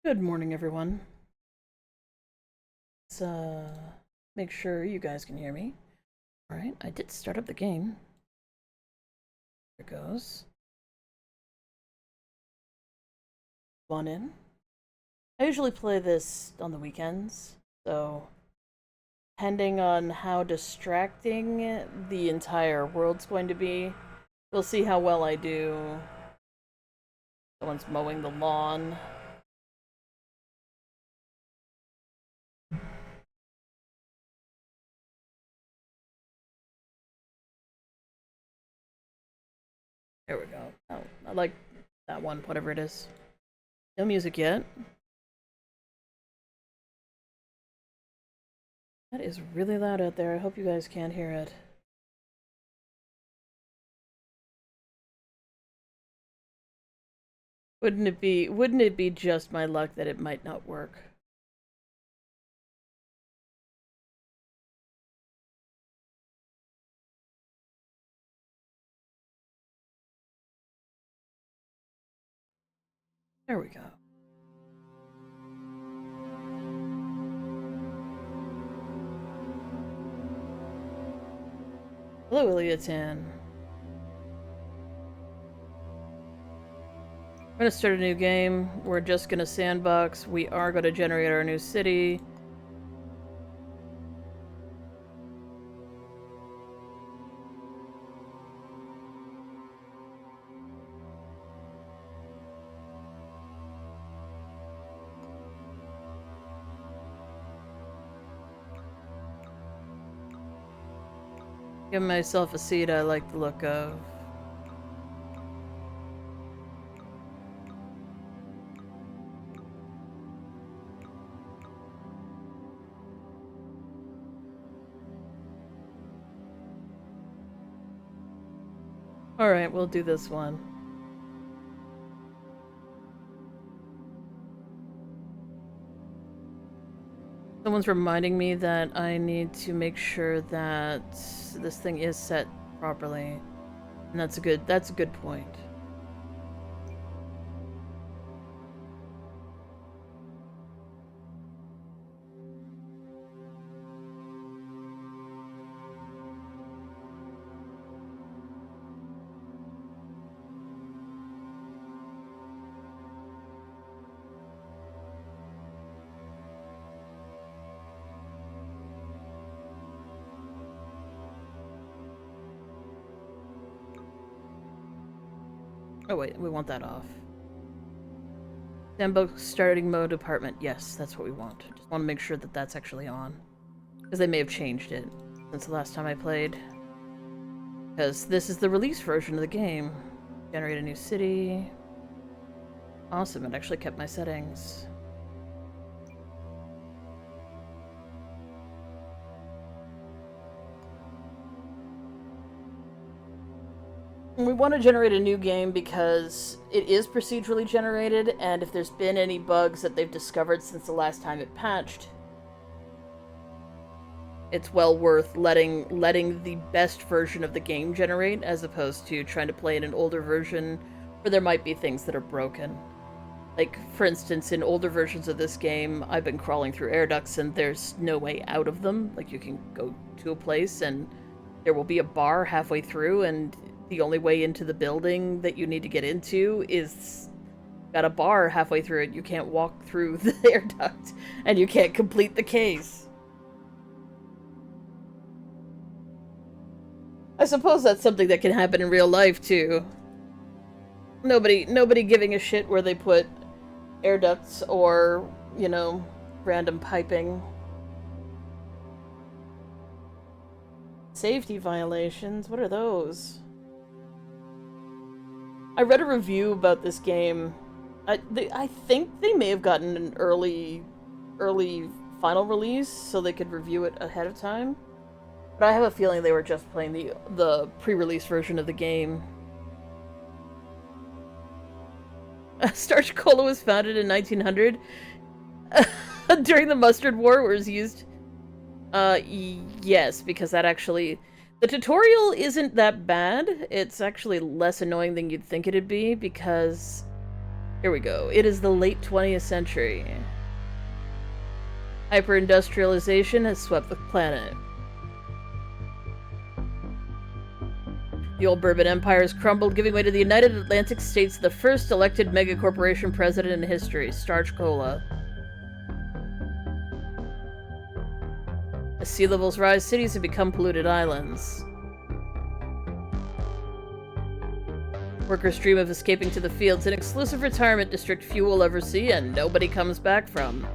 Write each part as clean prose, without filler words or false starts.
Good morning, everyone. Let's make sure you guys can hear me. All right, I did start up the game. There it goes. One in. I usually play this on the weekends, so depending on how distracting the entire world's going to be, we'll see how well I do. Someone's mowing the lawn. There we go. Oh, I like that one, whatever it is. No music yet. That is really loud out there. I hope you guys can't hear it. Wouldn't it be just my luck that it might not work? There we go. Hello, Iliatan. We're gonna start a new game. We're just gonna sandbox. We are gonna generate our new city. Give myself a seat I like the look of. Alright, we'll do this one. Someone's reminding me that I need to make sure that this thing is set properly. And that's a good point. Oh wait, we want that off. Sandbox starting mode apartment. Yes, that's what we want. Just want to make sure that that's actually on. Because they may have changed it since the last time I played. Because this is the release version of the game. Generate a new city. Awesome, it actually kept my settings. We want to generate a new game because it is procedurally generated, and if there's been any bugs that they've discovered since the last time it patched, it's well worth letting the best version of the game generate, as opposed to trying to play in an older version where there might be things that are broken. Like, for instance, in older versions of this game, I've been crawling through air ducts and there's no way out of them. Like, you can go to a place and there will be a bar halfway through, and the only way into the building that you need to get into is got a bar halfway through it. You can't walk through the air duct, and you can't complete the case. I suppose that's something that can happen in real life, too. Nobody giving a shit where they put air ducts or, you know, random piping. Safety violations? What are those? I read a review about this game. I think they may have gotten an early final release so they could review it ahead of time. But I have a feeling they were just playing the pre-release version of the game. Starch Cola was founded in 1900 during the Mustard War, where it was used. Yes, because that actually... The tutorial isn't that bad. It's actually less annoying than you'd think it'd be, because Here we go. It is the late 20th century. Hyper-industrialization has swept the planet. The old Bourbon Empire has crumbled, giving way to the United Atlantic States, the first elected megacorporation president in history, Starch Cola. As sea levels rise, cities have become polluted islands. Workers dream of escaping to the fields, an exclusive retirement district few will ever see and nobody comes back from.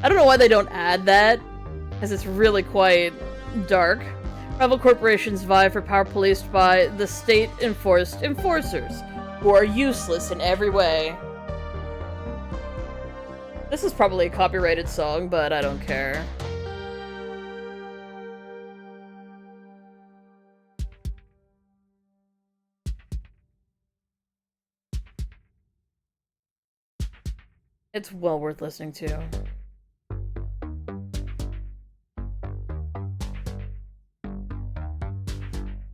I don't know why they don't add that, because it's really quite dark. Rival corporations vie for power, policed by the state-enforced enforcers, who are useless in every way. This is probably a copyrighted song, but I don't care. It's well worth listening to.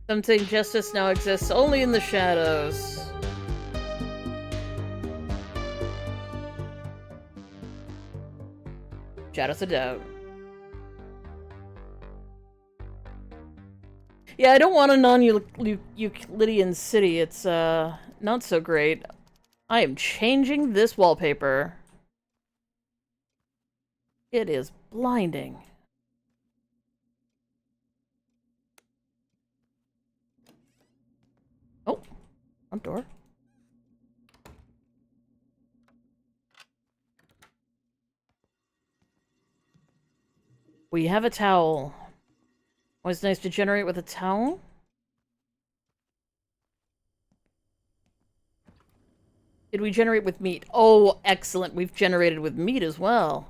Some say justice now exists only in the shadows. Shadows of doubt. Yeah, I don't want a non-Euclidean city. It's, not so great. I am changing this wallpaper. It is blinding. Oh, front door. We have a towel. Always nice to generate with a towel. Did we generate with meat? Oh, excellent. We've generated with meat as well.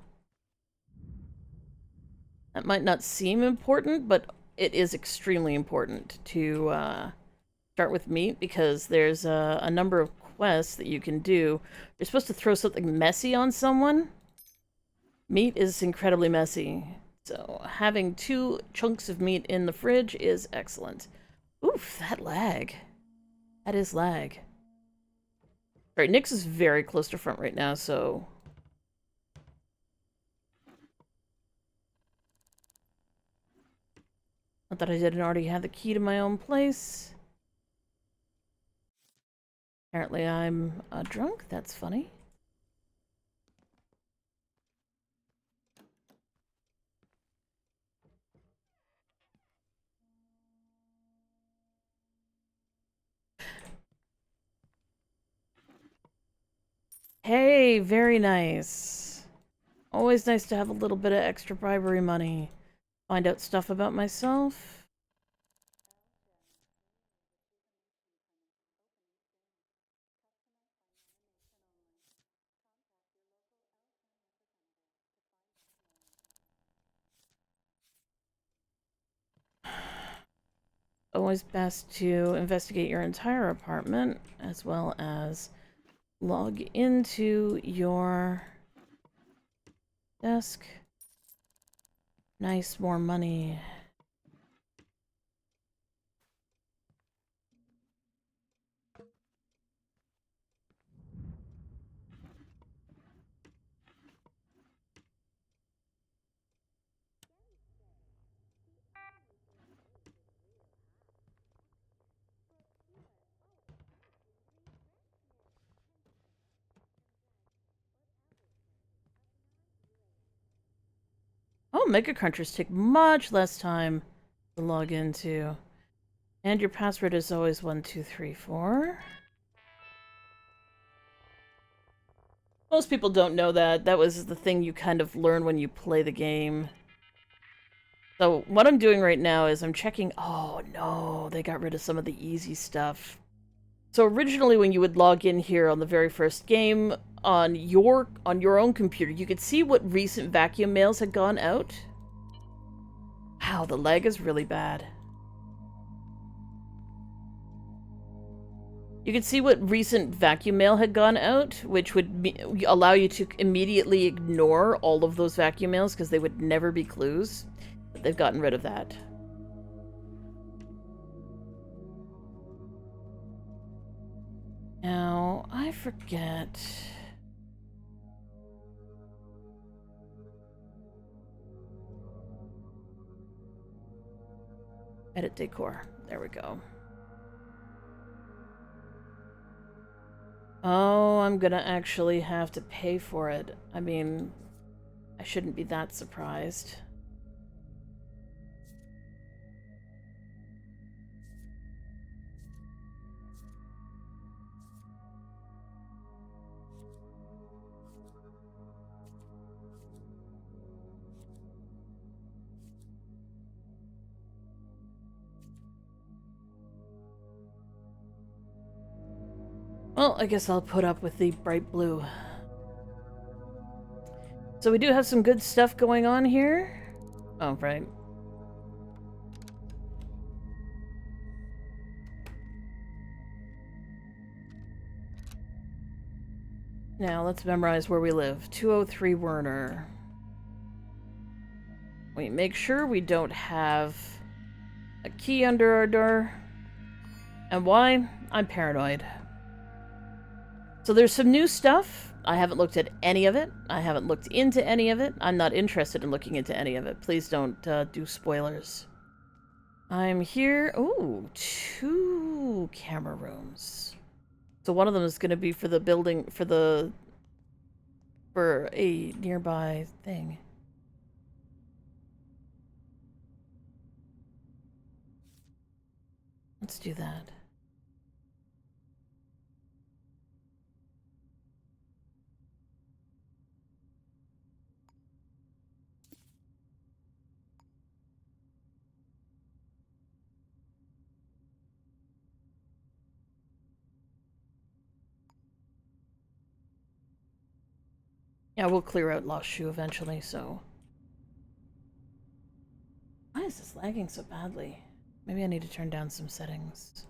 That might not seem important, but it is extremely important to start with meat, because there's a number of quests that you can do. You're supposed to throw something messy on someone. Meat is incredibly messy, so having 2 chunks of meat in the fridge is excellent. Oof, that lag. That is lag. Alright, Nyx is very close to front right now, so... Not that I didn't already have the key to my own place. Apparently I'm drunk. That's funny. Hey, very nice. Always nice to have a little bit of extra bribery money. Find out stuff about myself. Always best to investigate your entire apartment, as well as log into your desk. Nice, more money. Oh, Mega Crunchers take much less time to log into. And your password is always 1234. Most people don't know that. That was the thing you kind of learn when you play the game. So what I'm doing right now is I'm checking... Oh no, they got rid of some of the easy stuff. So originally when you would log in here on the very first game, on your own computer, you could see what recent vacuum mails had gone out. Wow, the lag is really bad. You could see what recent vacuum mail had gone out, which would allow you to immediately ignore all of those vacuum mails because they would never be clues. But they've gotten rid of that. Now, I forget... Edit decor. There we go. Oh, I'm gonna actually have to pay for it. I mean, I shouldn't be that surprised. Well, I guess I'll put up with the bright blue. So we do have some good stuff going on here. Oh, right. Now, let's memorize where we live. 203 Werner. We make sure we don't have a key under our door. And why? I'm paranoid. So there's some new stuff. I haven't looked at any of it. I haven't looked into any of it. I'm not interested in looking into any of it. Please don't do spoilers. I'm here. Ooh, 2 camera rooms. So one of them is going to be for the building, for a nearby thing. Let's do that. Yeah, we'll clear out Lost Shoe eventually, so... Why is this lagging so badly? Maybe I need to turn down some settings.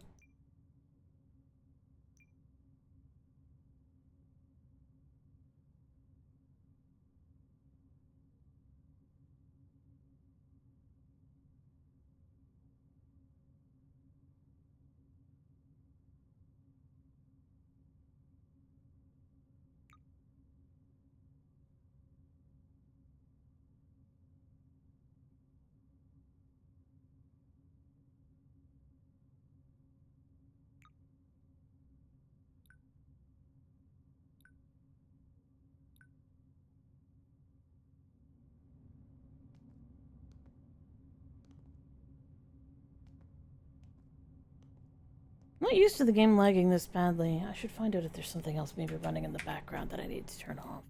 I'm not used to the game lagging this badly. I should find out if there's something else maybe running in the background that I need to turn off.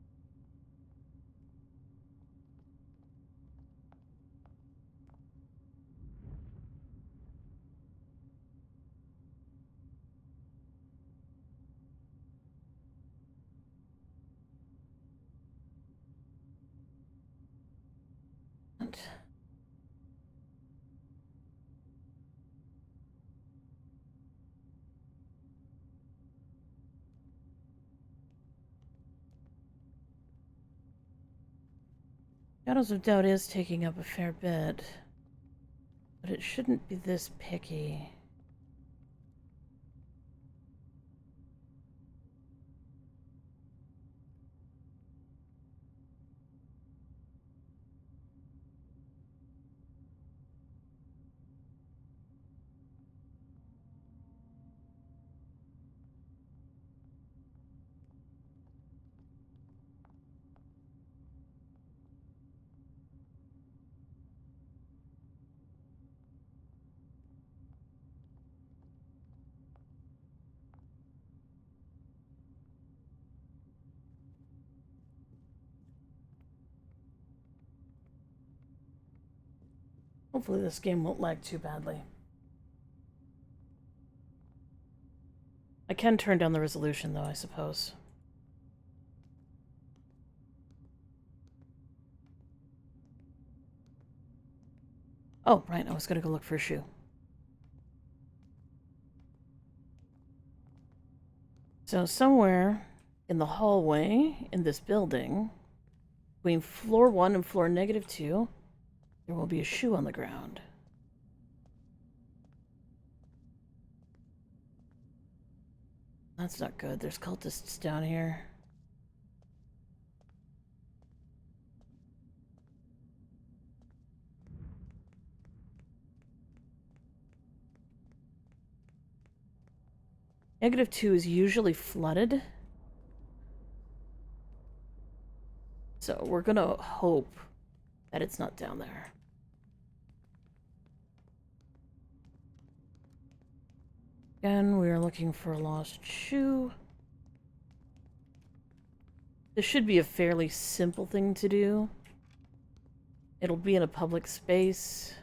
And Shadows of Doubt is taking up a fair bit, but it shouldn't be this picky. Hopefully this game won't lag too badly. I can turn down the resolution though, I suppose. Oh, right, I was gonna go look for a shoe. So somewhere in the hallway in this building, between floor 1 and floor -2, there will be a shoe on the ground. That's not good. There's cultists down here. -2 is usually flooded. So we're gonna hope that it's not down there. Again, we are looking for a lost shoe. This should be a fairly simple thing to do. It'll be in a public space.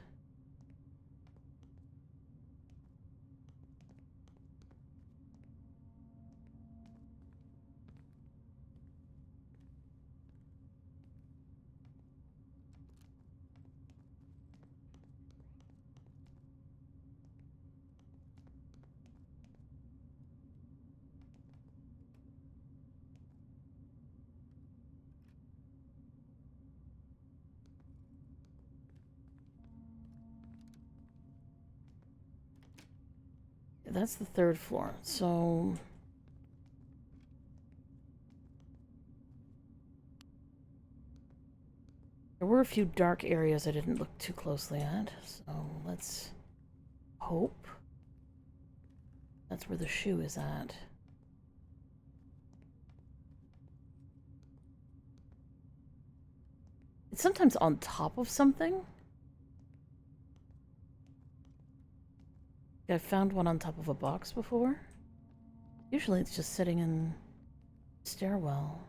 That's the 3rd floor, so... There were a few dark areas I didn't look too closely at, so let's hope that's where the shoe is at. It's sometimes on top of something. I've found one on top of a box before. Usually it's just sitting in the stairwell.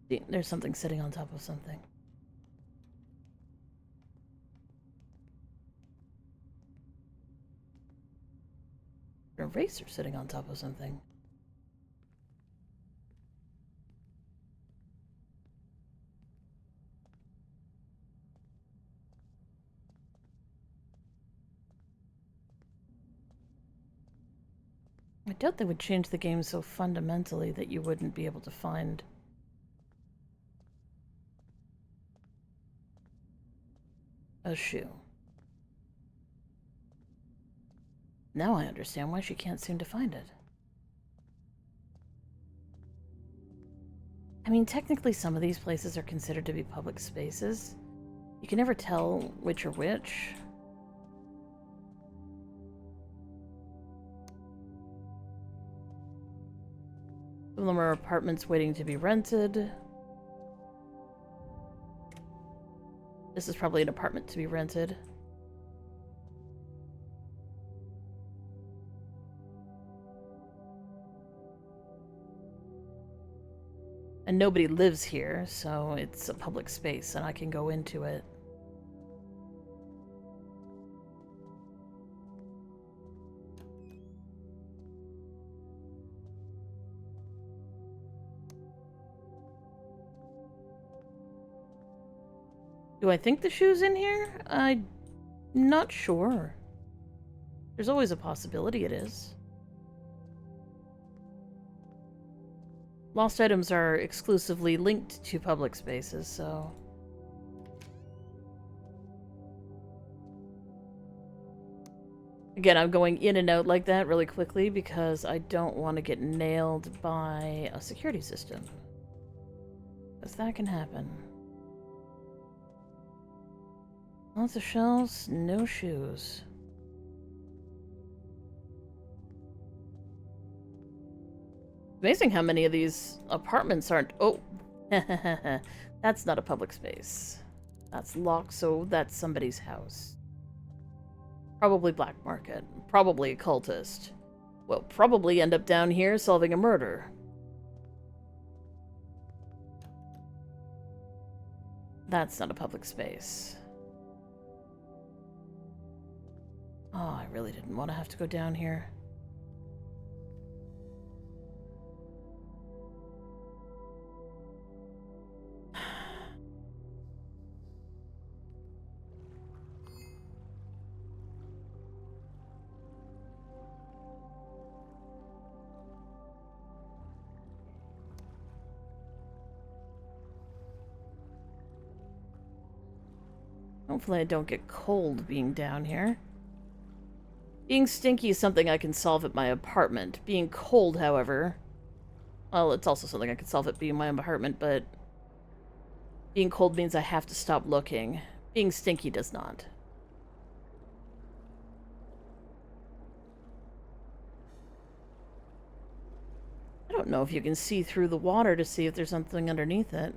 See, there's something sitting on top of something. An eraser sitting on top of something. I doubt they would change the game so fundamentally that you wouldn't be able to find a shoe. Now I understand why she can't seem to find it. I mean, technically some of these places are considered to be public spaces. You can never tell which are which. Some of them are apartments waiting to be rented. This is probably an apartment to be rented. And nobody lives here, so it's a public space and I can go into it. Do I think the shoe's in here? I'm not sure. There's always a possibility it is. Lost items are exclusively linked to public spaces, so... Again, I'm going in and out like that really quickly because I don't want to get nailed by a security system. Because that can happen. Lots of shells, no shoes. Amazing how many of these apartments aren't... Oh! That's not a public space. That's locked, so that's somebody's house. Probably black market. Probably a cultist. Will probably end up down here solving a murder. That's not a public space. Oh, I really didn't want to have to go down here. Hopefully I don't get cold being down here. Being stinky is something I can solve at my apartment. Being cold, however... Well, it's also something I can solve at being my apartment, but... Being cold means I have to stop looking. Being stinky does not. I don't know if you can see through the water to see if there's something underneath it.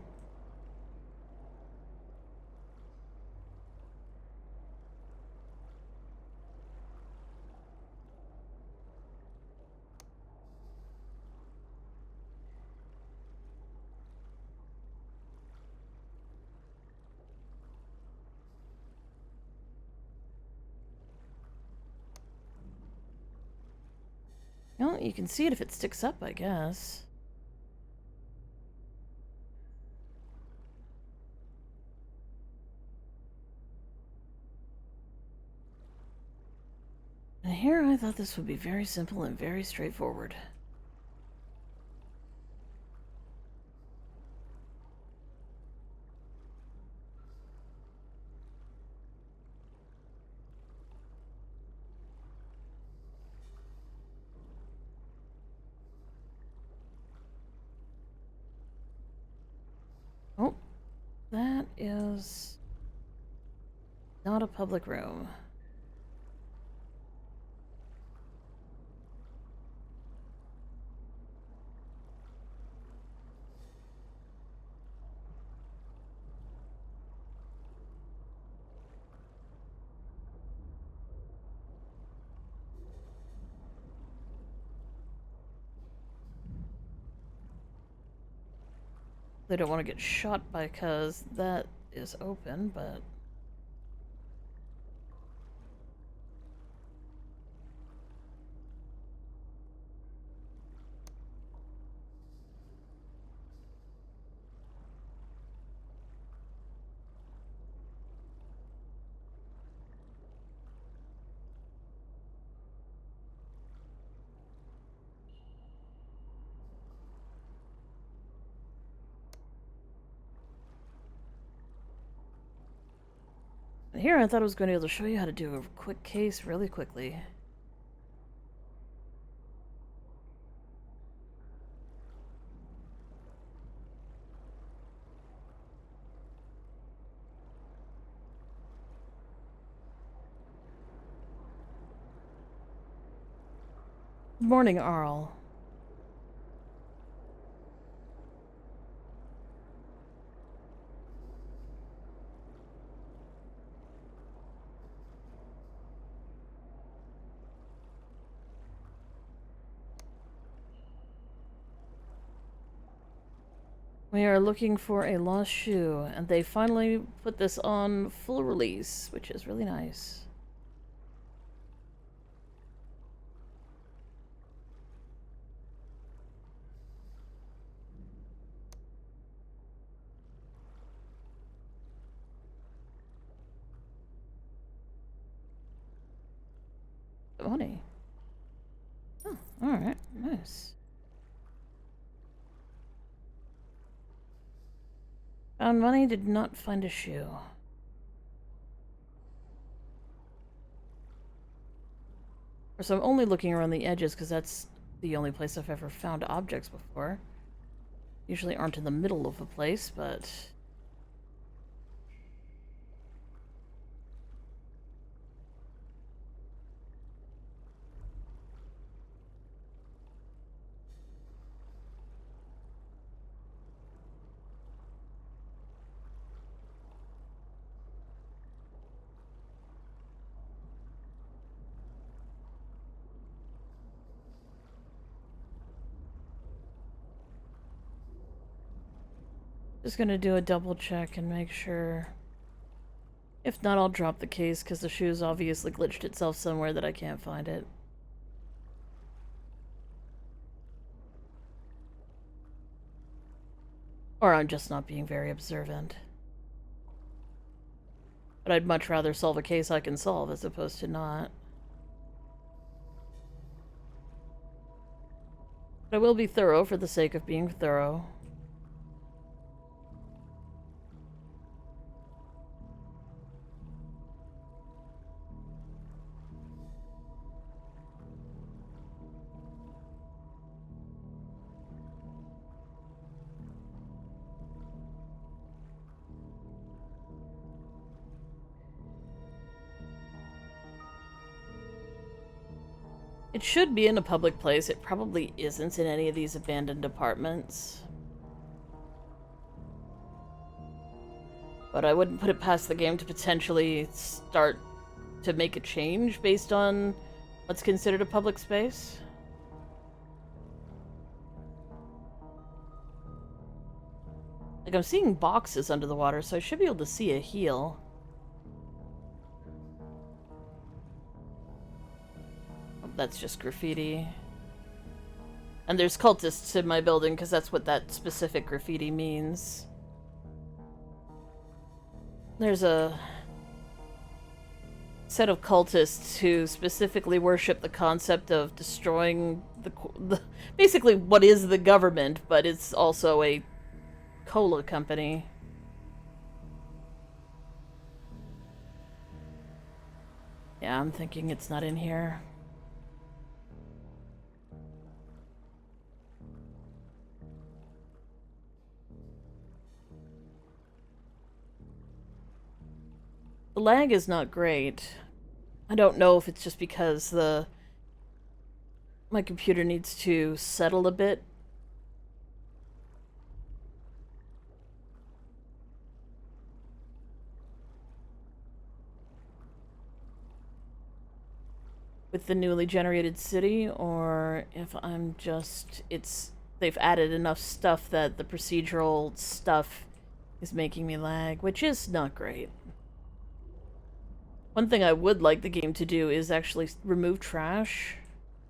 Well, you can see it if it sticks up, I guess. And here I thought this would be very simple and very straightforward. Oh, that is not a public room. They don't want to get shot because that is open, but... Here I thought I was going to be able to show you how to do a quick case really quickly. Good morning, Arl. We are looking for a lost shoe, and they finally put this on full release, which is really nice. Money. Oh, alright, nice. Found money, did not find a shoe. Of course, I'm only looking around the edges because that's the only place I've ever found objects before. Usually aren't in the middle of a place, but... Just gonna do a double check and make sure. If not, I'll drop the case because the shoe's obviously glitched itself somewhere that I can't find it. Or I'm just not being very observant. But I'd much rather solve a case I can solve as opposed to not. But I will be thorough for the sake of being thorough. It should be in a public place. It probably isn't in any of these abandoned apartments. But I wouldn't put it past the game to potentially start to make a change based on what's considered a public space. Like, I'm seeing boxes under the water, so I should be able to see a heel. Oh, that's just graffiti. And there's cultists in my building, because that's what that specific graffiti means. There's a set of cultists who specifically worship the concept of destroying the basically what is the government, but it's also a cola company. Yeah, I'm thinking it's not in here. The lag is not great. I don't know if it's just because my computer needs to settle a bit. With the newly generated city, or if I'm just they've added enough stuff that the procedural stuff is making me lag, which is not great. One thing I would like the game to do is actually remove trash.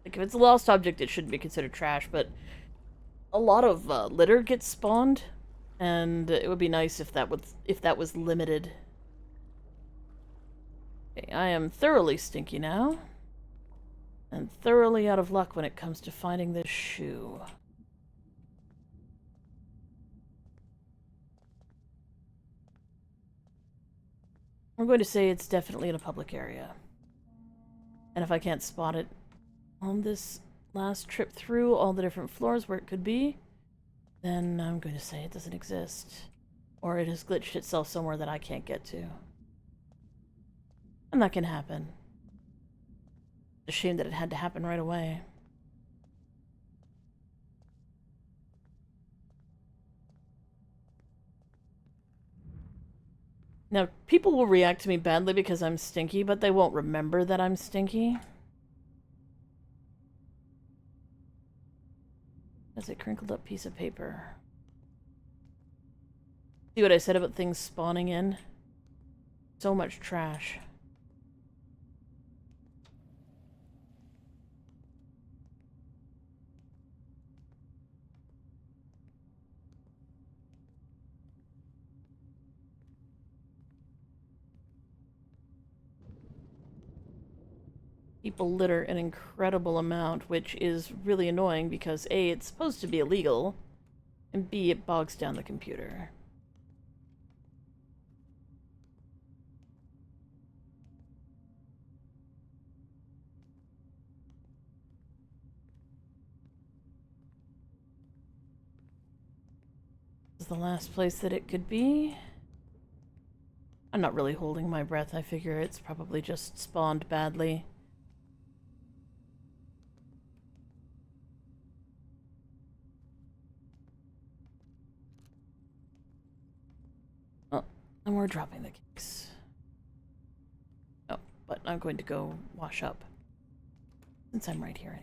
Like, if it's a lost object, it shouldn't be considered trash, but a lot of litter gets spawned, and it would be nice if that was limited. Okay, I am thoroughly stinky now, and thoroughly out of luck when it comes to finding this shoe. I'm going to say it's definitely in a public area. And if I can't spot it on this last trip through all the different floors where it could be, then I'm going to say it doesn't exist. Or it has glitched itself somewhere that I can't get to. And that can happen. It's a shame that it had to happen right away. Now, people will react to me badly because I'm stinky, but they won't remember that I'm stinky. That's a crinkled up piece of paper. See what I said about things spawning in? So much trash. People litter an incredible amount, which is really annoying because A, it's supposed to be illegal, and B, it bogs down the computer. This is the last place that it could be. I'm not really holding my breath. I figure it's probably just spawned badly. Oh, and we're dropping the cakes. Oh, but I'm going to go wash up since I'm right here.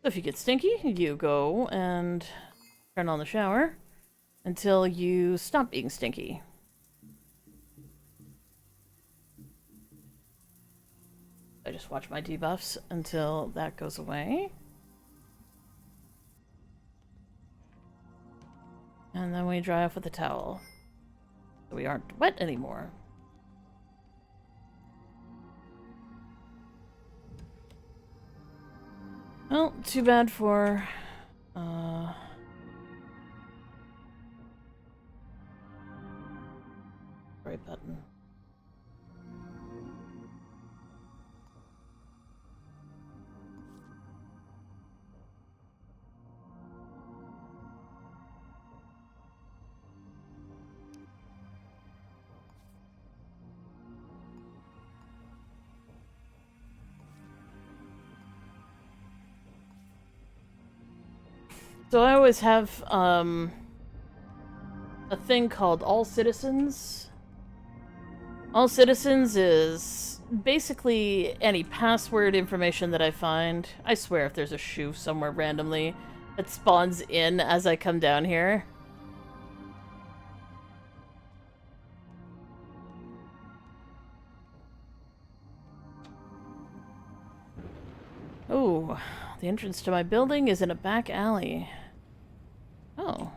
So if you get stinky, you go and turn on the shower until you stop being stinky. I just watch my debuffs until that goes away. And then we dry off with a towel. So we aren't wet anymore. Well, too bad for, right button. So I always have, a thing called All Citizens. All Citizens is basically any password information that I find. I swear if there's a shoe somewhere randomly that spawns in as I come down here. Oh, the entrance to my building is in a back alley. Oh.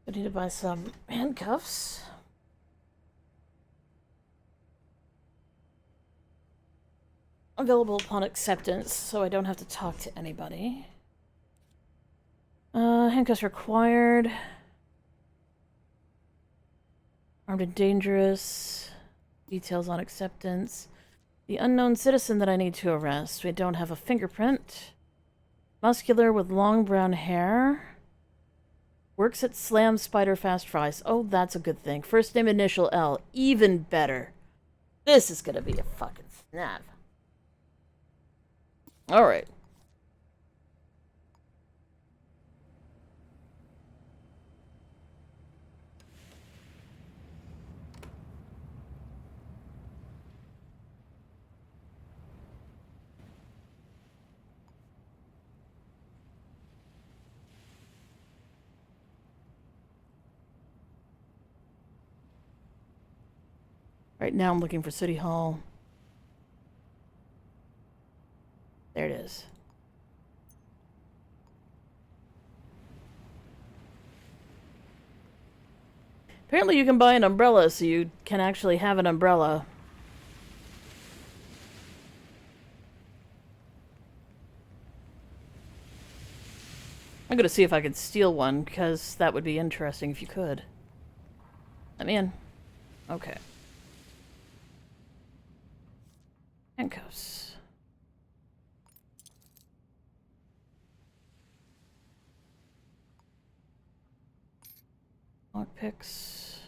I need to buy some handcuffs. Available upon acceptance, so I don't have to talk to anybody. Handcuffs required. Armed and dangerous. Details on acceptance. The unknown citizen that I need to arrest. We don't have a fingerprint. Muscular with long brown hair. Works at Slam Spider Fast Fries. Oh, that's a good thing. First name initial L. Even better. This is gonna be a fucking snap. Alright. Right now I'm looking for City Hall. There it is. Apparently you can buy an umbrella so you can actually have an umbrella. I'm gonna see if I can steal one, because that would be interesting if you could. Let me in. Okay. Handcuffs. Lockpicks.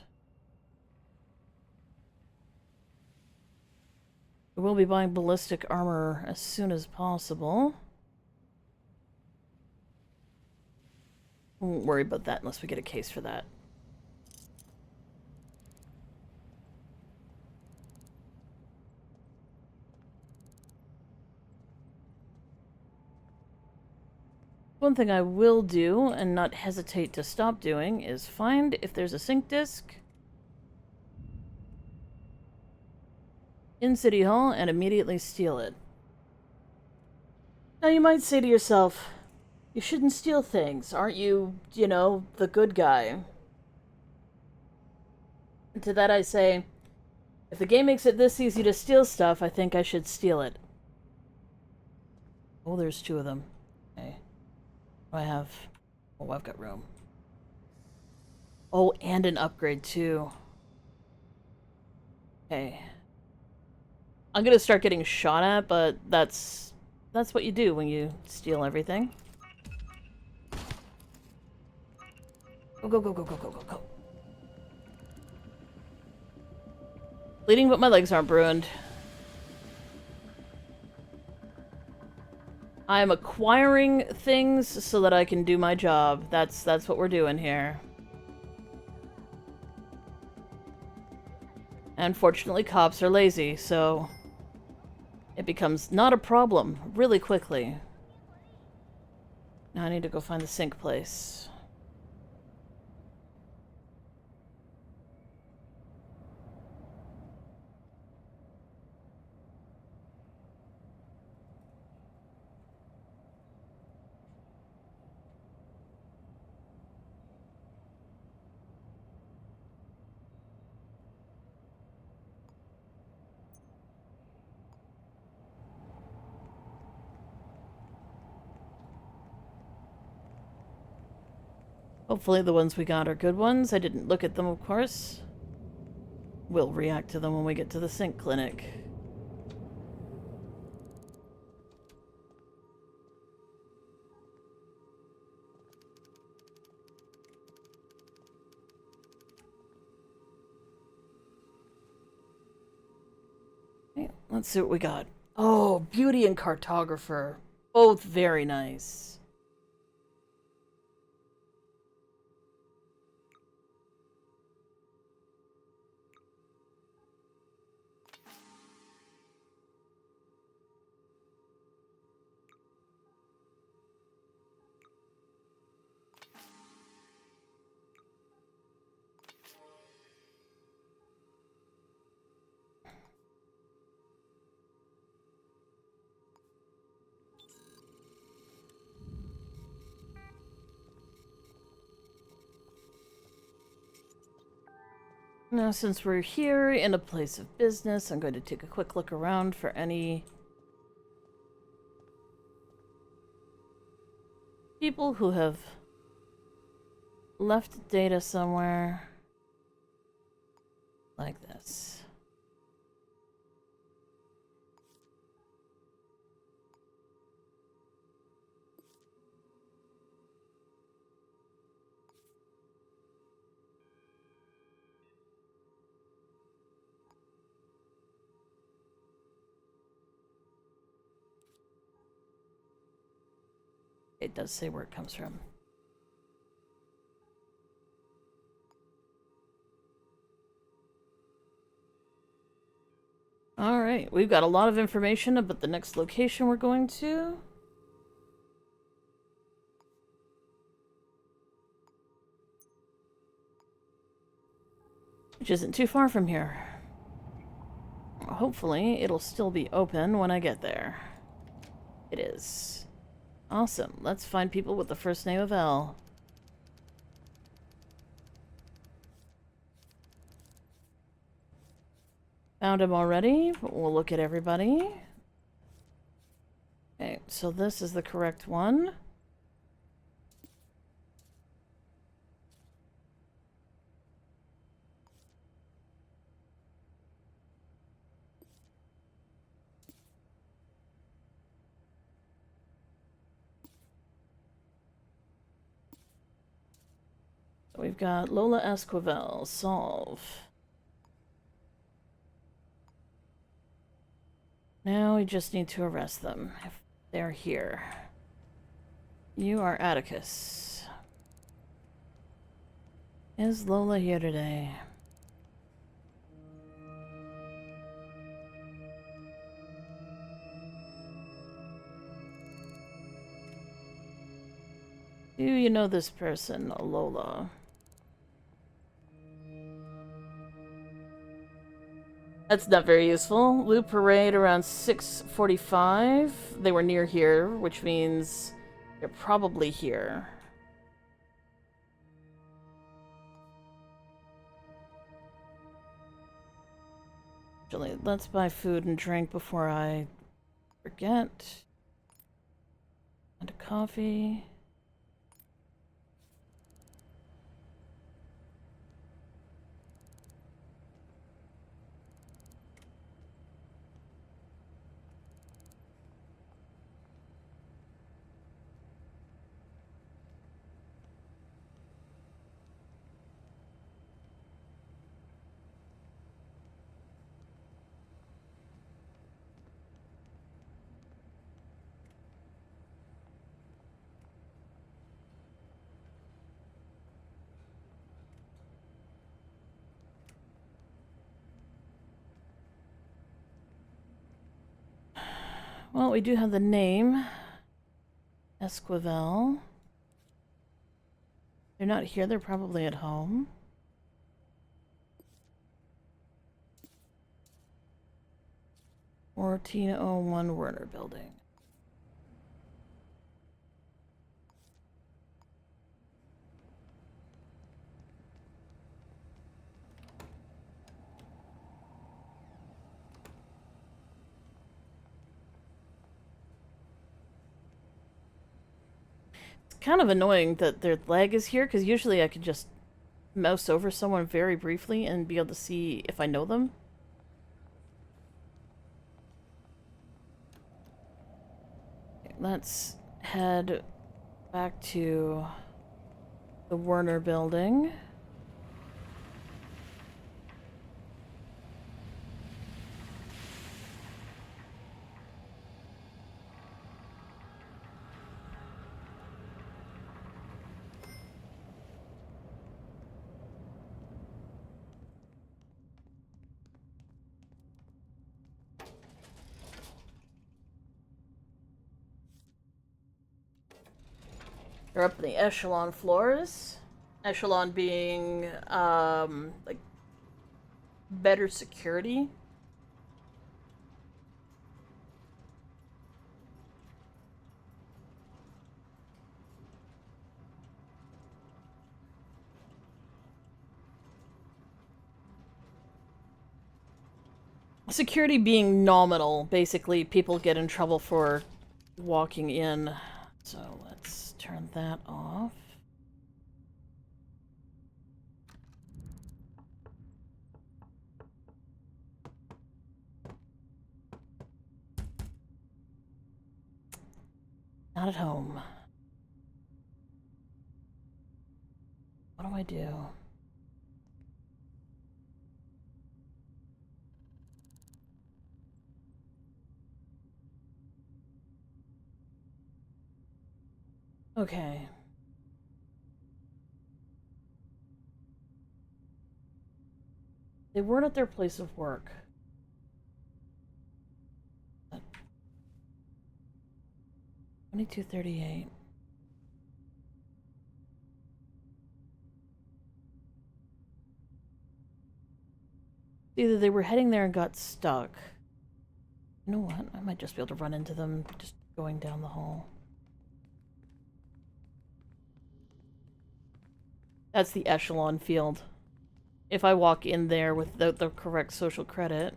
We will be buying ballistic armor as soon as possible. Won't worry about that unless we get a case for that. One thing I will do, and not hesitate to stop doing, is find if there's a sync disk in City Hall and immediately steal it. Now you might say to yourself, you shouldn't steal things. Aren't you, the good guy? And to that I say, if the game makes it this easy to steal stuff, I think I should steal it. Oh, there's two of them. Okay. I have... Oh, I've got room. Oh, and an upgrade, too. Okay. I'm gonna start getting shot at, but that's what you do when you steal everything. Go, go, go, go, go, go, go, go. Bleeding, but my legs aren't ruined. I'm acquiring things so that I can do my job. That's what we're doing here. And fortunately, cops are lazy, so it becomes not a problem really quickly. Now I need to go find the sync place. Hopefully the ones we got are good ones. I didn't look at them, of course. We'll react to them when we get to the sync clinic. Okay, let's see what we got. Oh, beauty and cartographer. Both very nice. Now, since we're here in a place of business, I'm going to take a quick look around for any people who have left data somewhere like this. It does say where it comes from. Alright, we've got a lot of information about the next location we're going to. Which isn't too far from here. Hopefully, it'll still be open when I get there. It is. Awesome. Let's find people with the first name of L. Found him already, but we'll look at everybody. Okay, so this is the correct one. We've got Lola Esquivel, solve. Now we just need to arrest them, if they're here. You are Atticus. Is Lola here today? Do you know this person, Lola? That's not very useful. Loop parade around 6:45. They were near here, which means they're probably here. Actually, let's buy food and drink before I forget. And a coffee. Well, we do have the name. Esquivel. They're not here, they're probably at home. Or T01 Werner Building. kind of annoying that their lag is here, because usually I could just mouse over someone very briefly and be able to see if I know them. Okay, let's head back to the Werner building. They're up in the echelon floors. Echelon being, like, better security. Security being nominal. Basically, people get in trouble for walking in. So let's turn that off. Not at home. What do I do? Okay. They weren't at their place of work. 2238. Either they were heading there and got stuck. You know what? I might just be able to run into them just going down the hall. That's the echelon field. If I walk in there without the correct social credit.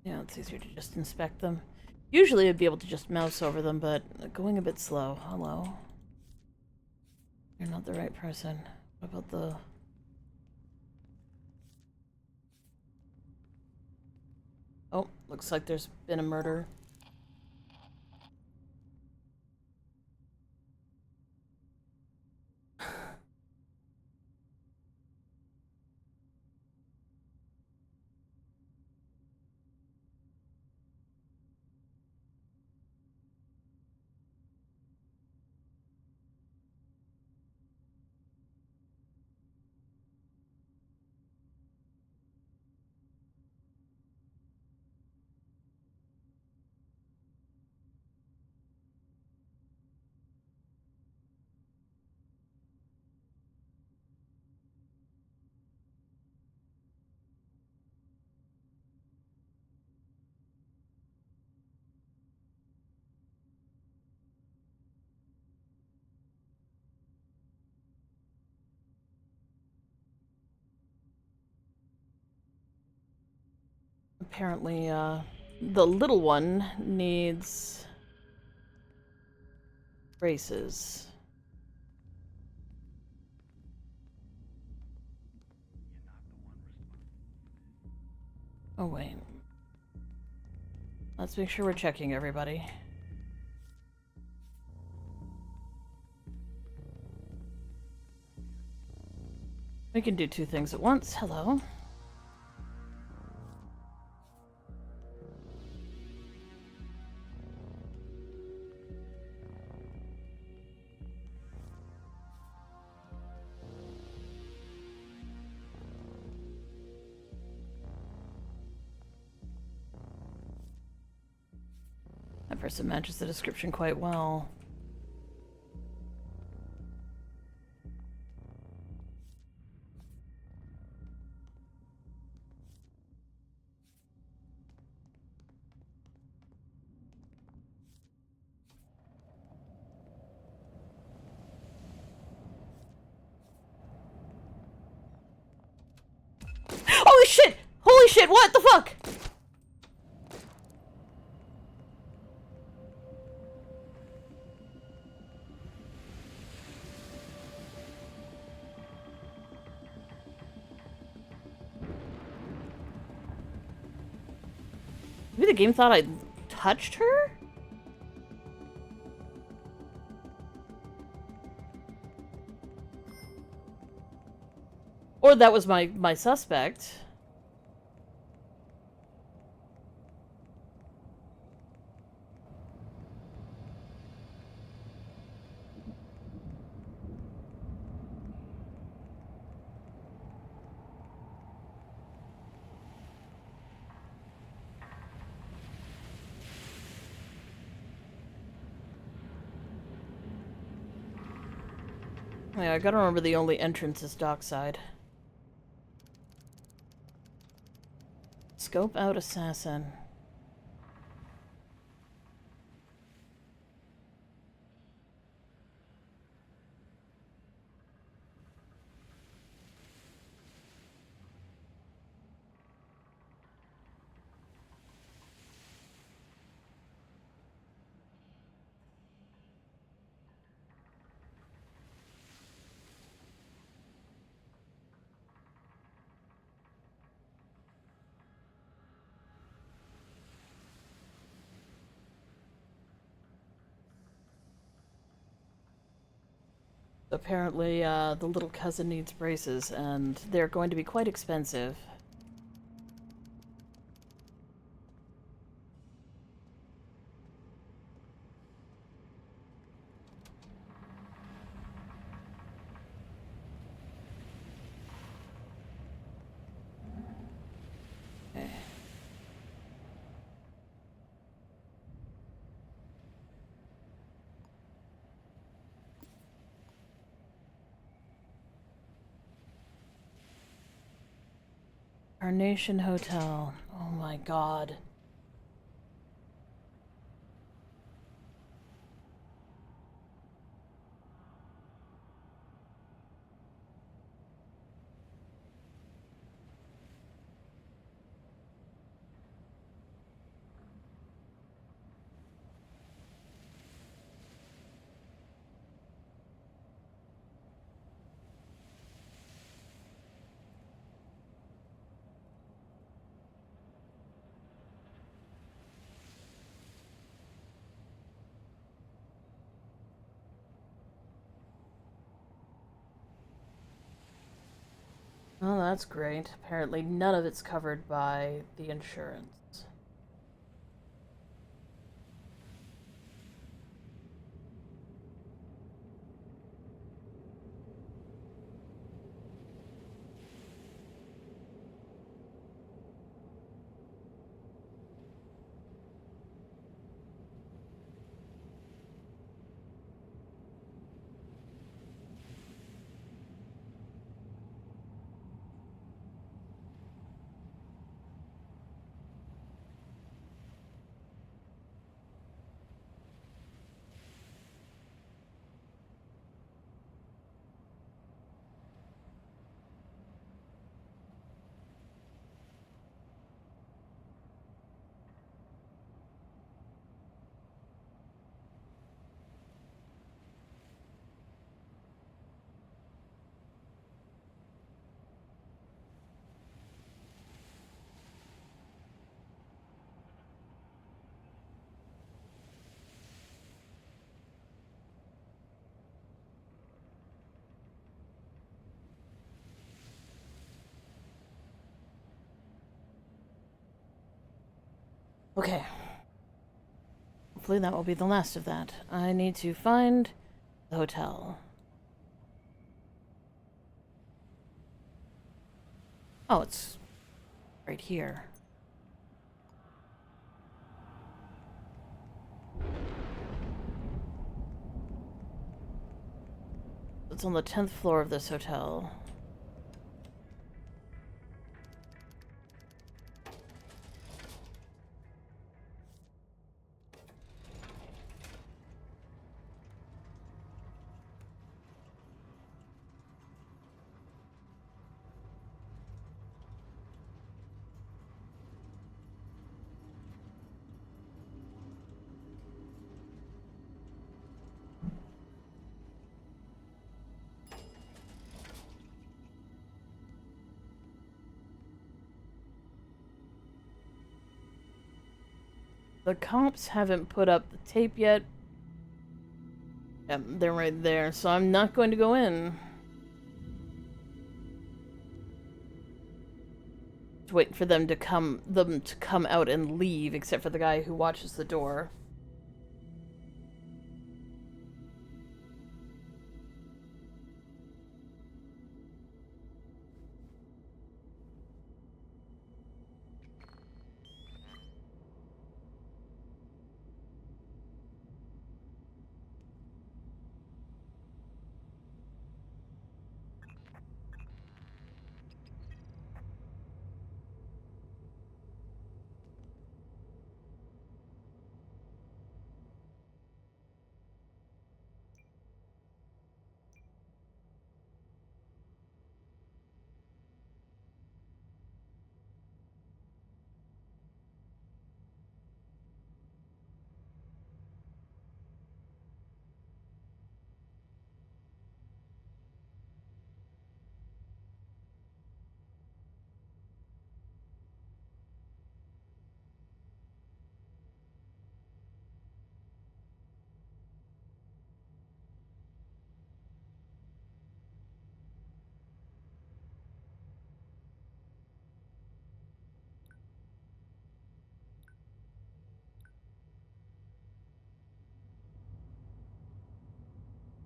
Yeah, it's easier to just inspect them. Usually I'd be able to just mouse over them, but going a bit slow. Hello. You're not the right person. What about the... Oh, looks like there's been a murder. Apparently, the little one needs braces. Oh, wait. Let's make sure we're checking everybody. We can do two things at once. Hello. That person matches the description quite well. shit! Holy shit, what the fuck? Maybe the game thought I touched her? Or that was my suspect. Yeah, I gotta remember the only entrance is dockside. Scope out assassin. Apparently, the little cousin needs braces, and they're going to be quite expensive. Okay. Carnation Hotel. Oh my god. Oh, that's great. Apparently none of it's covered by the insurance. Okay. Hopefully that will be the last of that. I need to find the hotel. Oh, it's right here. It's on the 10th floor of this hotel. The cops haven't put up the tape yet. Yep, they're right there, so I'm not going to go in. Just waiting for them to come out and leave, except for the guy who watches the door.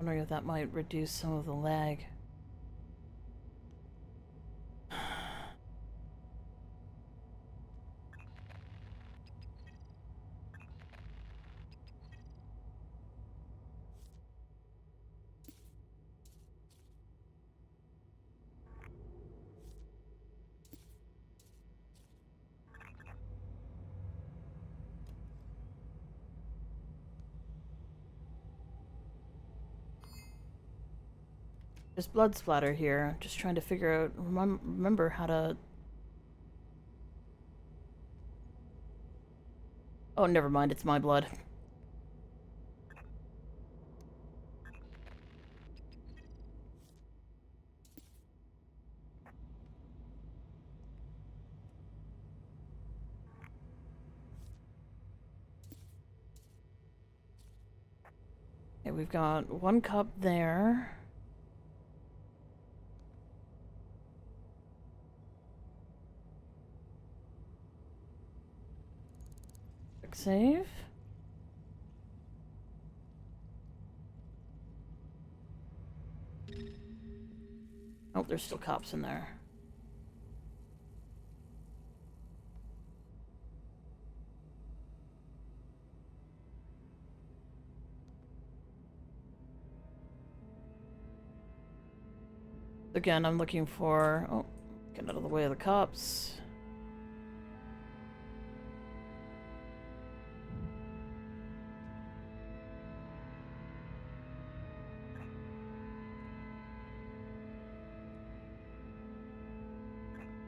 Wondering if that might reduce some of the lag. There's blood splatter here. Just trying to figure out, remember how to... Oh, never mind, it's my blood. Okay, we've got one cup there. Quick save. Oh, there's still cops in there. Again, I'm looking for... Oh, get out of the way of the cops.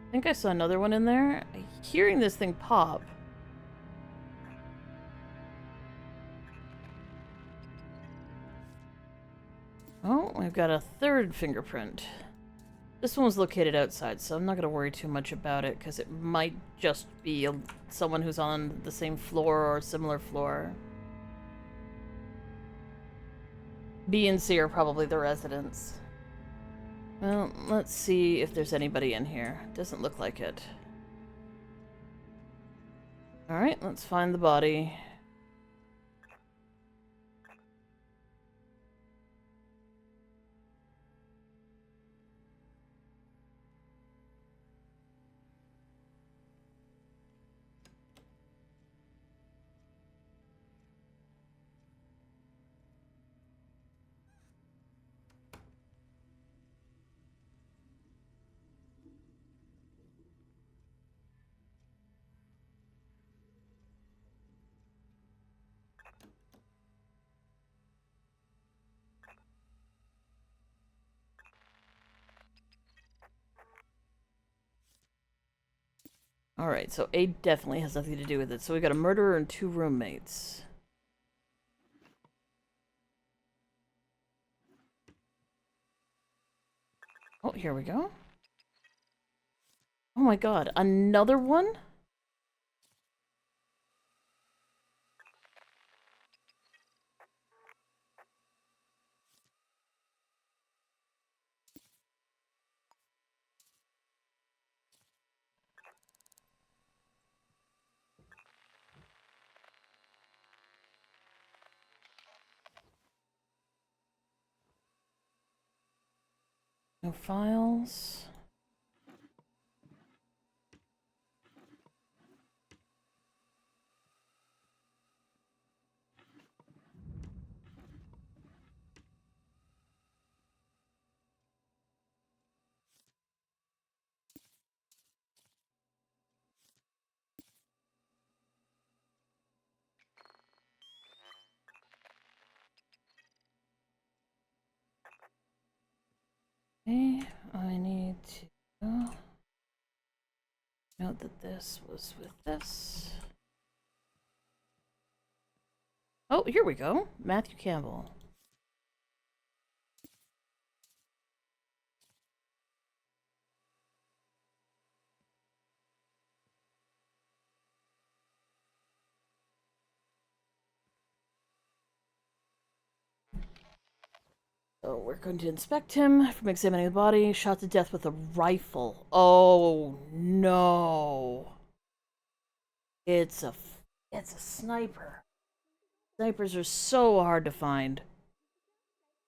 I think I saw another one in there. I'm hearing this thing pop. Oh, we've got a third fingerprint. This one was located outside, so I'm not going to worry too much about it, because it might just be someone who's on the same floor or a similar floor. B and C are probably the residents. Well, let's see if there's anybody in here. Doesn't look like it. Alright, let's find the body. Alright, so A definitely has nothing to do with it. So we got a murderer and 2 roommates. Oh, here we go. Oh my god, another one? No files. Okay, I need to note that this was with this. Oh, here we go. Matthew Campbell. So we're going to inspect him from examining the body. Shot to death with a rifle. Oh no! It's a sniper. Snipers are so hard to find,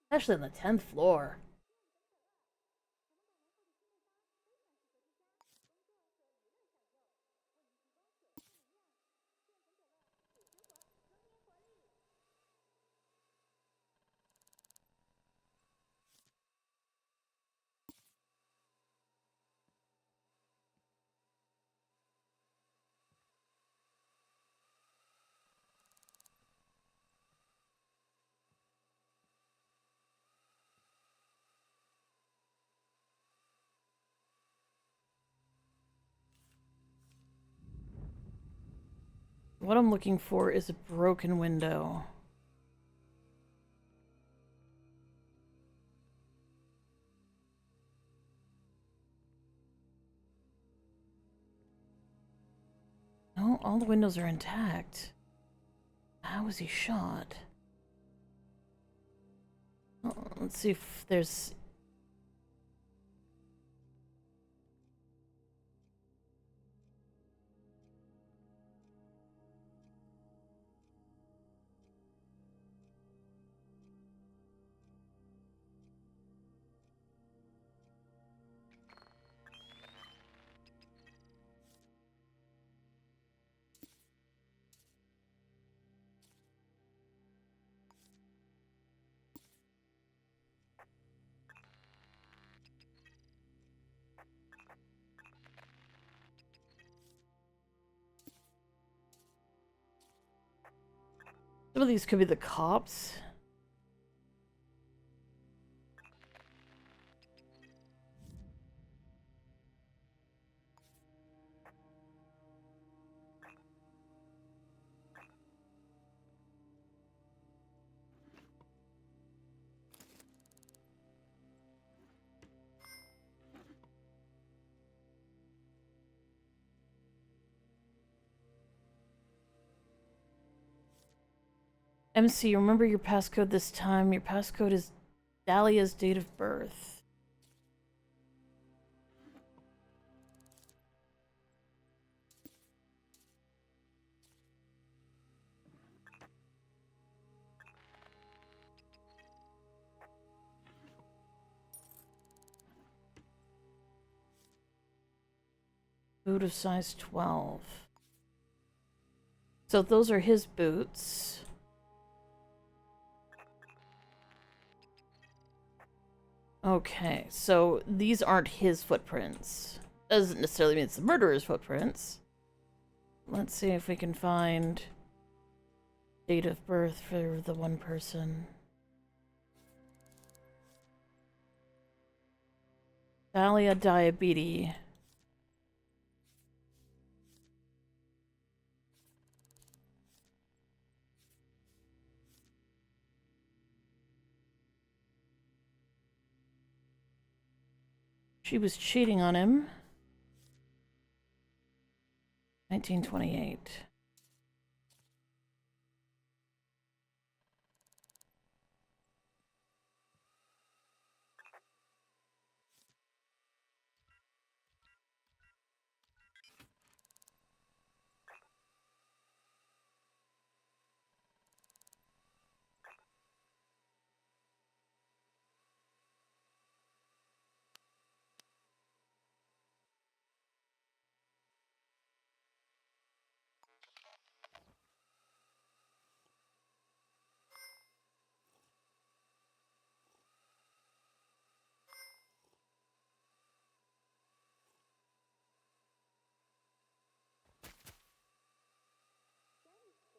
especially on the 10th floor. What I'm looking for is a broken window. No, all the windows are intact. How was he shot? Oh, let's see if there's... Some of these could be the cops. MC, remember your passcode this time. Your passcode is Dahlia's date of birth. Boot of size 12. So those are his boots. Okay, so these aren't his footprints. Doesn't necessarily mean it's the murderer's footprints. Let's see if we can find date of birth for the one person. Thalia diabetes. She was cheating on him. 1928.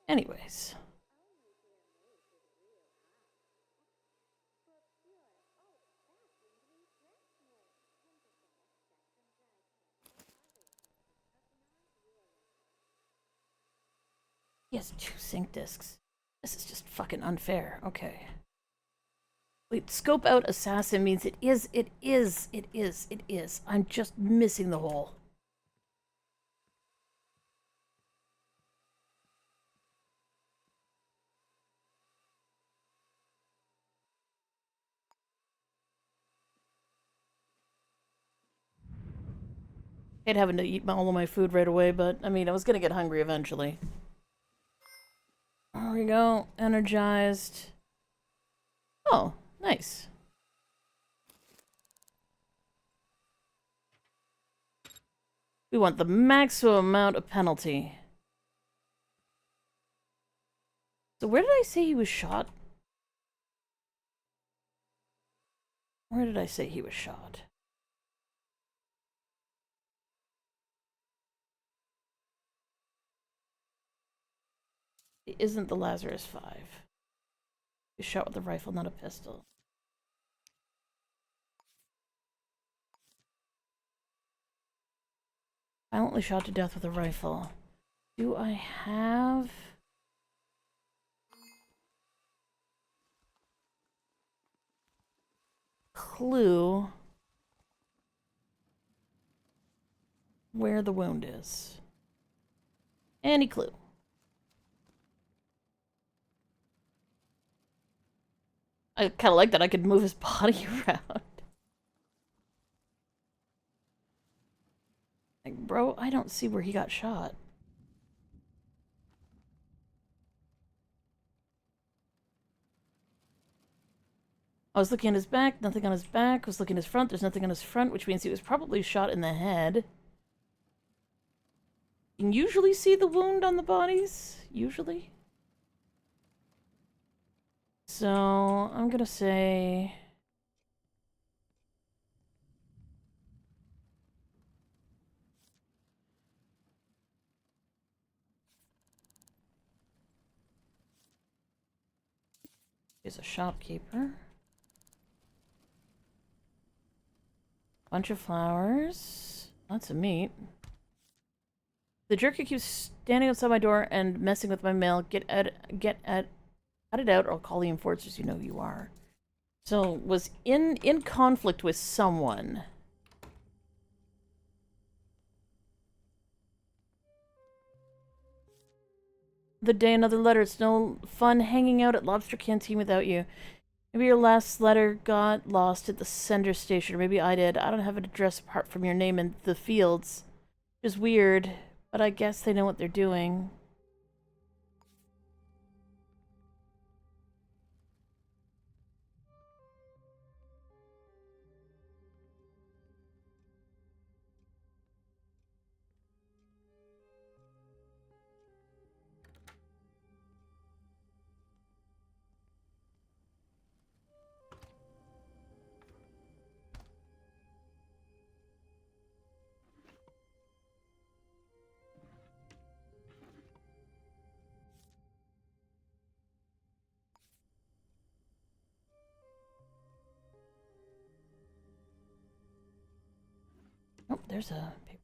Anyways. He has 2 sync disks. This is just fucking unfair. Okay. Wait, scope out assassin means it is. I'm just missing the hole. Hate having to eat all of my food right away, but I mean, I was gonna get hungry eventually. There we go. Energized. Oh, nice. We want the maximum amount of penalty. So where did I say he was shot? Where did I say he was shot? It isn't the Lazarus 5. He was shot with a rifle, not a pistol. Violently shot to death with a rifle. Do I have... clue where the wound is? Any clue? I kind of like that I could move his body around. Like, bro, I don't see where he got shot. I was looking at his back, nothing on his back. I was looking at his front, there's nothing on his front, which means he was probably shot in the head. You can usually see the wound on the bodies. Usually. So, I'm gonna say... he's a shopkeeper. Bunch of flowers. Lots of meat. The jerky keeps standing outside my door and messing with my mail. Cut it out, or I'll call the enforcers. You know who you are. So, was in conflict with someone. The day, another letter. It's no fun hanging out at Lobster Canteen without you. Maybe your last letter got lost at the sender station, or maybe I did. I don't have an address apart from your name and the fields. Which is weird, but I guess they know what they're doing. Oh, there's a paper.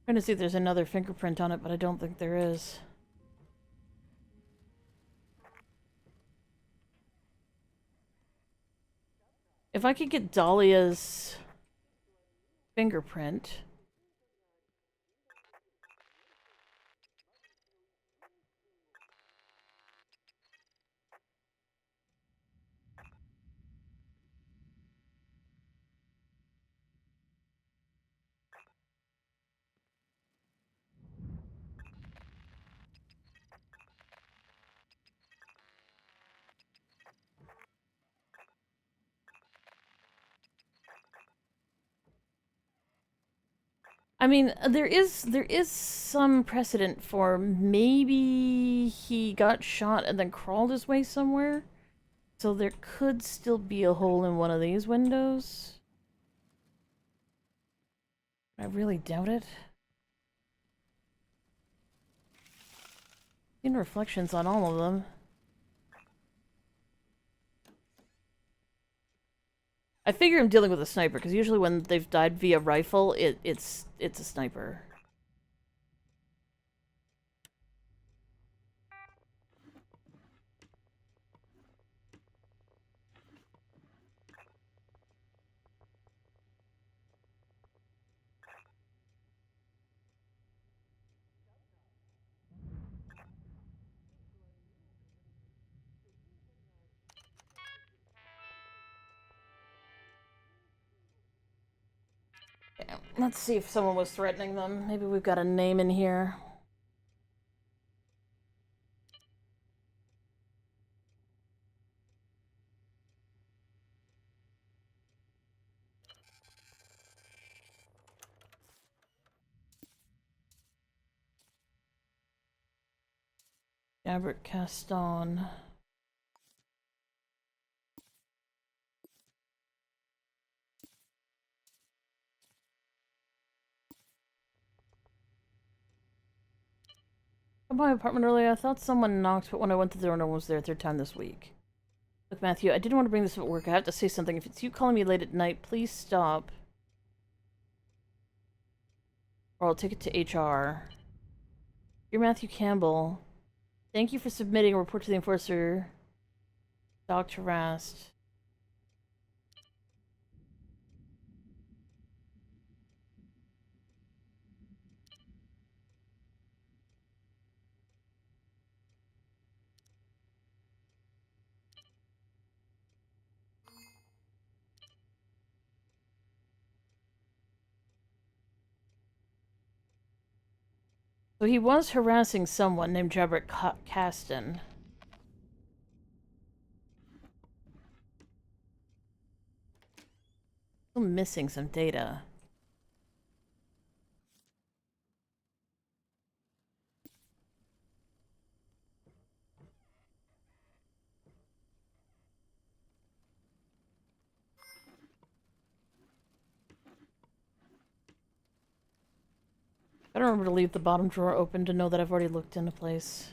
I'm trying to see if there's another fingerprint on it, but I don't think there is. If I could get Dahlia's fingerprint... I mean, there is some precedent for maybe he got shot and then crawled his way somewhere. So there could still be a hole in one of these windows. I really doubt it. Seen reflections on all of them. I figure I'm dealing with a sniper, because usually when they've died via rifle, it's a sniper. Yeah, let's see if someone was threatening them. Maybe we've got a name in here. Gabrick Caston. Come by my apartment earlier. I thought someone knocked, but when I went to the door, no one was there. Third time this week. Look, Matthew, I didn't want to bring this up at work. I have to say something. If it's you calling me late at night, please stop. Or I'll take it to HR. You're Matthew Campbell. Thank you for submitting a report to the enforcer. Dog harassed. So he was harassing someone named Jabrick Caston. Still missing some data. I don't remember to leave the bottom drawer open to know that I've already looked in a place.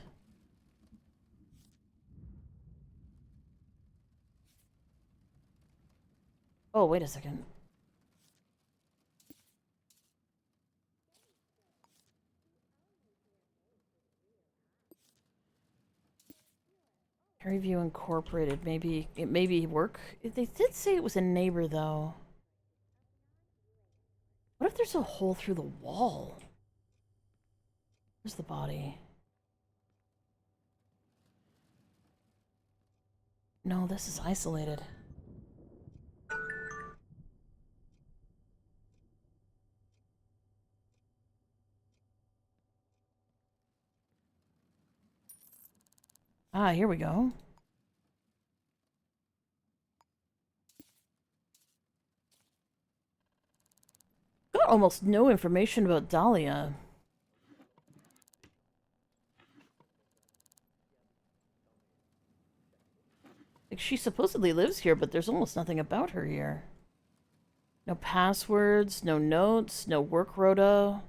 Oh, wait a second. Review Incorporated. Maybe it maybe work. They did say it was a neighbor though. What if there's a hole through the wall? Where's the body? No, this is isolated. Ah, here we go. Got almost no information about Dahlia. Like, she supposedly lives here, but there's almost nothing about her here. No passwords, no notes, no work rota.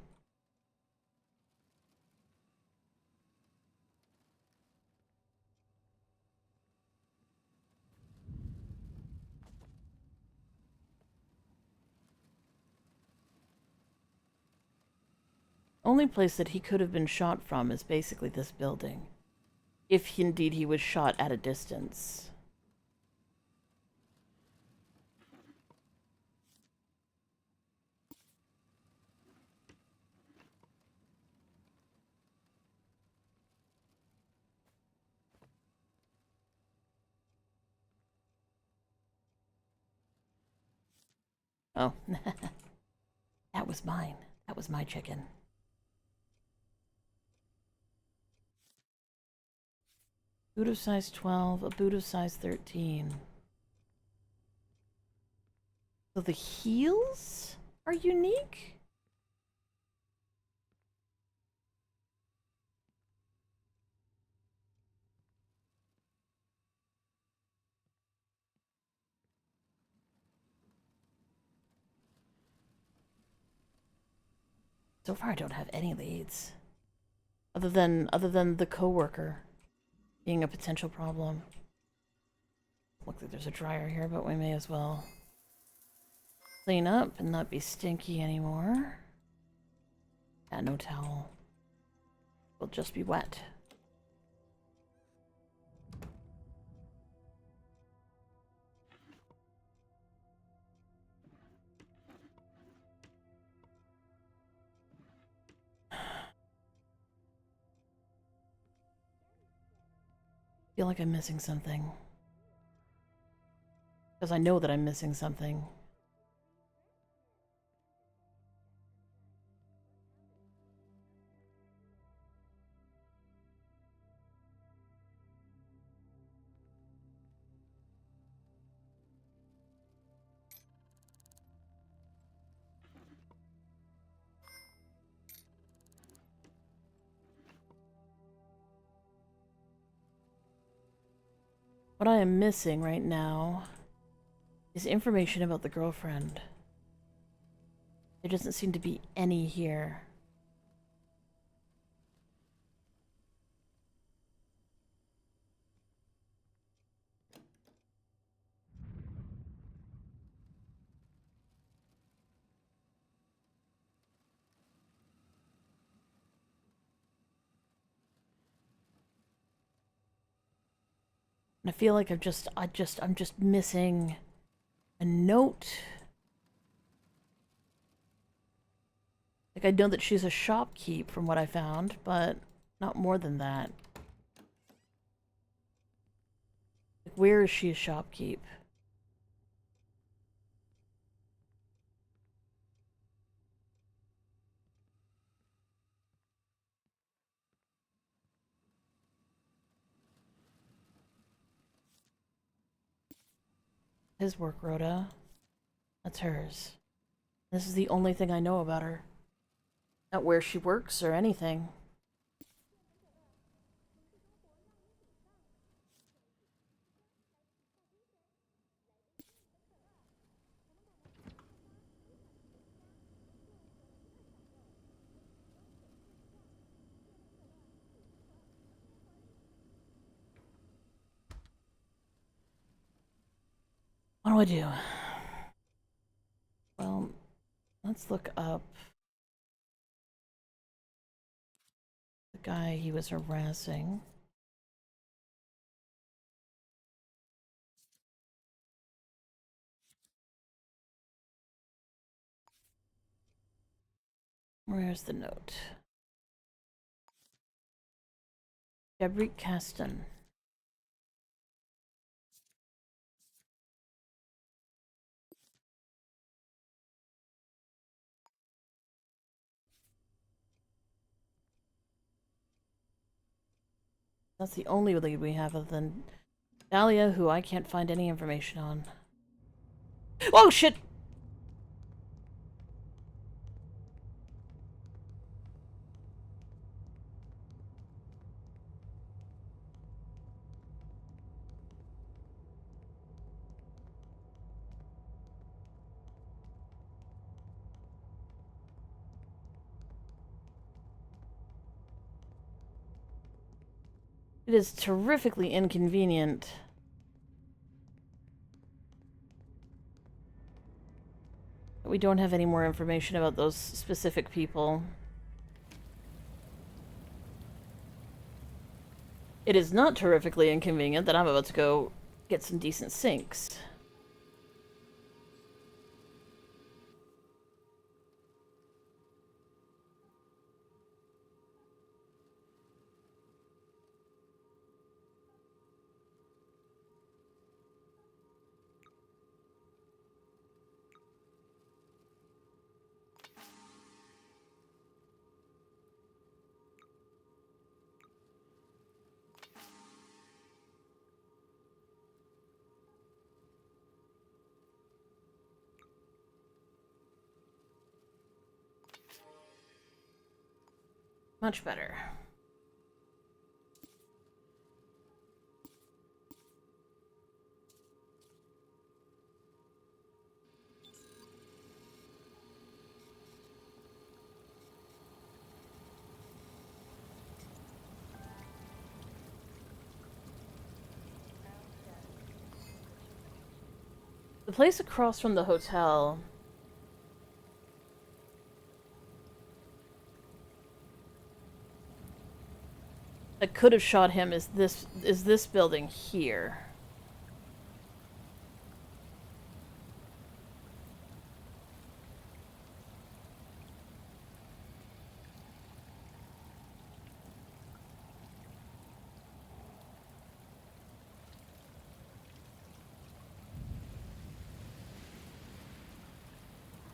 Only place that he could have been shot from is basically this building. If indeed he was shot at a distance. Oh. That was mine. That was my chicken. Boot of size 12, a boot of size 13. So the heels are unique? So far I don't have any leads. Other than the coworker being a potential problem. Looks like there's a dryer here, but we may as well clean up and not be stinky anymore. Yeah, no towel. We'll just be wet. I feel like I'm missing something. Because I know that I'm missing something. What I am missing right now is information about the girlfriend. There doesn't seem to be any here. And I feel like I'm just missing a note. Like, I know that she's a shopkeep from what I found, but not more than that. Like, where is she a shopkeep? His work rota. That's hers. This is the only thing I know about her. Not where she works or anything. What do I do? Well, let's look up the guy he was harassing. Where's the note? Gabrielle Caston. That's the only lead we have other than Dahlia, who I can't find any information on. Oh, shit! It is terrifically inconvenient. We don't have any more information about those specific people. It is not terrifically inconvenient that I'm about to go get some decent sinks. Much better. The place across from the hotel... that could have shot him is this building here.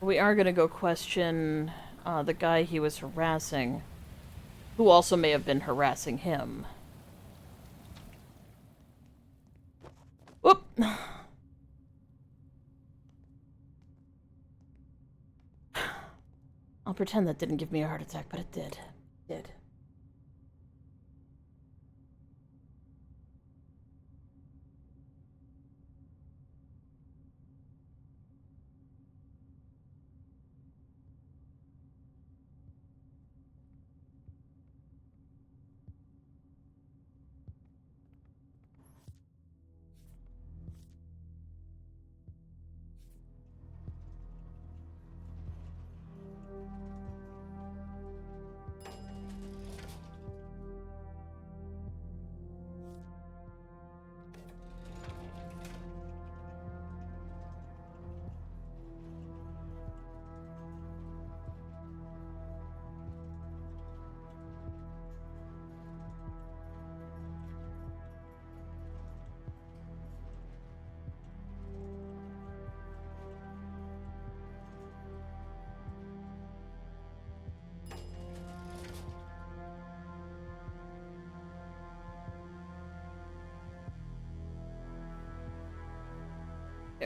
We are gonna go question the guy he was harassing, who also may have been harassing him. Whoop! I'll pretend that didn't give me a heart attack, but it did. It did.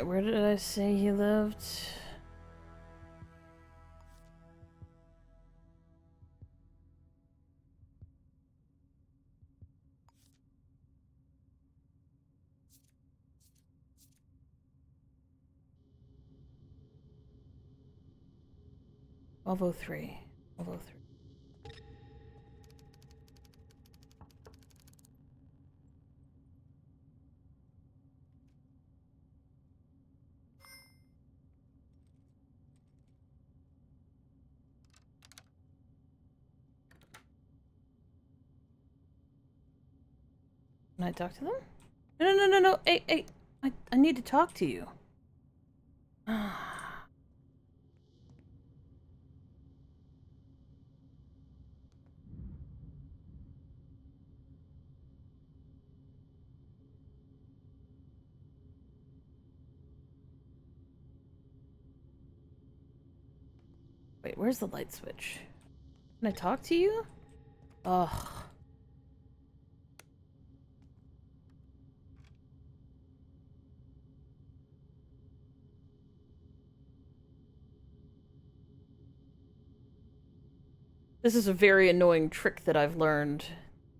Where did I say he lived? Volvo 3. Volvo 3. Can I talk to them? No. Hey. I need to talk to you. Wait, where's the light switch? Can I talk to you? Ugh. This is a very annoying trick that I've learned.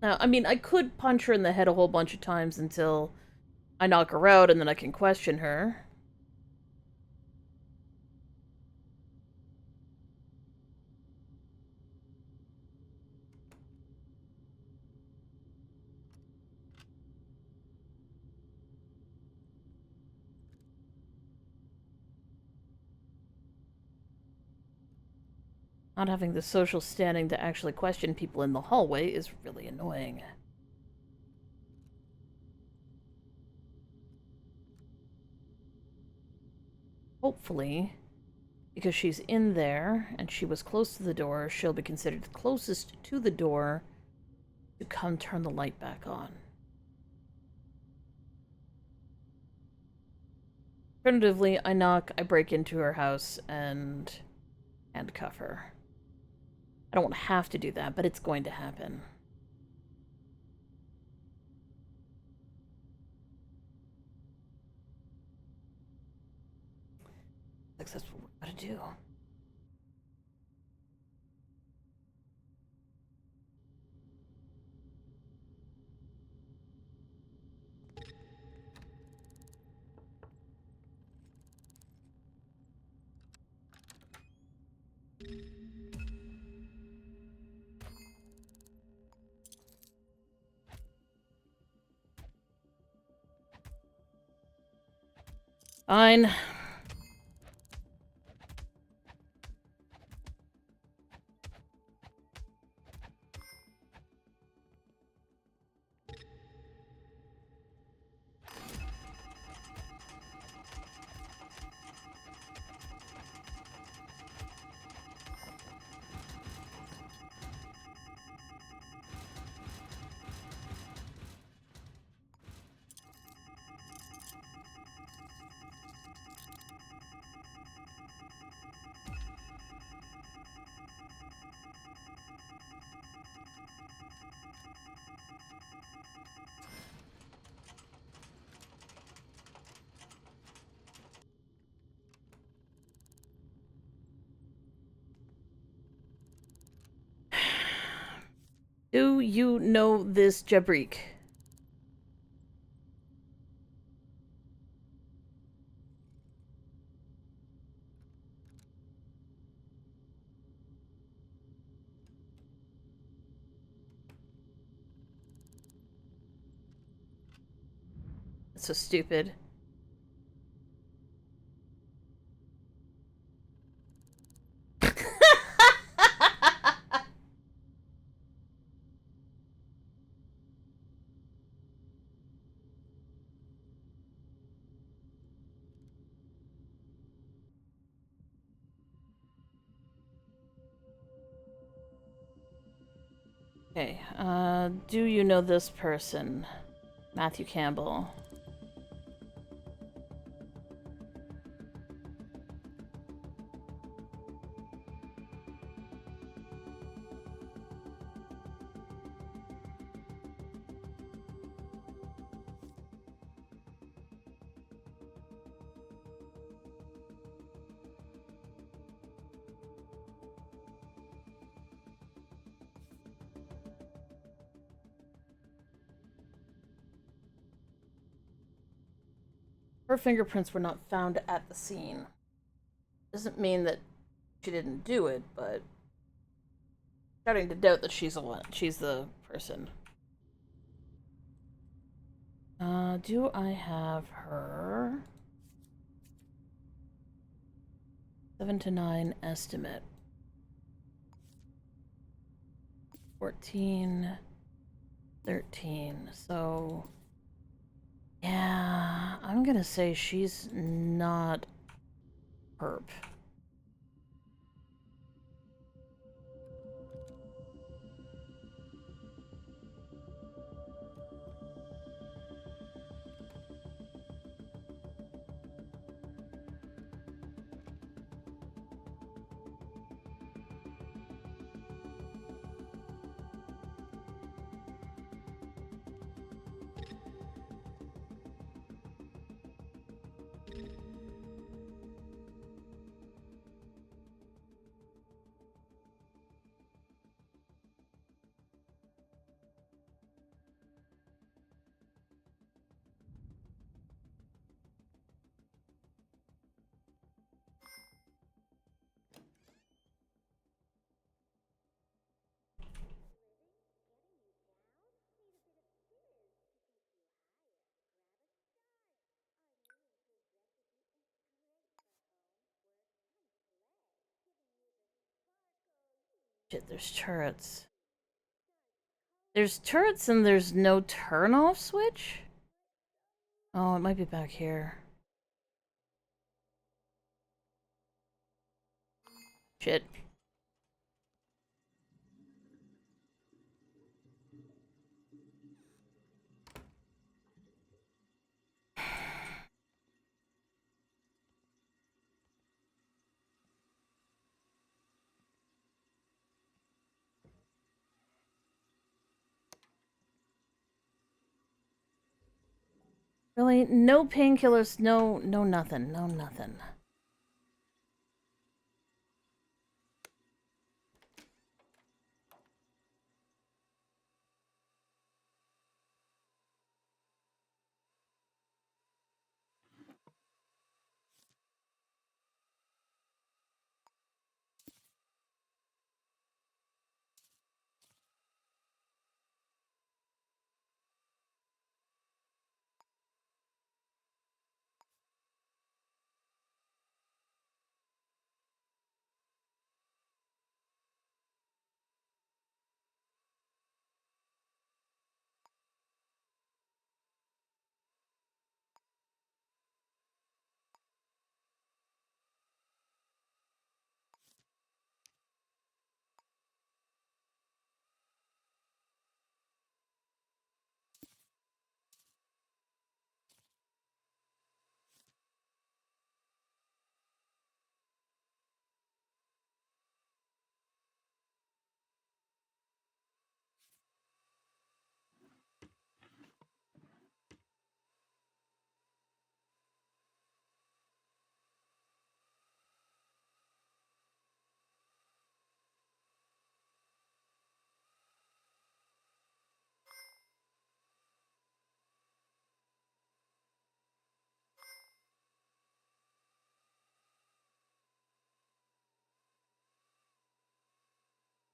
Now, I mean, I could punch her in the head a whole bunch of times until I knock her out and then I can question her. Not having the social standing to actually question people in the hallway is really annoying. Hopefully, because she's in there and she was close to the door, she'll be considered closest to the door to come turn the light back on. Alternatively, I knock, I break into her house, and handcuff her. I don't have to do that, but it's going to happen. That's what we gotta do. Fine. Do you know this Jabrik? That's so stupid. Okay, do you know this person? Matthew Campbell. Her fingerprints were not found at the scene. Doesn't mean that she didn't do it, but starting to doubt that she's the person. Do I have her 7 to 9 estimate? 14, 13. So yeah, I'm gonna say she's not herp. Shit, there's turrets. There's turrets and there's no turn-off switch? Oh, it might be back here. Shit. Really? No painkillers, no nothing, no nothing.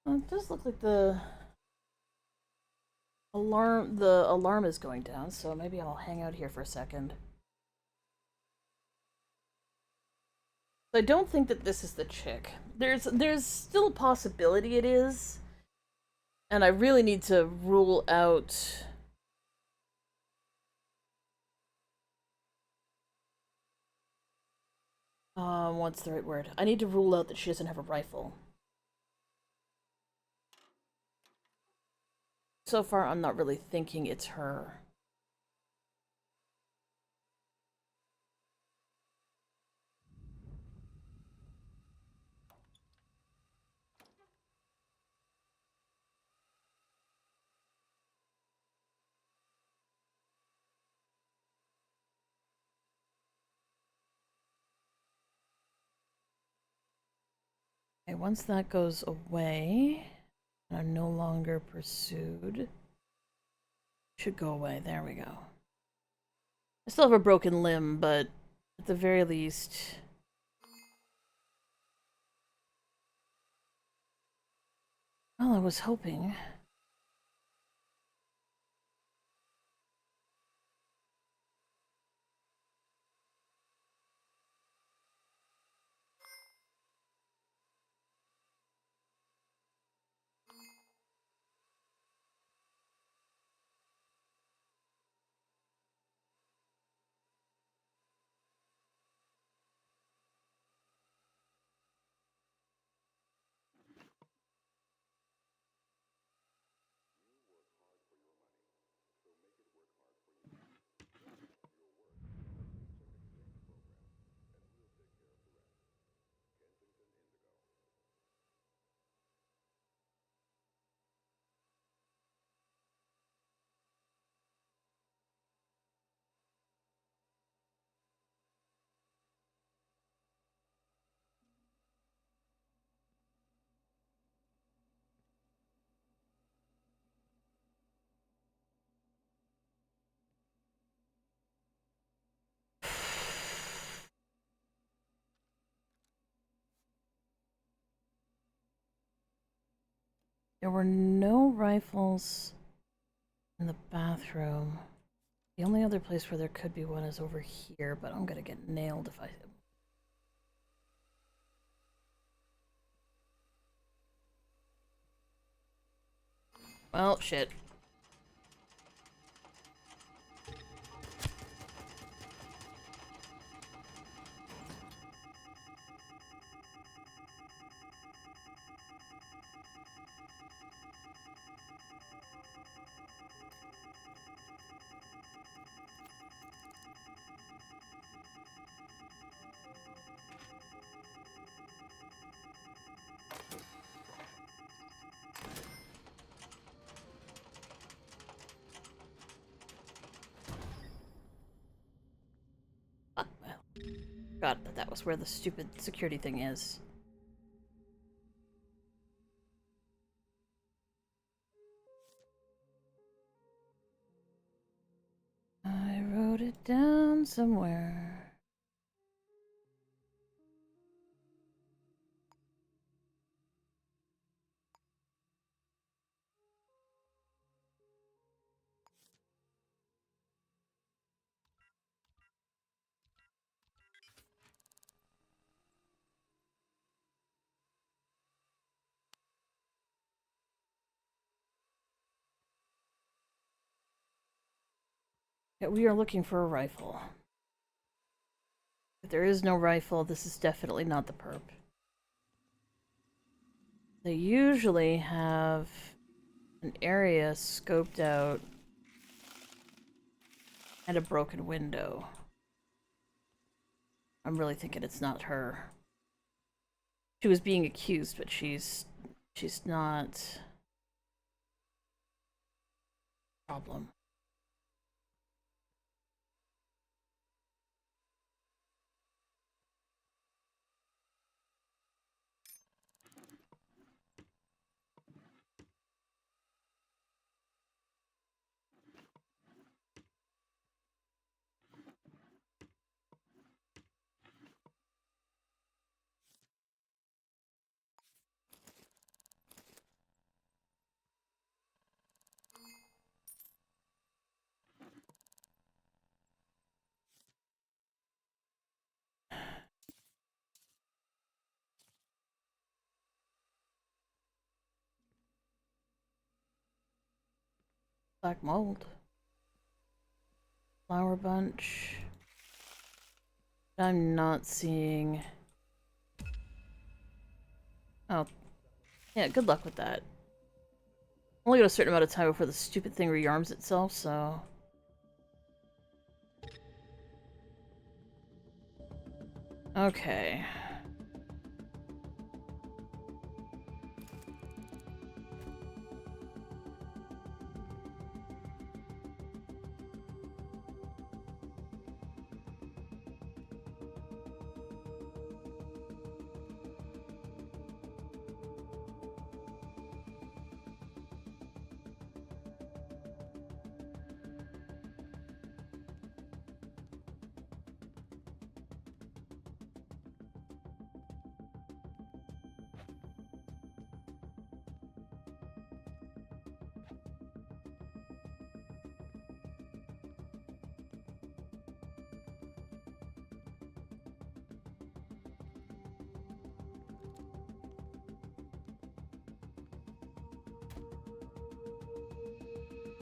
It does look like the alarm is going down, so maybe I'll hang out here for a second. I don't think that this is the chick. There's still a possibility it is, and I really need to rule out. What's the right word? I need to rule out that she doesn't have a rifle. So far, I'm not really thinking it's her. Okay, once that goes away, and I'm no longer pursued, should go away. There we go. I still have a broken limb, but at the very least, well, I was hoping. There were no rifles in the bathroom. The only other place where there could be one is over here, but I'm gonna get nailed if I... Well, shit. Ah, well. Forgot that was where the stupid security thing is. I wrote it down somewhere. Yeah, we are looking for a rifle. If there is no rifle, this is definitely not the perp. They usually have an area scoped out and a broken window. I'm really thinking it's not her. She was being accused, but she's not a problem. Black mold. Flower bunch. I'm not seeing... Oh. Yeah, good luck with that. Only got a certain amount of time before the stupid thing rearms itself, so... Okay.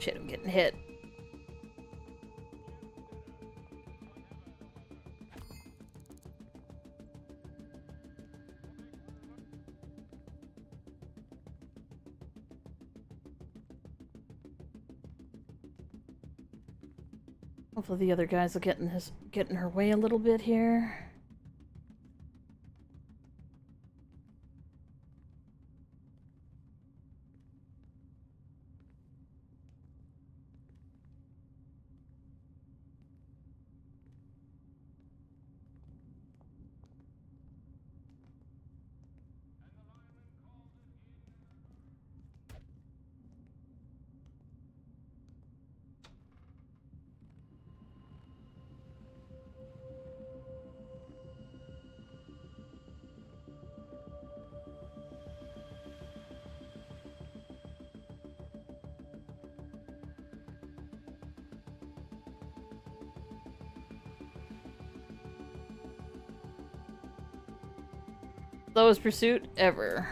Shit, I'm getting hit. Hopefully the other guys will get in her way a little bit here. Slowest pursuit ever.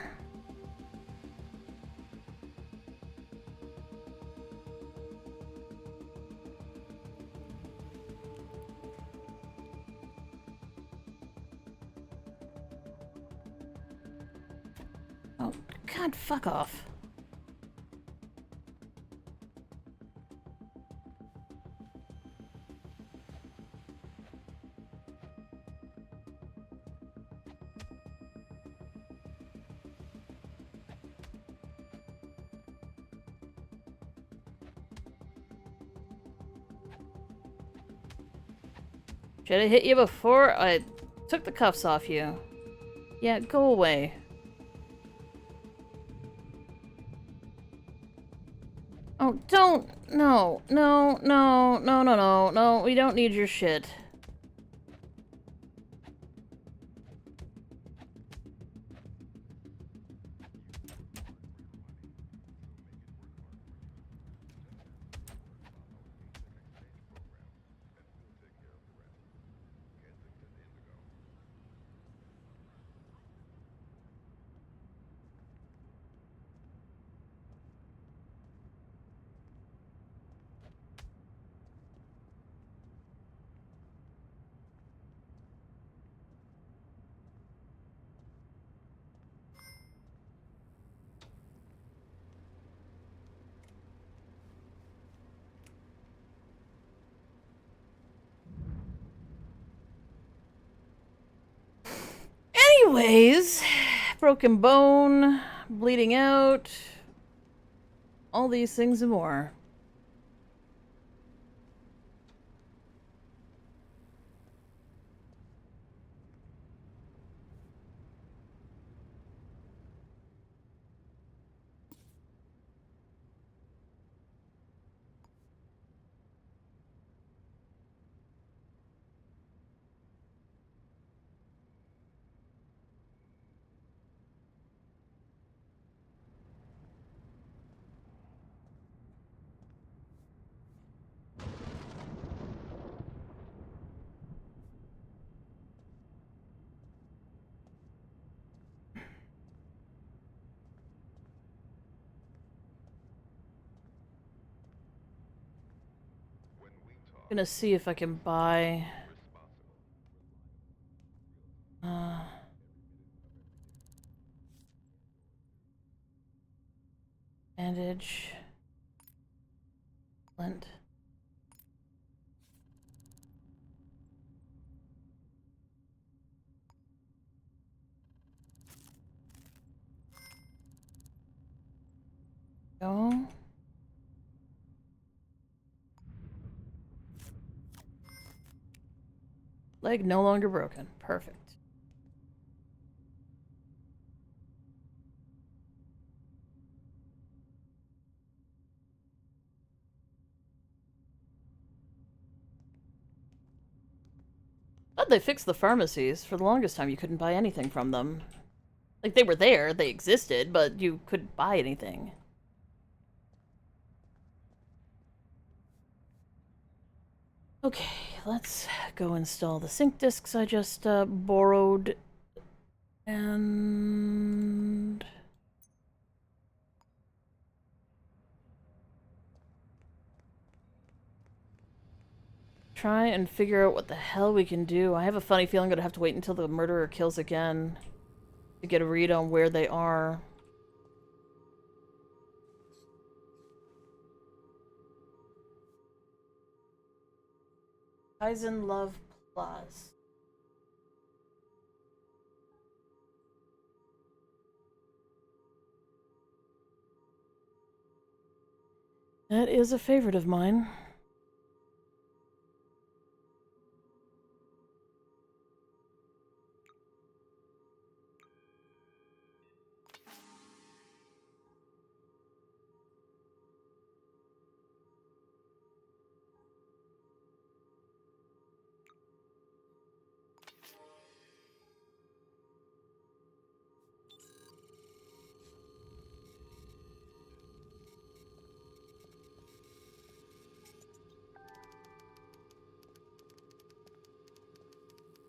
Oh, God, fuck off. Should I hit you before I took the cuffs off you? Yeah, go away. Oh, don't! No, no, no, no, no, no, no, we don't need your shit. Anyways, broken bone, bleeding out, all these things and more. Gonna see if I can buy... bandage. Flint. Go. Leg no longer broken. Perfect. But they fixed the pharmacies. For the longest time, you couldn't buy anything from them. Like, they were there, they existed, but you couldn't buy anything. Okay, let's go install the sync disks I just borrowed. And... try and figure out what the hell we can do. I have a funny feeling I'm gonna have to wait until the murderer kills again to get a read on where they are. Kaizen Love Plus. That is a favorite of mine.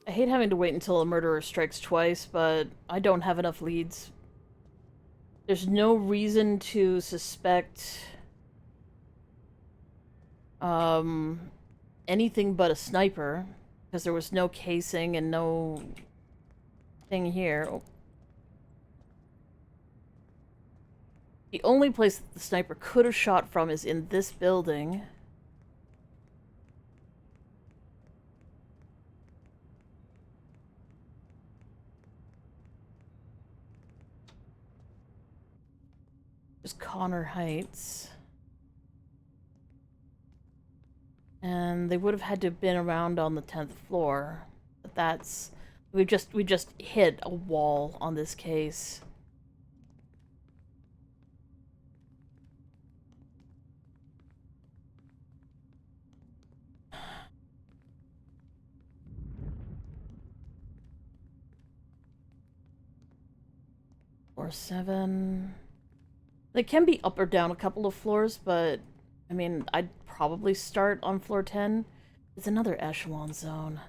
I hate having to wait until a murderer strikes twice, but I don't have enough leads. There's no reason to suspect anything but a sniper, because there was no casing and no thing here. Oh. The only place that the sniper could have shot from is in this building. Just Connor Heights. And they would have had to have been around on the 10th floor. But that's... we just hit a wall on this case. Floor 7. They can be up or down a couple of floors, but I mean, I'd probably start on floor 10. It's another echelon zone.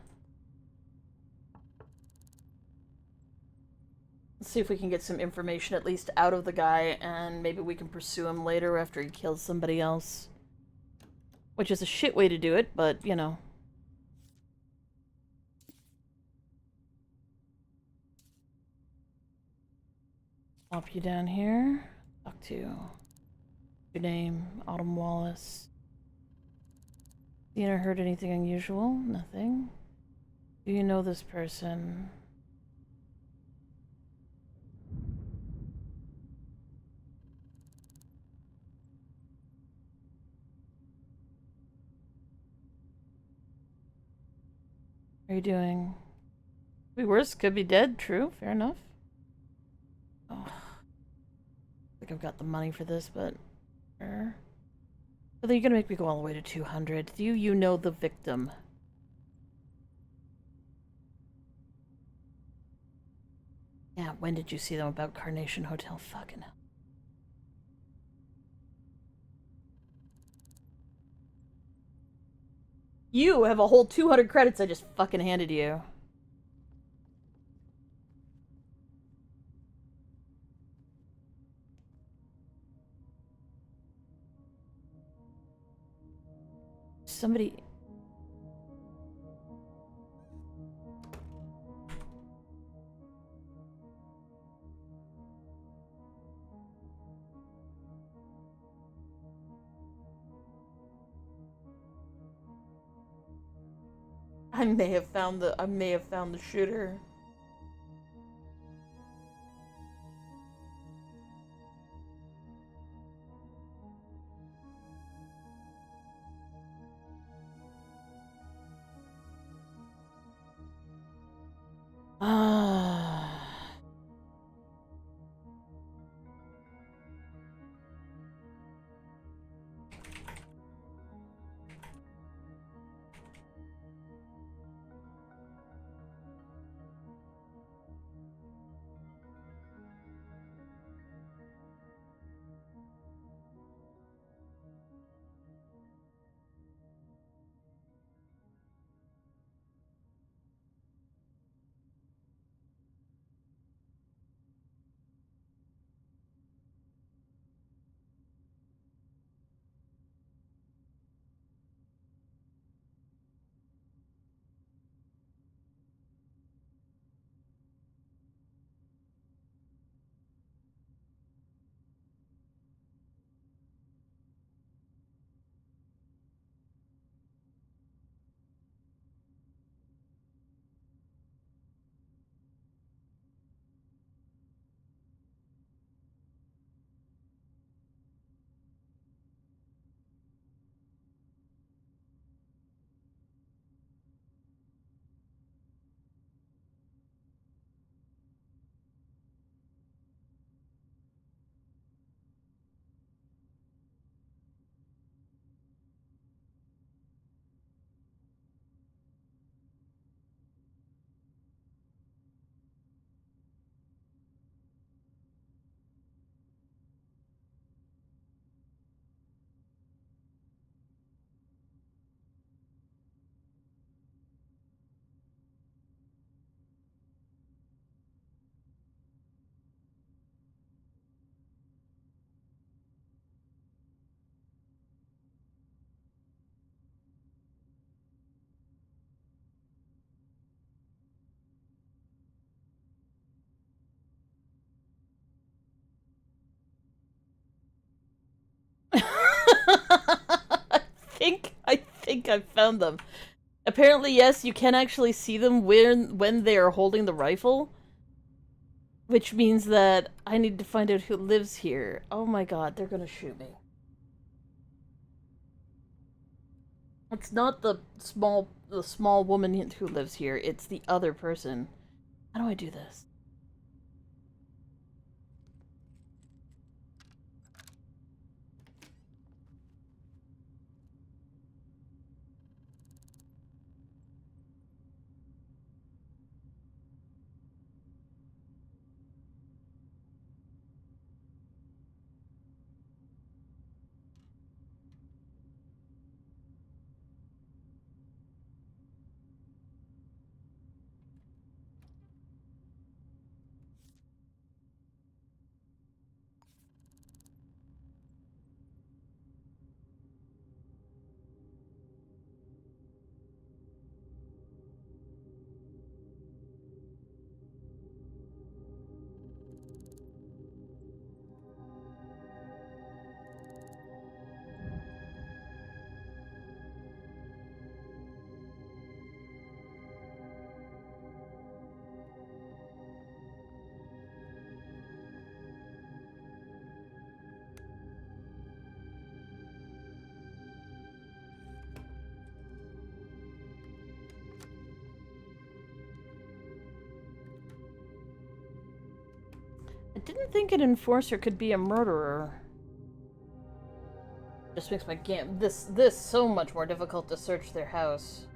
Let's see if we can get some information at least out of the guy, and maybe we can pursue him later after he kills somebody else. Which is a shit way to do it, but, you know. Pop you down here. Talk to your name, Autumn Wallace. Seen or heard anything unusual? Nothing. Do you know this person? How are you doing? Could be worse, could be dead, true, fair enough. Oh. I think I've got the money for this, but... sure. So you're gonna make me go all the way to 200. Do you know the victim? Yeah, when did you see them about Carnation Hotel? Fucking hell. You have a whole 200 credits I just fucking handed you. Somebody... I may have found the shooter. Ah. I think I found them. Apparently, yes, you can actually see them when they are holding the rifle, which means that I need to find out who lives here. Oh my god, they're gonna shoot me. It's not the small woman who lives here. It's the other person. How do I do this? I didn't think an enforcer could be a murderer. Just makes my game this so much more difficult to search their house.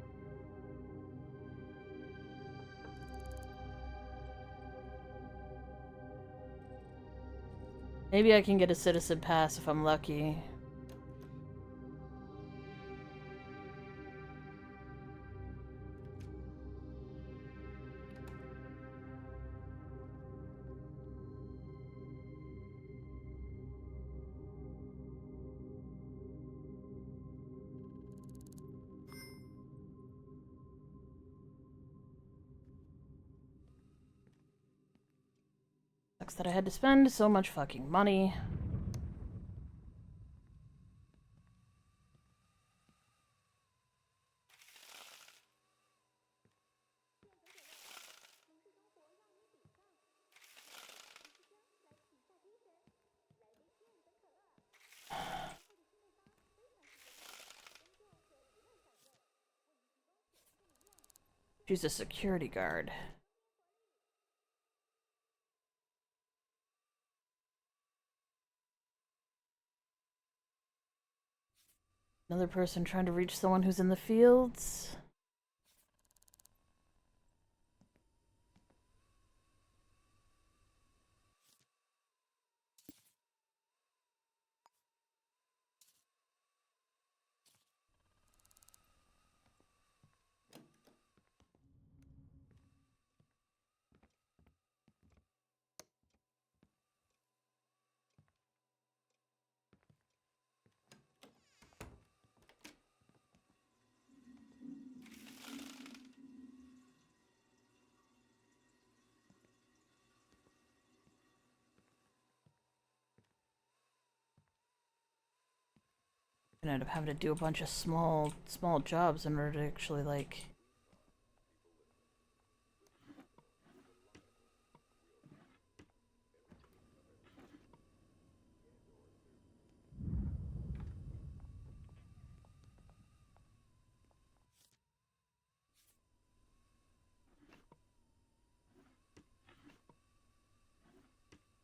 Maybe I can get a citizen pass if I'm lucky. Sucks that I had to spend so much fucking money. She's a security guard. Another person trying to reach someone who's in the fields. I end up having to do a bunch of small jobs in order to actually, like...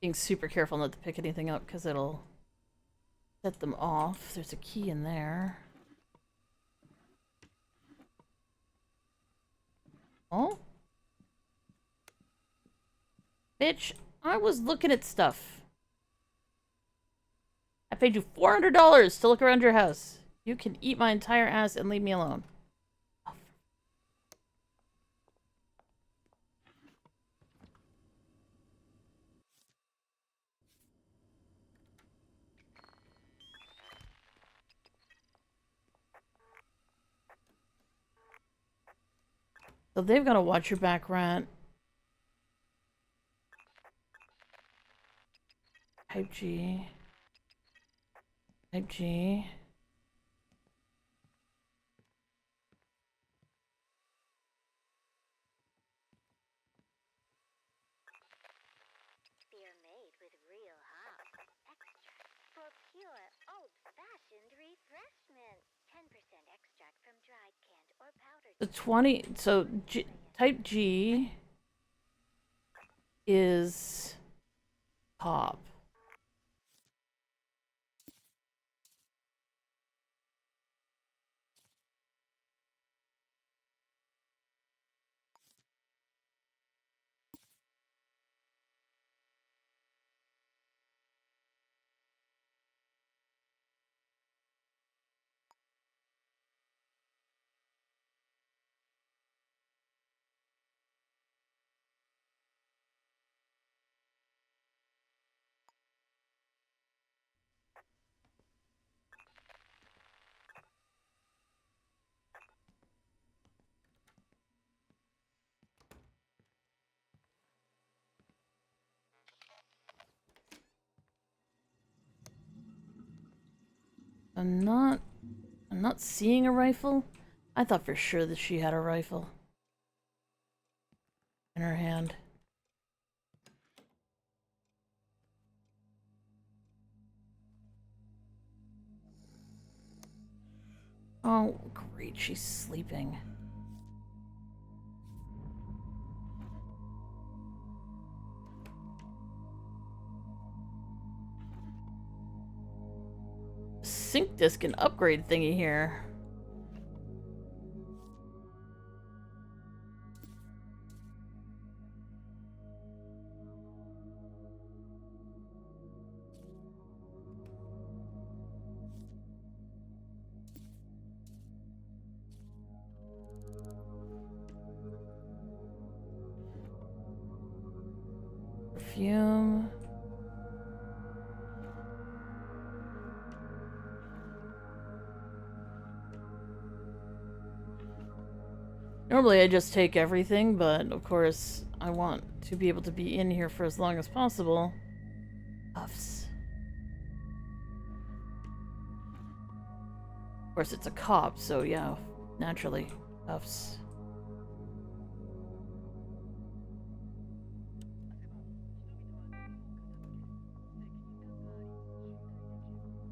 Being super careful not to pick anything up because it'll set them off. There's a key in there. Oh? Bitch, I was looking at stuff. I paid you $400 to look around your house. You can eat my entire ass and leave me alone. So they've got to watch your back, Rat. Type G. Type G. Beer made with real hops. Extract for pure, old-fashioned refreshment. 10% extract from dried, canned, or powdered. The 20... So, type G is top. I'm not seeing a rifle. I thought for sure that she had a rifle in her hand. Oh, great, she's sleeping. Sync disk and upgrade thingy here. Perfume. Normally I just take everything, but of course I want to be able to be in here for as long as possible. Cuffs. Of course it's a cop, so yeah, naturally, cuffs.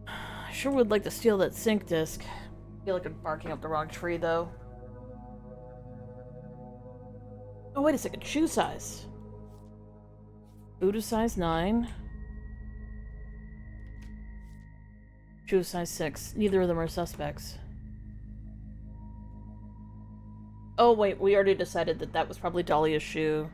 I sure would like to steal that sync disk. I feel like I'm barking up the wrong tree, though. Oh, wait a second. Shoe size. Boot is size 9. Shoe is size 6. Neither of them are suspects. Oh, wait. We already decided that that was probably Dahlia's shoe.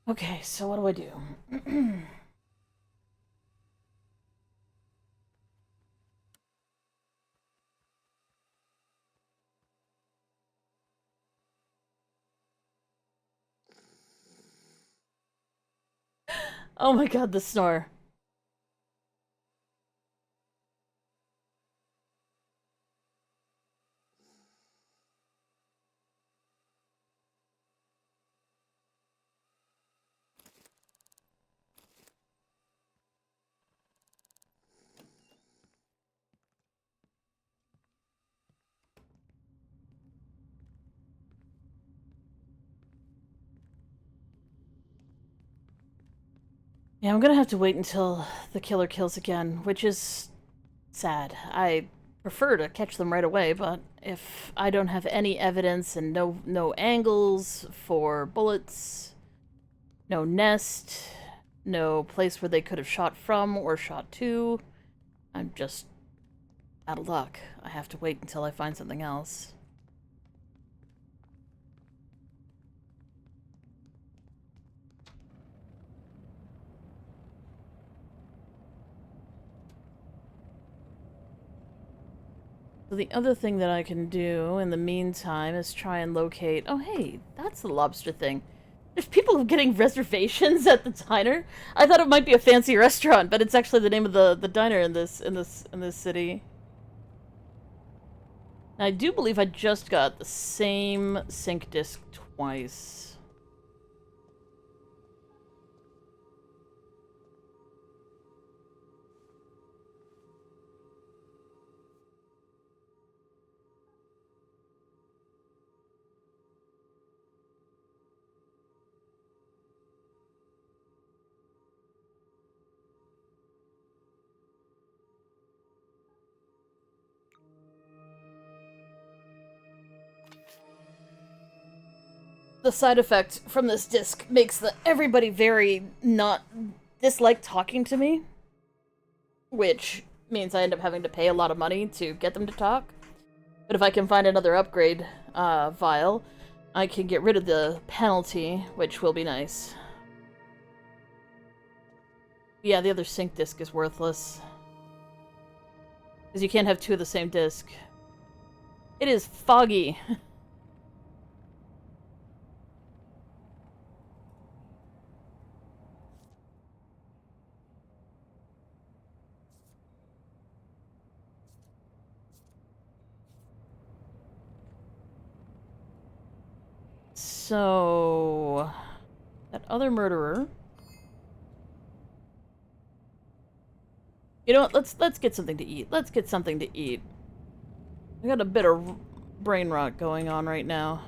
Okay, so what do I do? Oh my god, the snore. Yeah, I'm gonna have to wait until the killer kills again, which is sad. I prefer to catch them right away, but if I don't have any evidence and no angles for bullets, no nest, no place where they could have shot from or shot to, I'm just out of luck. I have to wait until I find something else. So the other thing that I can do in the meantime is try and locate... Oh, hey, that's the lobster thing. There's people getting reservations at the diner. I thought it might be a fancy restaurant, but it's actually the name of the diner in this city. Now, I do believe I just got the same sync disc twice. The side effect from this disc makes everybody very not dislike talking to me, which means I end up having to pay a lot of money to get them to talk. But if I can find another upgrade vial, I can get rid of the penalty, which will be nice. Yeah, the other sync disc is worthless. Because you can't have two of the same disc. It is foggy. So... that other murderer... You know what? Let's get something to eat. Let's get something to eat. I got a bit of brain rot going on right now.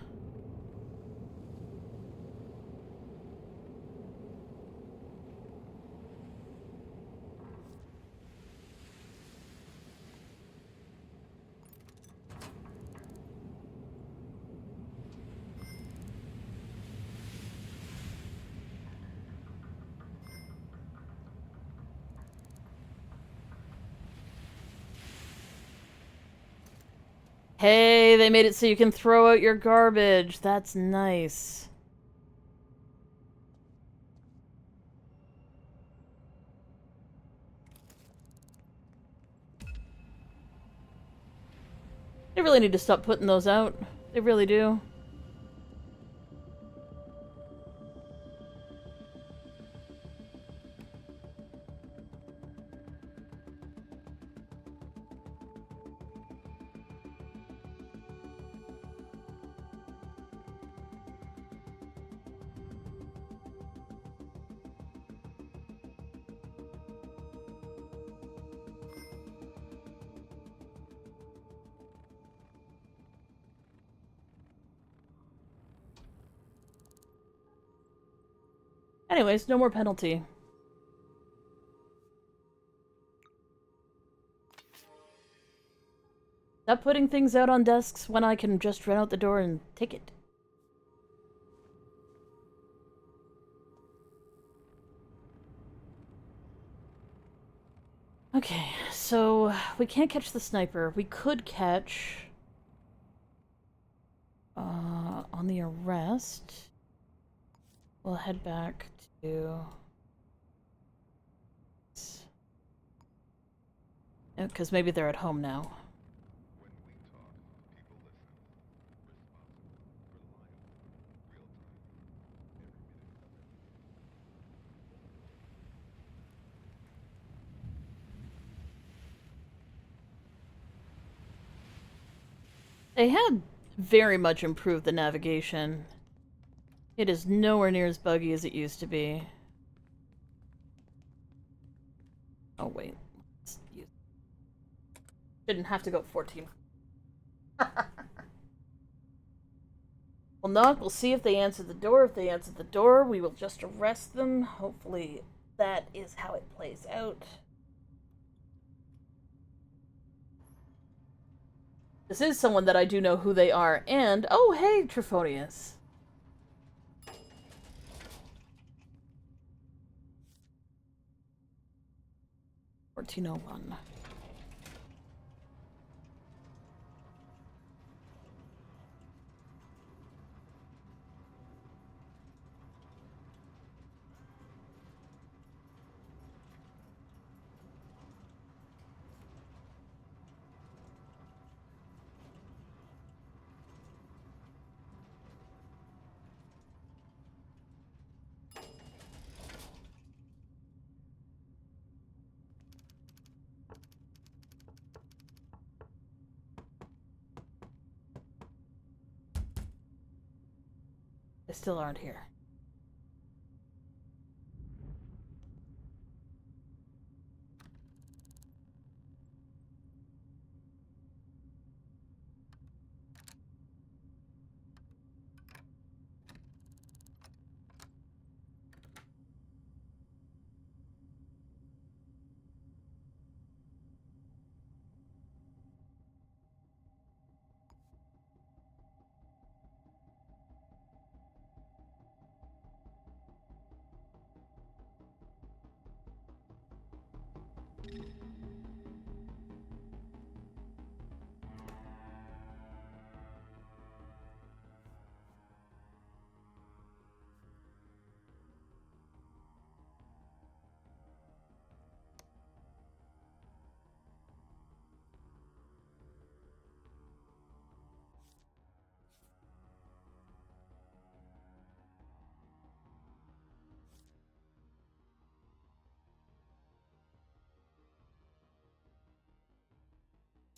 Hey, they made it so you can throw out your garbage. That's nice. They really need to stop putting those out. They really do. Anyways, no more penalty. Stop putting things out on desks when I can just run out the door and take it. Okay, so we can't catch the sniper. We could catch... on the arrest, we'll head back to... Because maybe they're at home now. They had very much improved the navigation. It is nowhere near as buggy as it used to be. Oh, wait. Shouldn't have to go 14. We'll knock, we'll see if they answer the door. If they answer the door, we will just arrest them. Hopefully that is how it plays out. This is someone that I do know who they are, and... Oh, hey, Trophonius. $14.01. They still aren't here.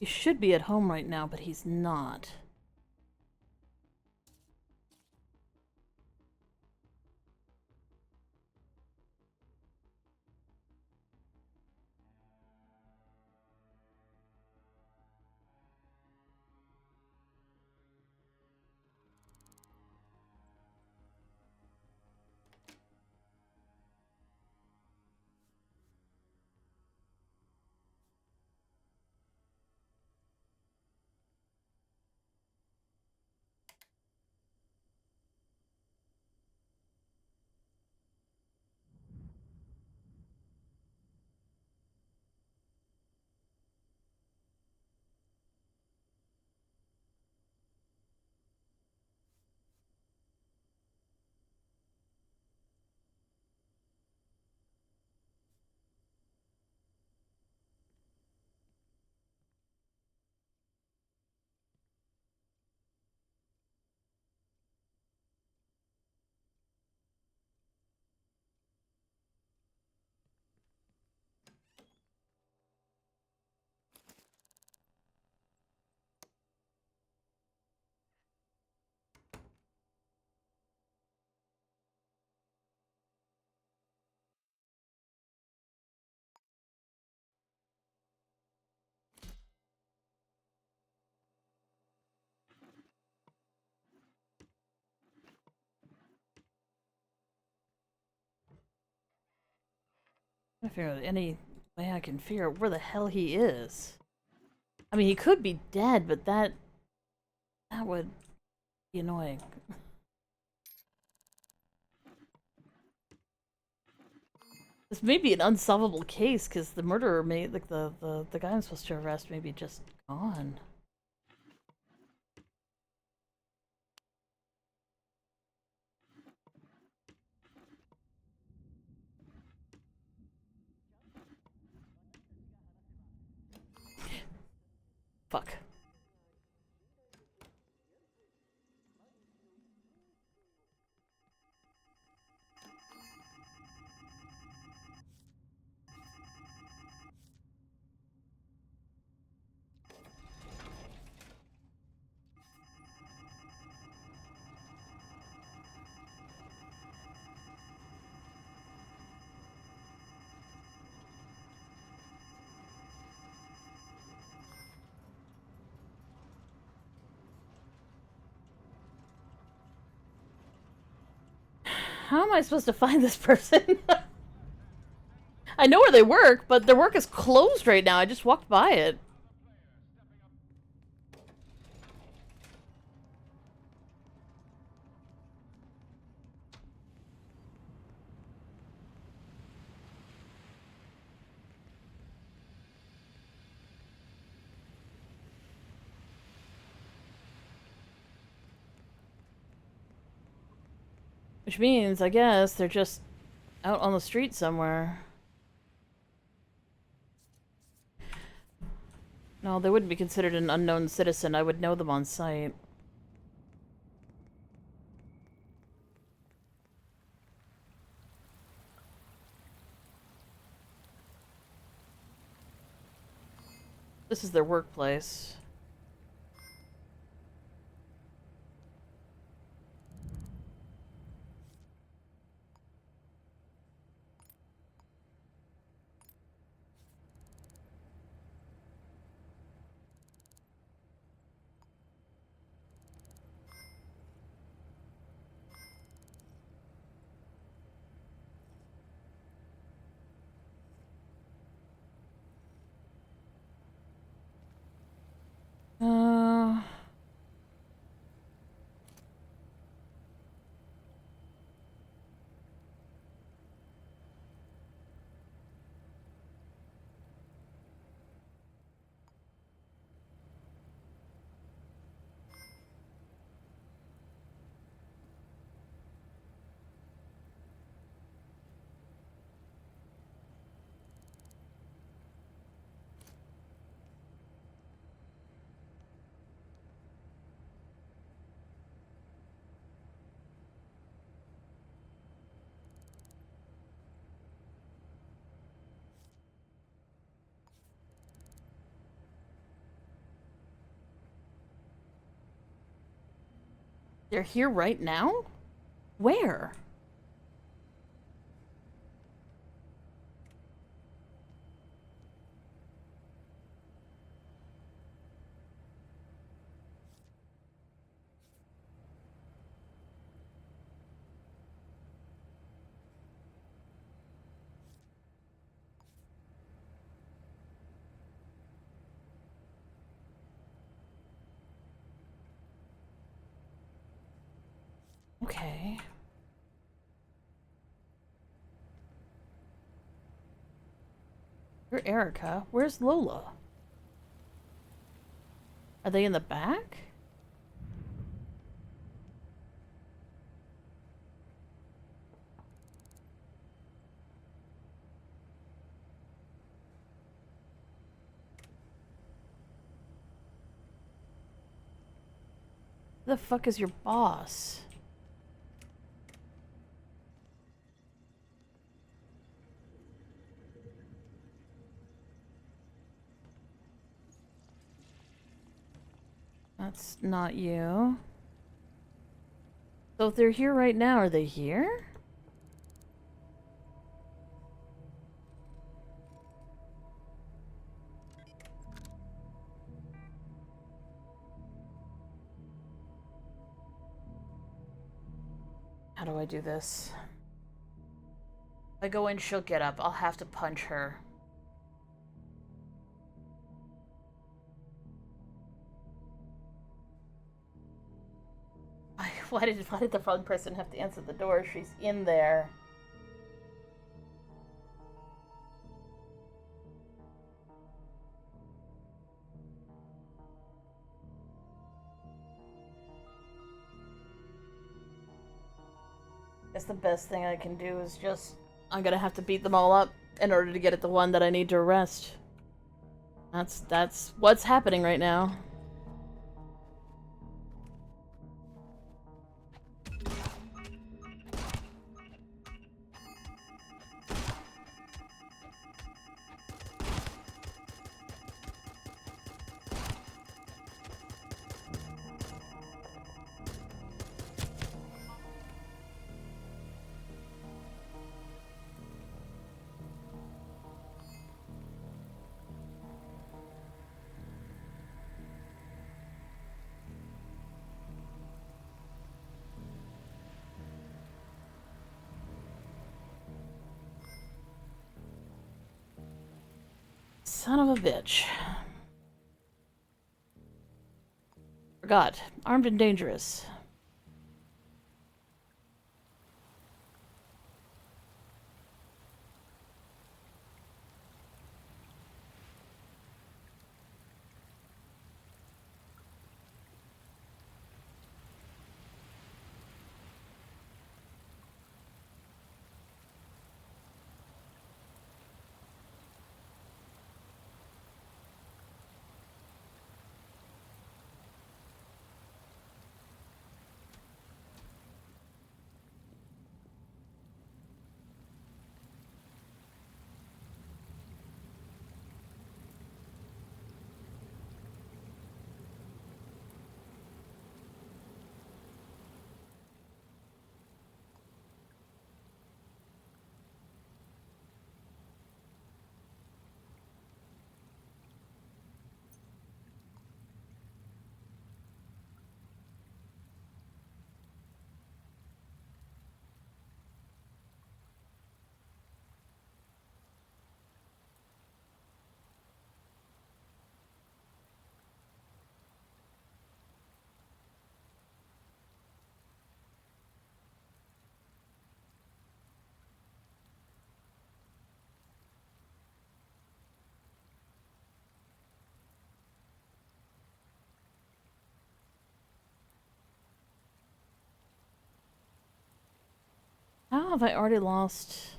He should be at home right now, but he's not. I figure out any way I can figure out where the hell he is. I mean, he could be dead, but that would be annoying. This may be an unsolvable case because the murderer may, like the guy I'm supposed to arrest, may be just gone. Fuck. How am I supposed to find this person? I know where they work, but their work is closed right now. I just walked by it. Which means, I guess, they're just out on the street somewhere. No, they wouldn't be considered an unknown citizen. I would know them on sight. This is their workplace. Uh... They're here right now? Where? Okay. You're Erica. Where's Lola? Are they in the back? Who the fuck is your boss? That's not you. So if they're here right now, are they here? How do I do this? If I go in, she'll get up. I'll have to punch her. Why did the wrong person have to answer the door? She's in there. Guess the best thing I can do is just... I'm gonna have to beat them all up in order to get at the one that I need to arrest. That's what's happening right now. Son of a bitch. Forgot. Armed and dangerous. How have I already lost...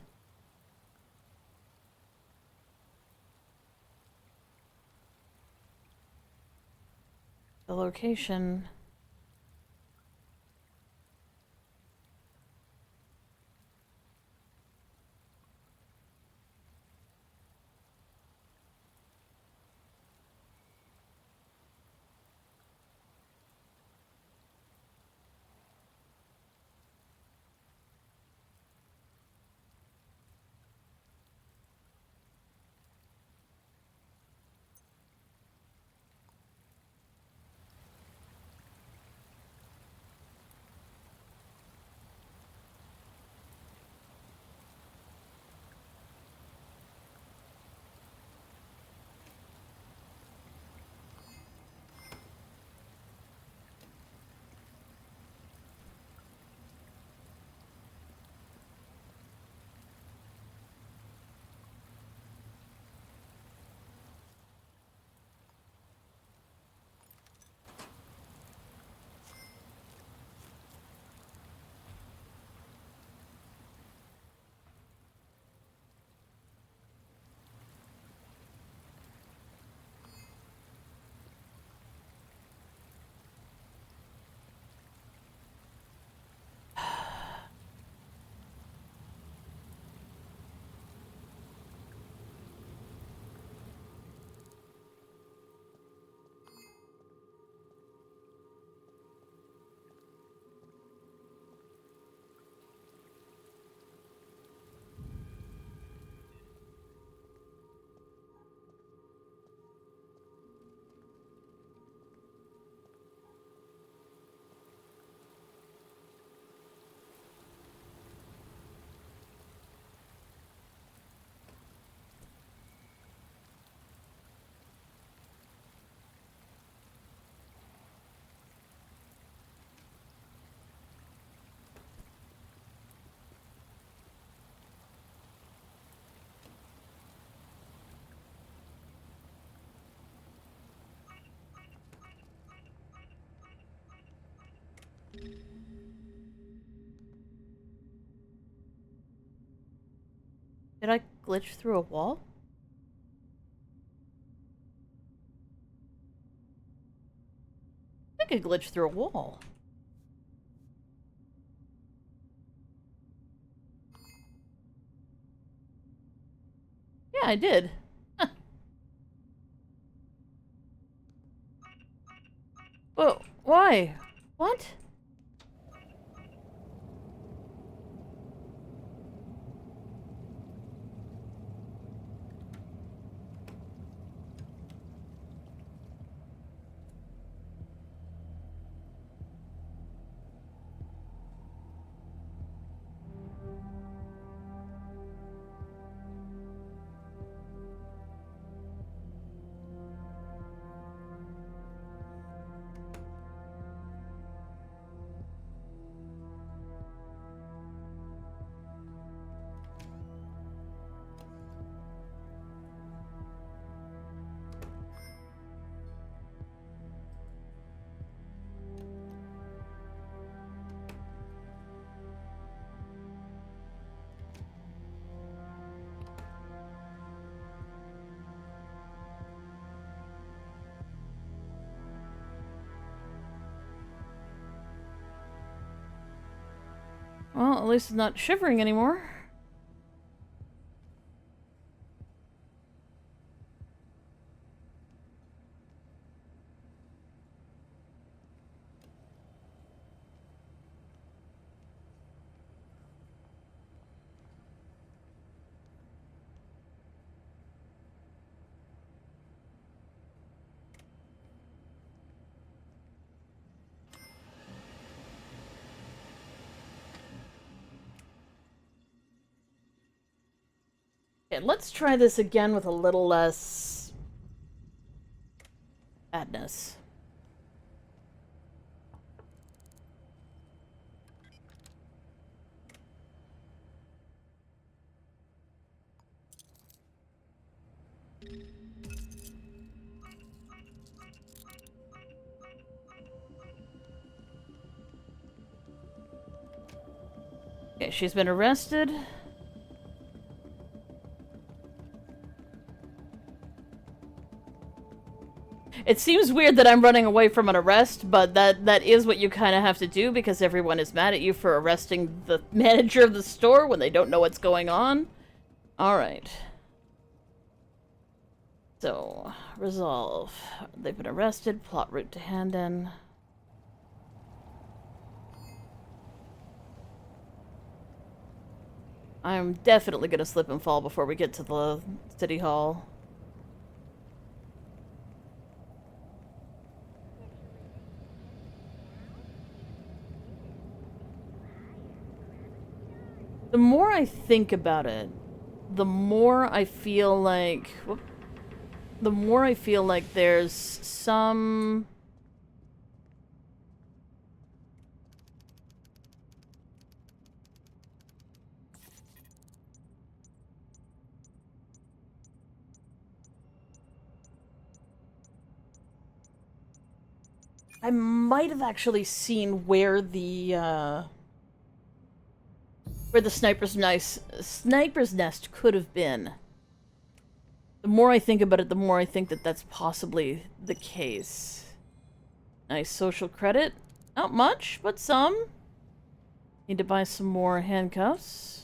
the location? Did I glitch through a wall? I think I glitched through a wall. Yeah, I did. Huh. Whoa, why? What? Well, at least it's not shivering anymore. Okay, let's try this again with a little less badness. Okay, she's been arrested. It seems weird that I'm running away from an arrest, but that is what you kind of have to do because everyone is mad at you for arresting the manager of the store when they don't know what's going on. Alright. So, resolve. They've been arrested. Plot route to Handon. I'm definitely gonna slip and fall before we get to the city hall. The more I think about it, the more I feel like... Whoop, the more I feel like there's some... I might have actually seen where the sniper's nest could have been. The more I think about it, the more I think that that's possibly the case. Nice social credit. Not much, but some. Need to buy some more handcuffs.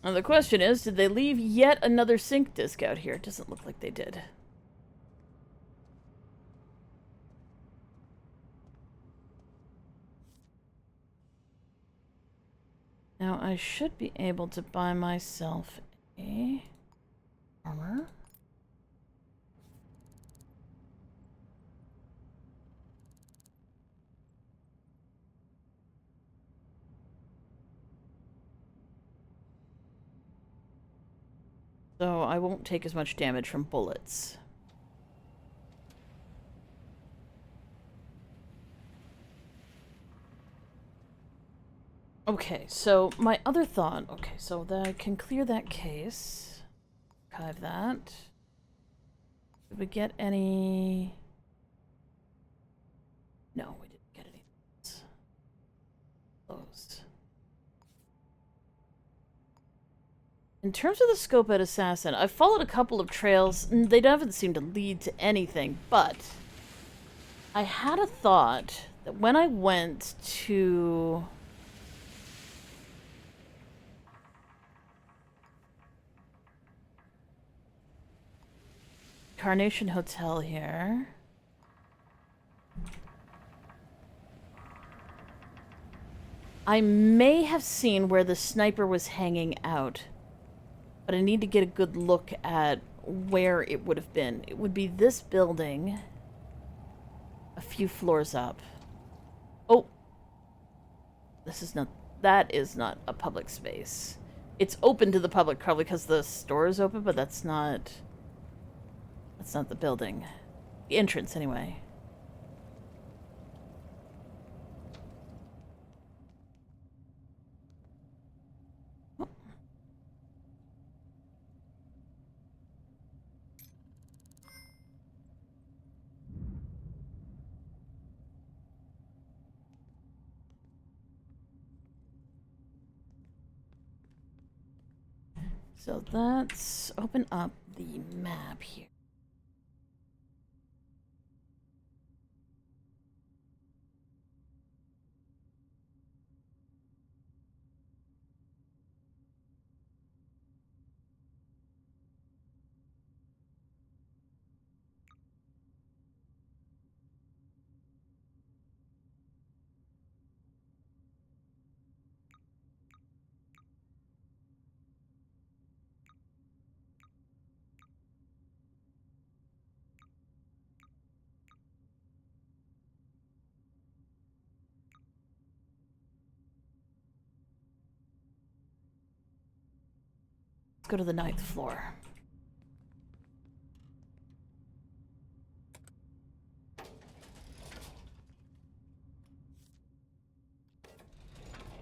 Now the question is, did they leave yet another sync disk out here? It doesn't look like they did. Now I should be able to buy myself a armor. So I won't take as much damage from bullets. Okay, so my other thought... Okay, so that I can clear that case. Archive that. Did we get any... No, we didn't get any. Closed. In terms of the scope at Assassin, I've followed a couple of trails, and they haven't seemed to lead to anything, but I had a thought that when I went to... Carnation Hotel here... I may have seen where the sniper was hanging out, but I need to get a good look at where it would have been. It would be this building, a few floors up. Oh, that is not a public space. It's open to the public probably because the store is open, but that's not the building. The entrance, anyway. So let's open up the map here. Let's go to the 9th floor.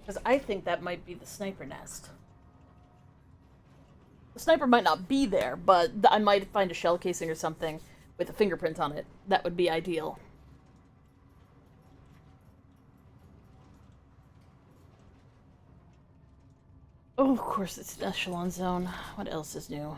Because I think that might be the sniper nest. The sniper might not be there, but I might find a shell casing or something with a fingerprint on it. That would be ideal. Oh, of course, it's an echelon zone. What else is new?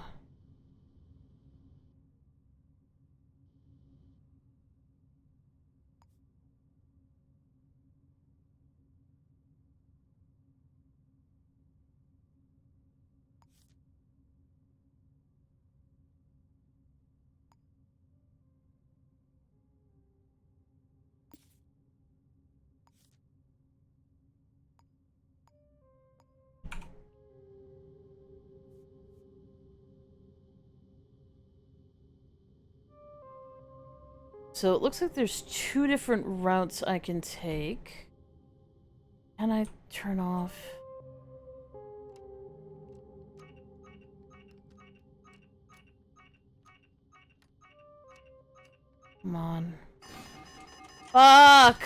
So it looks like there's 2 different routes I can take. Can I turn off? Come on. Fuck!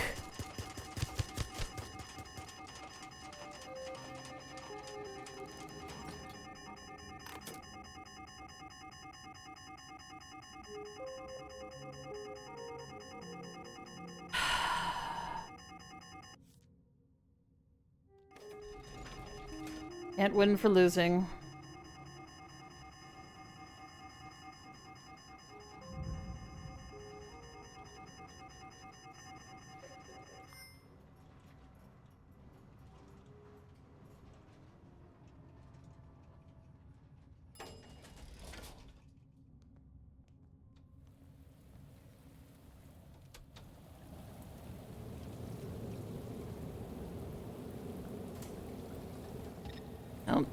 Can't win for losing. Oh.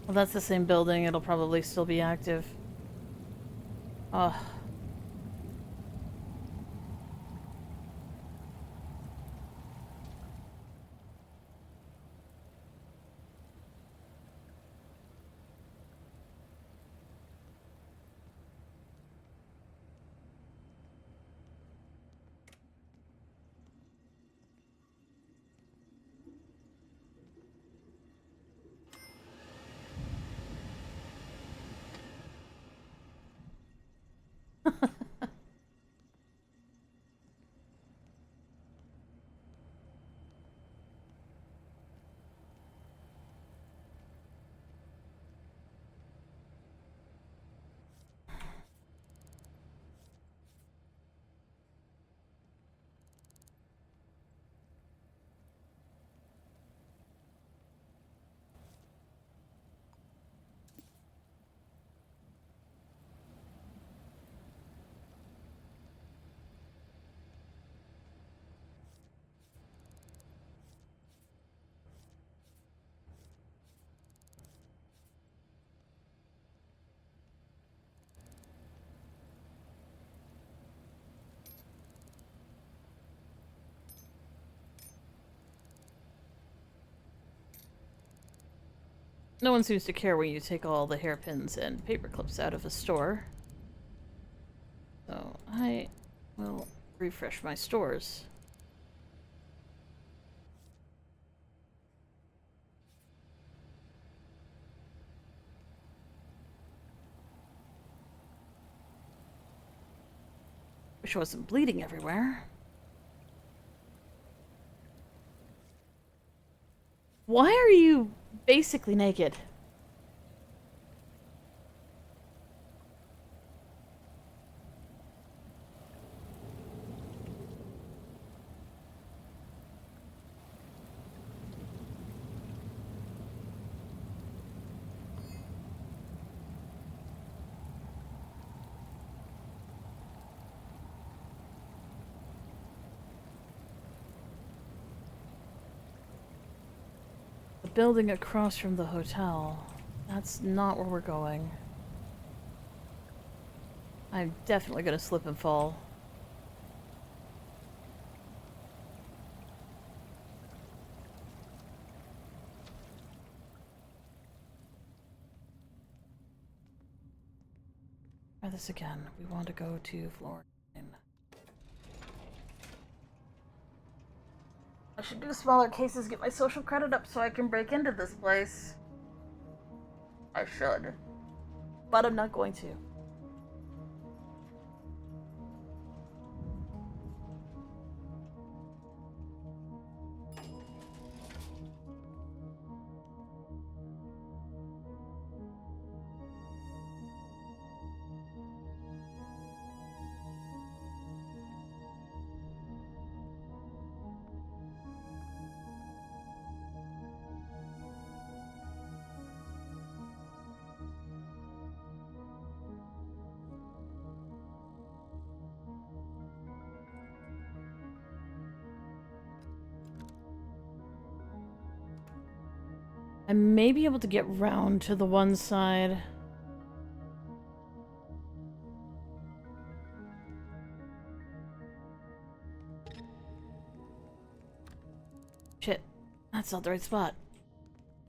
Well, that's the same building. It'll probably still be active. Ugh. No one seems to care when you take all the hairpins and paper clips out of a store. So I will refresh my stores. Wish I wasn't bleeding everywhere. Why are you basically naked? The building across from the hotel. That's not where we're going. I'm definitely gonna slip and fall. Try this again. We want to go to floor 9. I should do smaller cases, get my social credit up so I can break into this place. I should. But I'm not going to. I may be able to get round to the one side. Shit. That's not the right spot.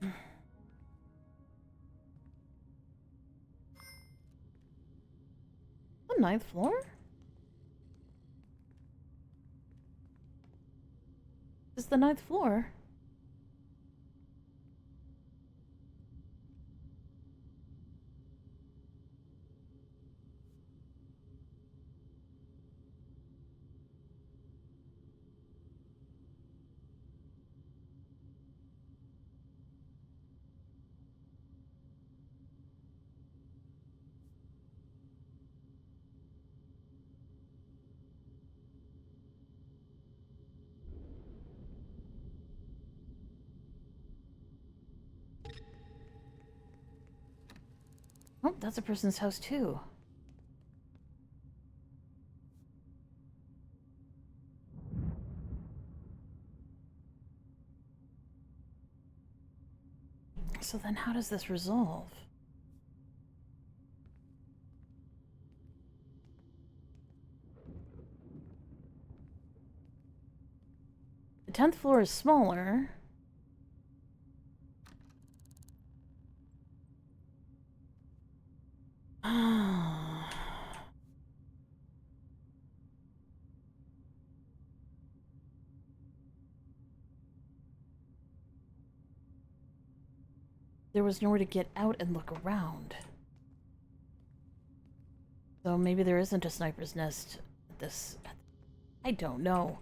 The 9th floor? This is the 9th floor. Oh, that's a person's house too. So then how does this resolve? The 10th floor is smaller. There was nowhere to get out and look around. So maybe there isn't a sniper's nest at this... I don't know.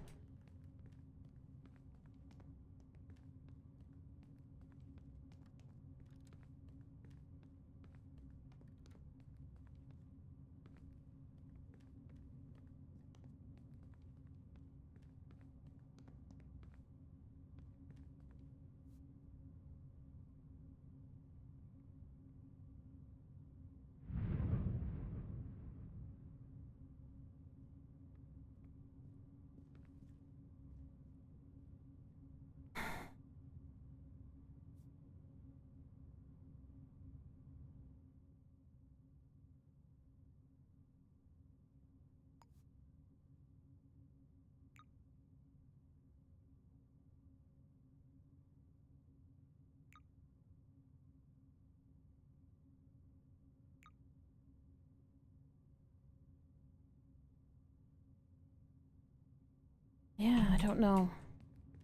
I don't know.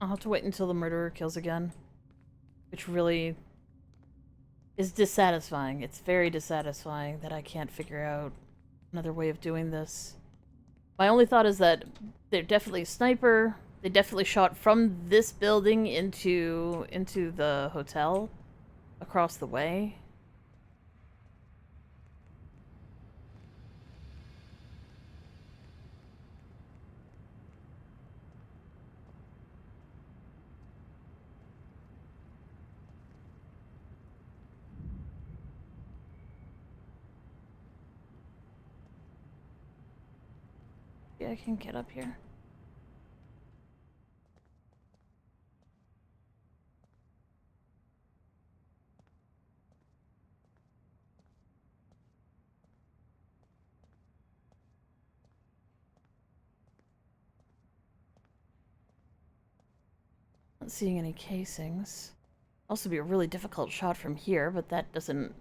I'll have to wait until the murderer kills again. Which really is dissatisfying. It's very dissatisfying that I can't figure out another way of doing this. My only thought is that they're definitely a sniper. They definitely shot from this building into the hotel across the way. Yeah, I can get up here. Not seeing any casings. Also be a really difficult shot from here, but that doesn't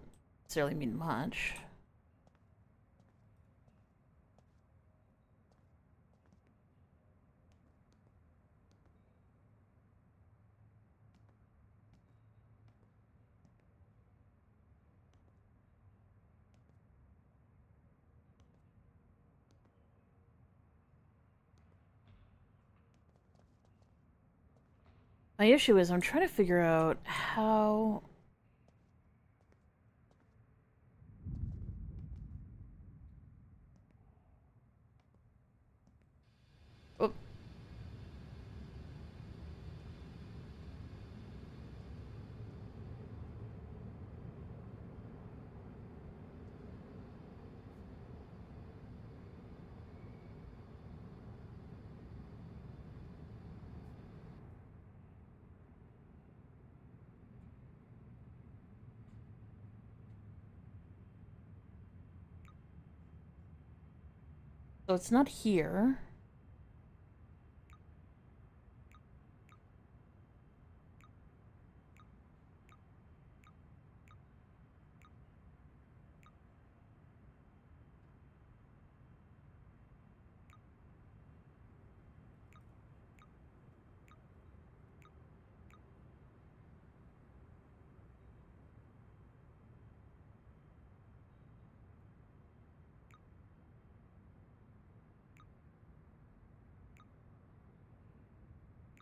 necessarily mean much. My issue is I'm trying to figure out how... Oh. So it's not here.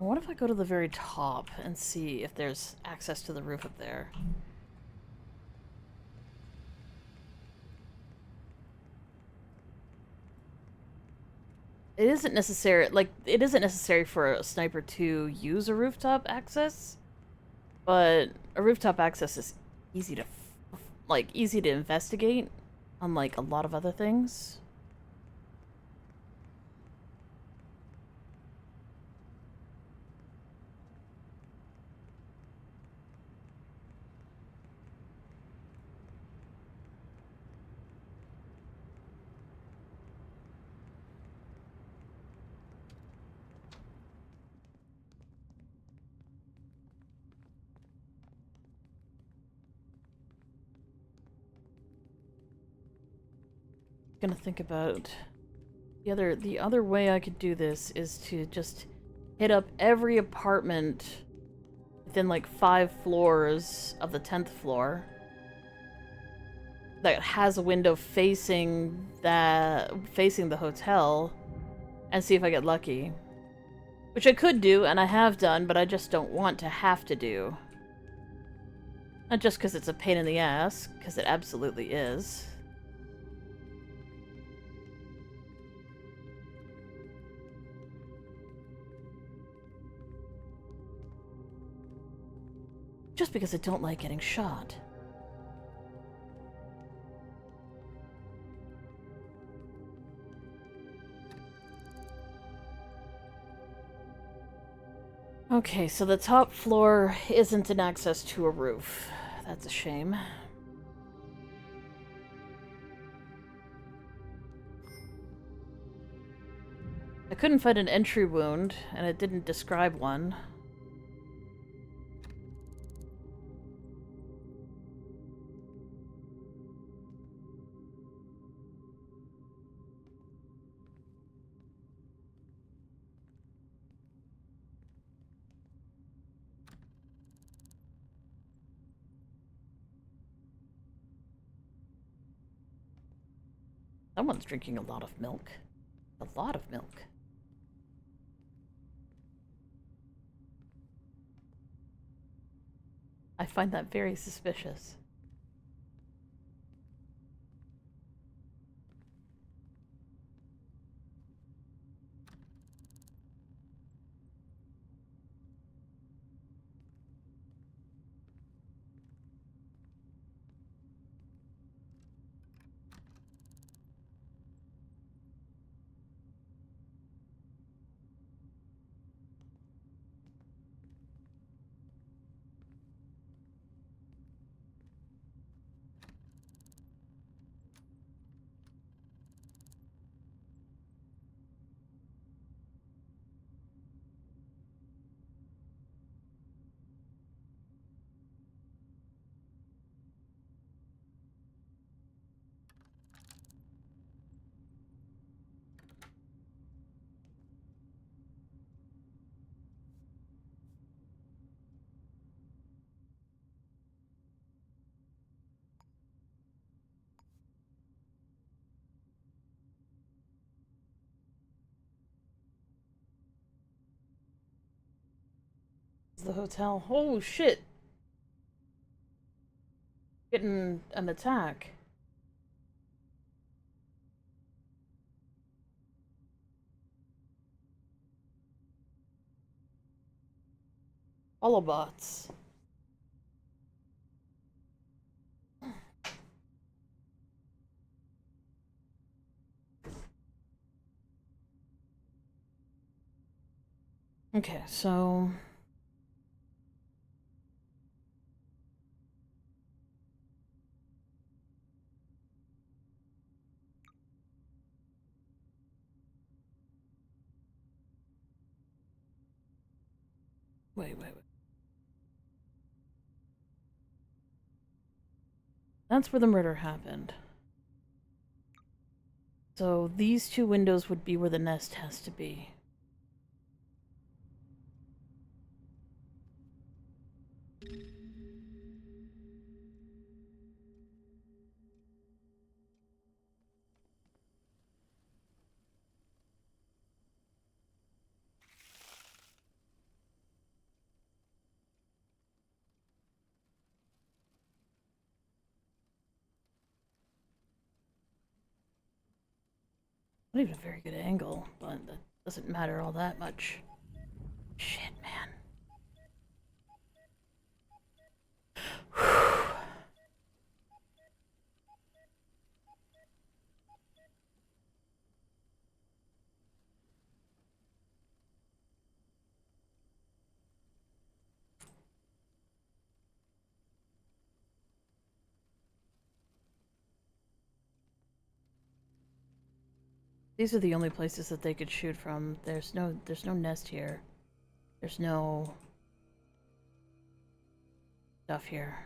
What if I go to the very top and see if there's access to the roof up there? It isn't necessary for a sniper to use a rooftop access, but a rooftop access is easy to easy to investigate, unlike a lot of other things. Gonna think about the other way I could do this is to just hit up every apartment within like 5 floors of the 10th floor that has a window facing the hotel and see if I get lucky. Which I could do, and I have done, but I just don't want to have to do. Not just because it's a pain in the ass, because it absolutely is. Just because I don't like getting shot. Okay, so the top floor isn't an access to a roof. That's a shame. I couldn't find an entry wound, and it didn't describe one. Someone's drinking a lot of milk. A lot of milk. I find that very suspicious. The hotel. Oh shit! Getting an attack. Holobots. Okay, so wait. That's where the murder happened. So these two windows would be where the nest has to be. Not even a very good angle, but that doesn't matter all that much. Shit, man. These are the only places that they could shoot from. There's no nest here. There's no stuff here.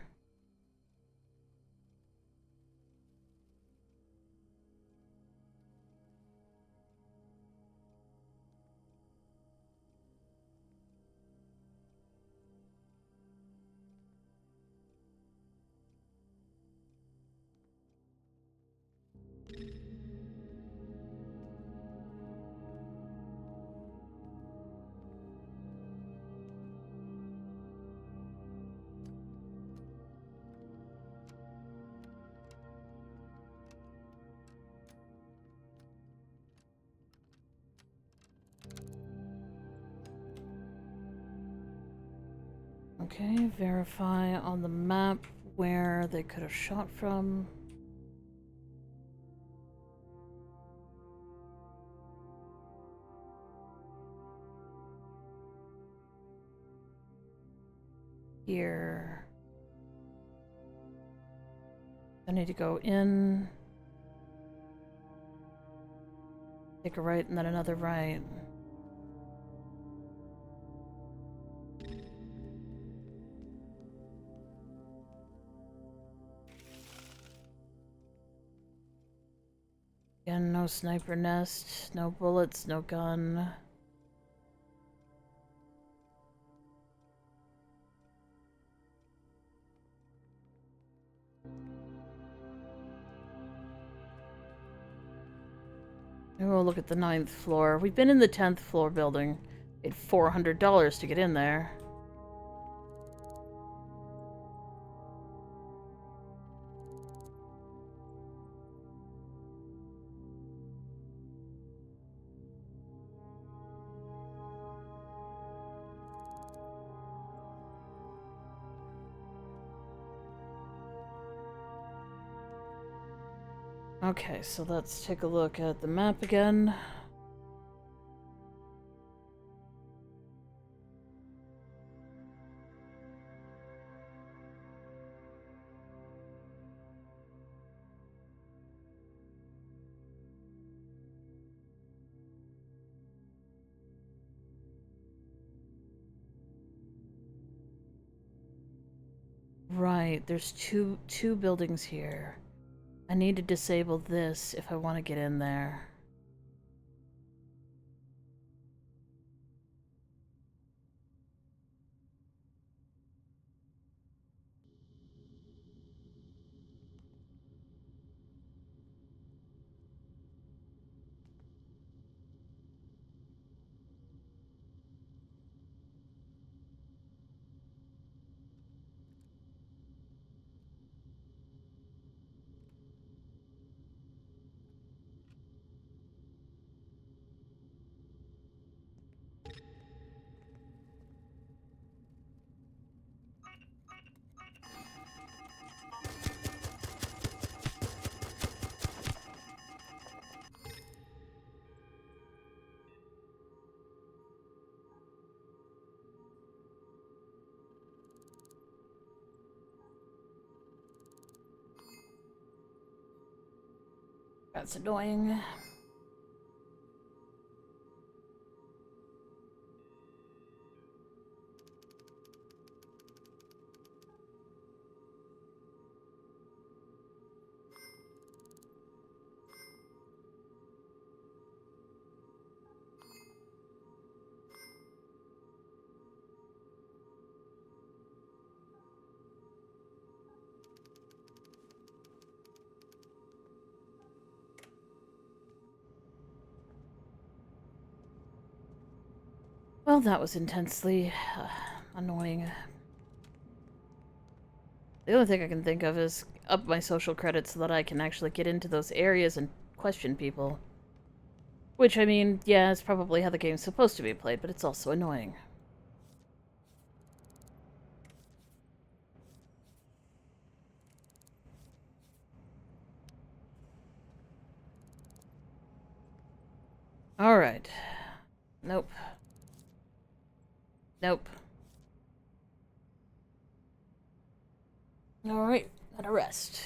Okay, verify on the map where they could have shot from. Here. I need to go in, take a right, and then another right. Again, no sniper nest, no bullets, no gun. Maybe we'll look at the 9th floor. We've been in the 10th floor building. Paid $400 to get in there. Okay, so let's take a look at the map again. Right, there's two buildings here. I need to disable this if I want to get in there. That's annoying. Well, that was intensely annoying. The only thing I can think of is up my social credits so that I can actually get into those areas and question people. Which, I mean, yeah, it's probably how the game's supposed to be played, but it's also annoying. Alright. Nope. Nope. Alright, let rest.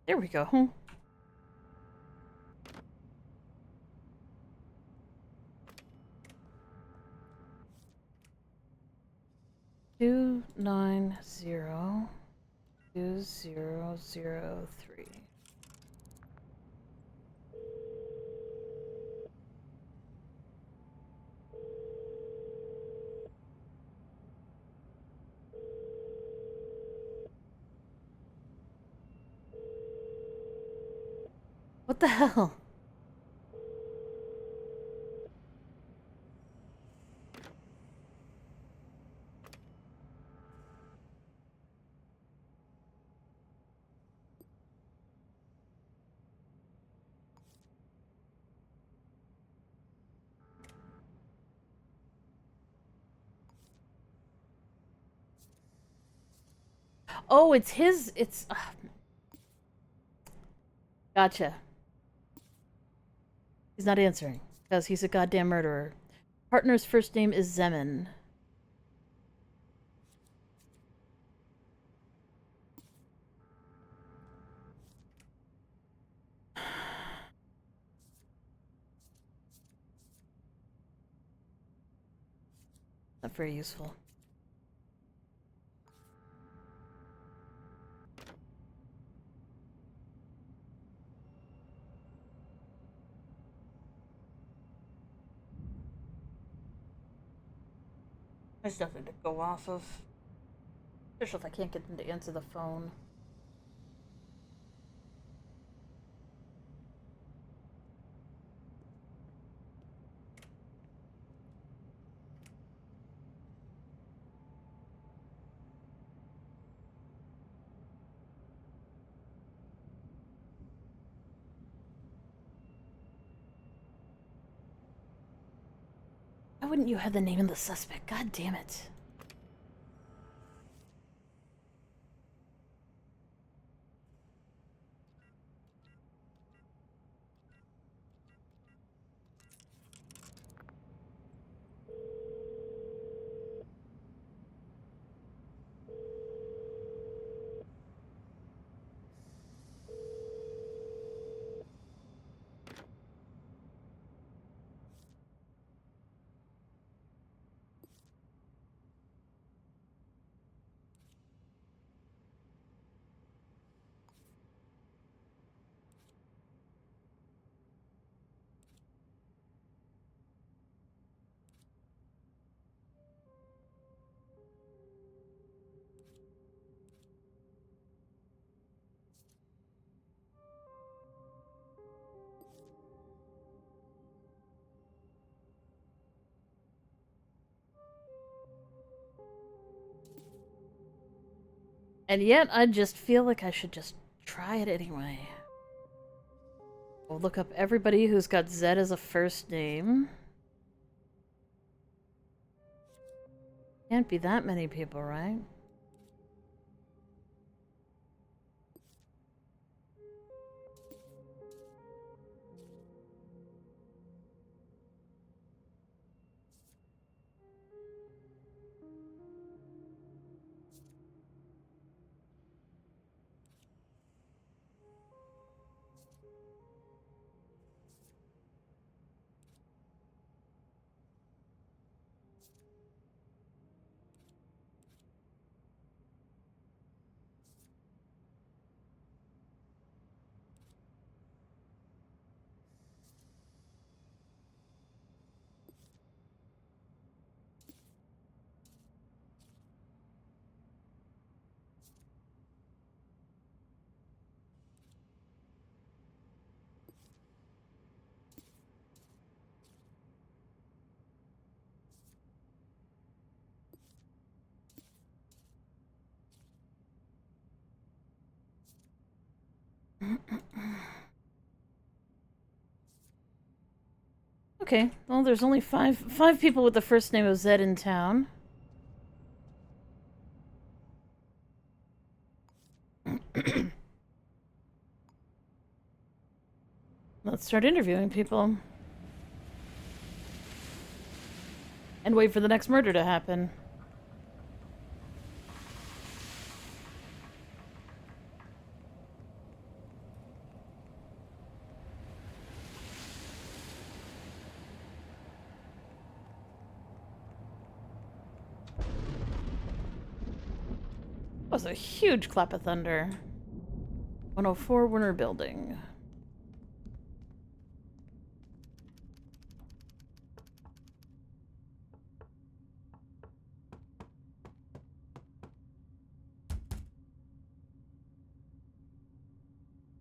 There we go. 2902003. What the hell? Oh, it's his. It's. Gotcha. He's not answering because he's a goddamn murderer. Partner's first name is Zemin. Not very useful. There's nothing to go off of. Especially if I can't get them to answer the phone. Why wouldn't you have the name of the suspect? God damn it. And yet, I just feel like I should just try it anyway. We'll look up everybody who's got Z as a first name. Can't be that many people, right? Okay, well, there's only five people with the first name of Z in town. Let's start interviewing people. And wait for the next murder to happen. That was a huge clap of thunder. 104 Winter Building.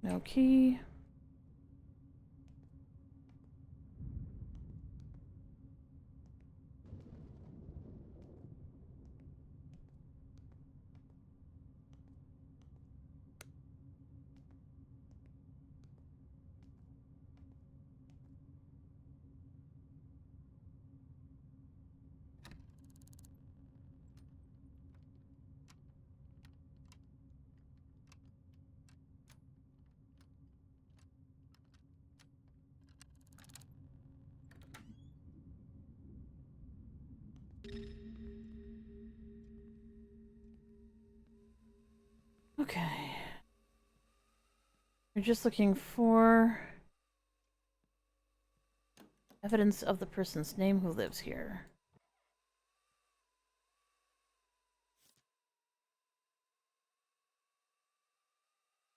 No key. Okay. We're just looking for evidence of the person's name who lives here.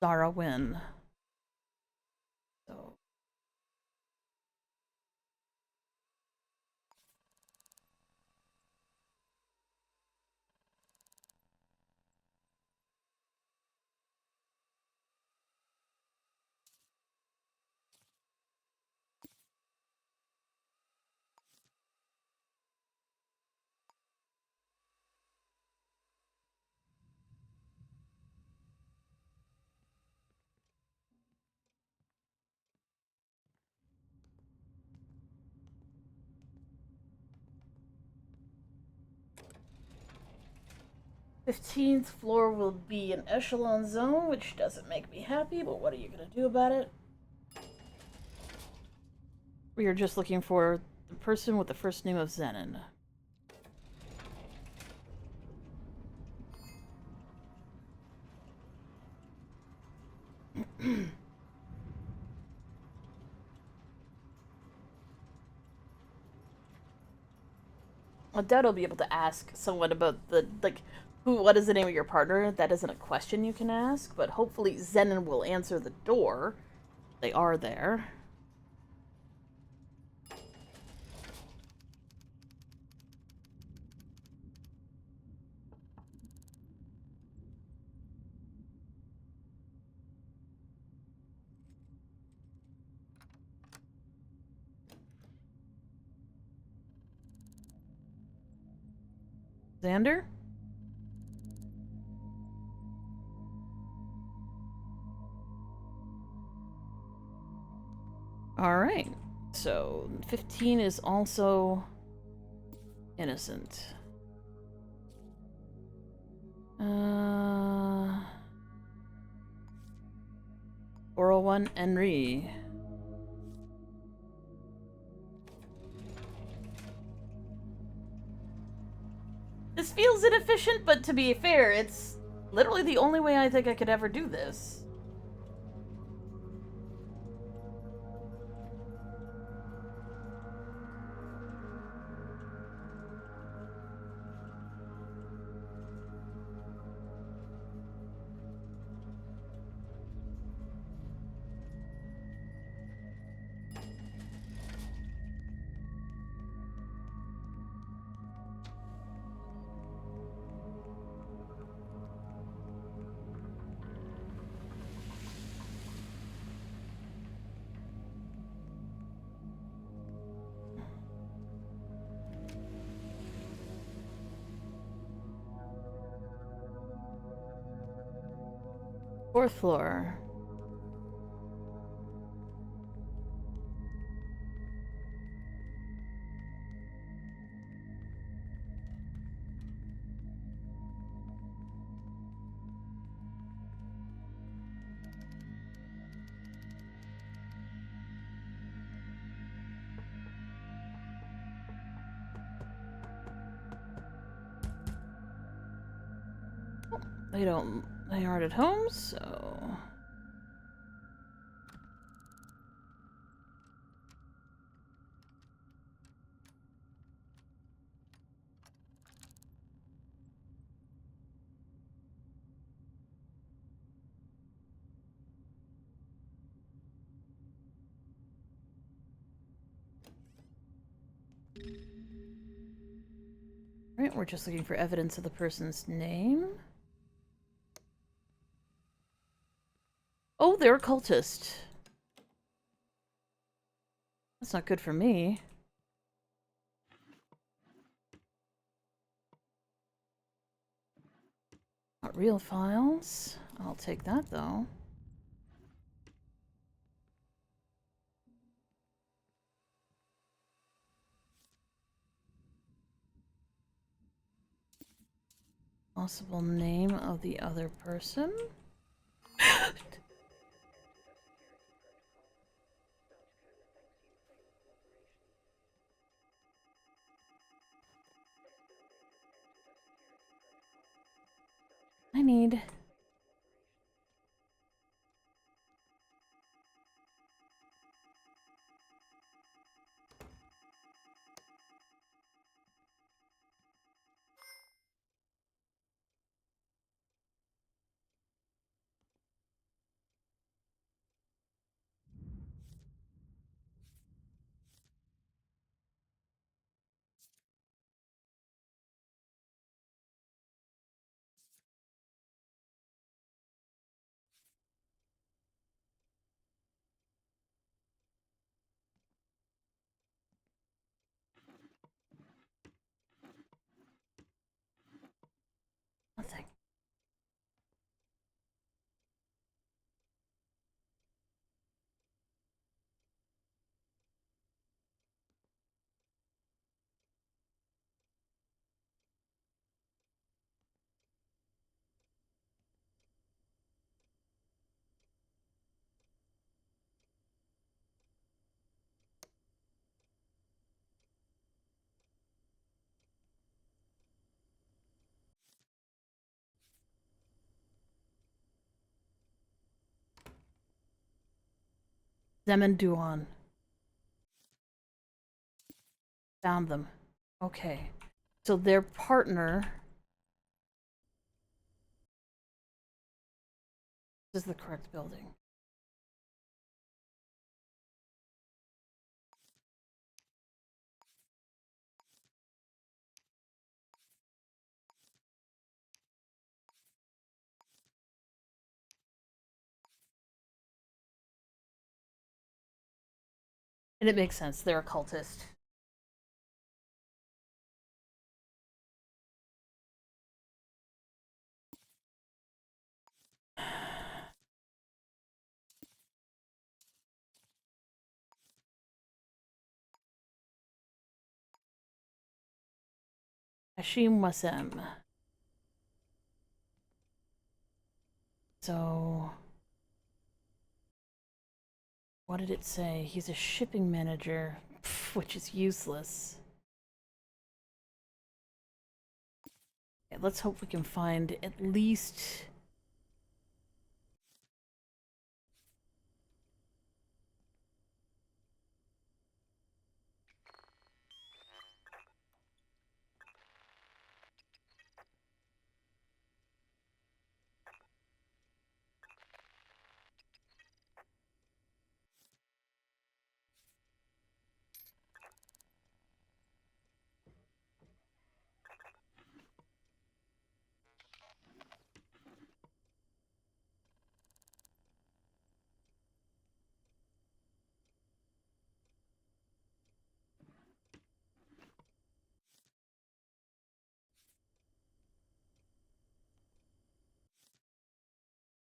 Zara win. So. '15th floor will be an echelon zone, which doesn't make me happy, but what are you gonna do about it? We are just looking for the person with the first name of Zenon. I doubt I'll be able to ask someone about what is the name of your partner? That isn't a question you can ask, but hopefully Zenon will answer the door. They are there. Xander? Alright. So, 15 is also innocent. 401 Henry. This feels inefficient, but to be fair, it's literally the only way I think I could ever do this. Fourth floor. They aren't at home, so... Right, we're just looking for evidence of the person's name. Oh, they're a cultist. That's not good for me. Not real files. I'll take that, though. Possible name of the other person. I need... Zeman Duan. Found them. Okay. So their partner. This is the correct building. And it makes sense. They're a cultist. Hashim Wasem. So, what did it say? He's a shipping manager, which is useless. Okay, let's hope we can find at least.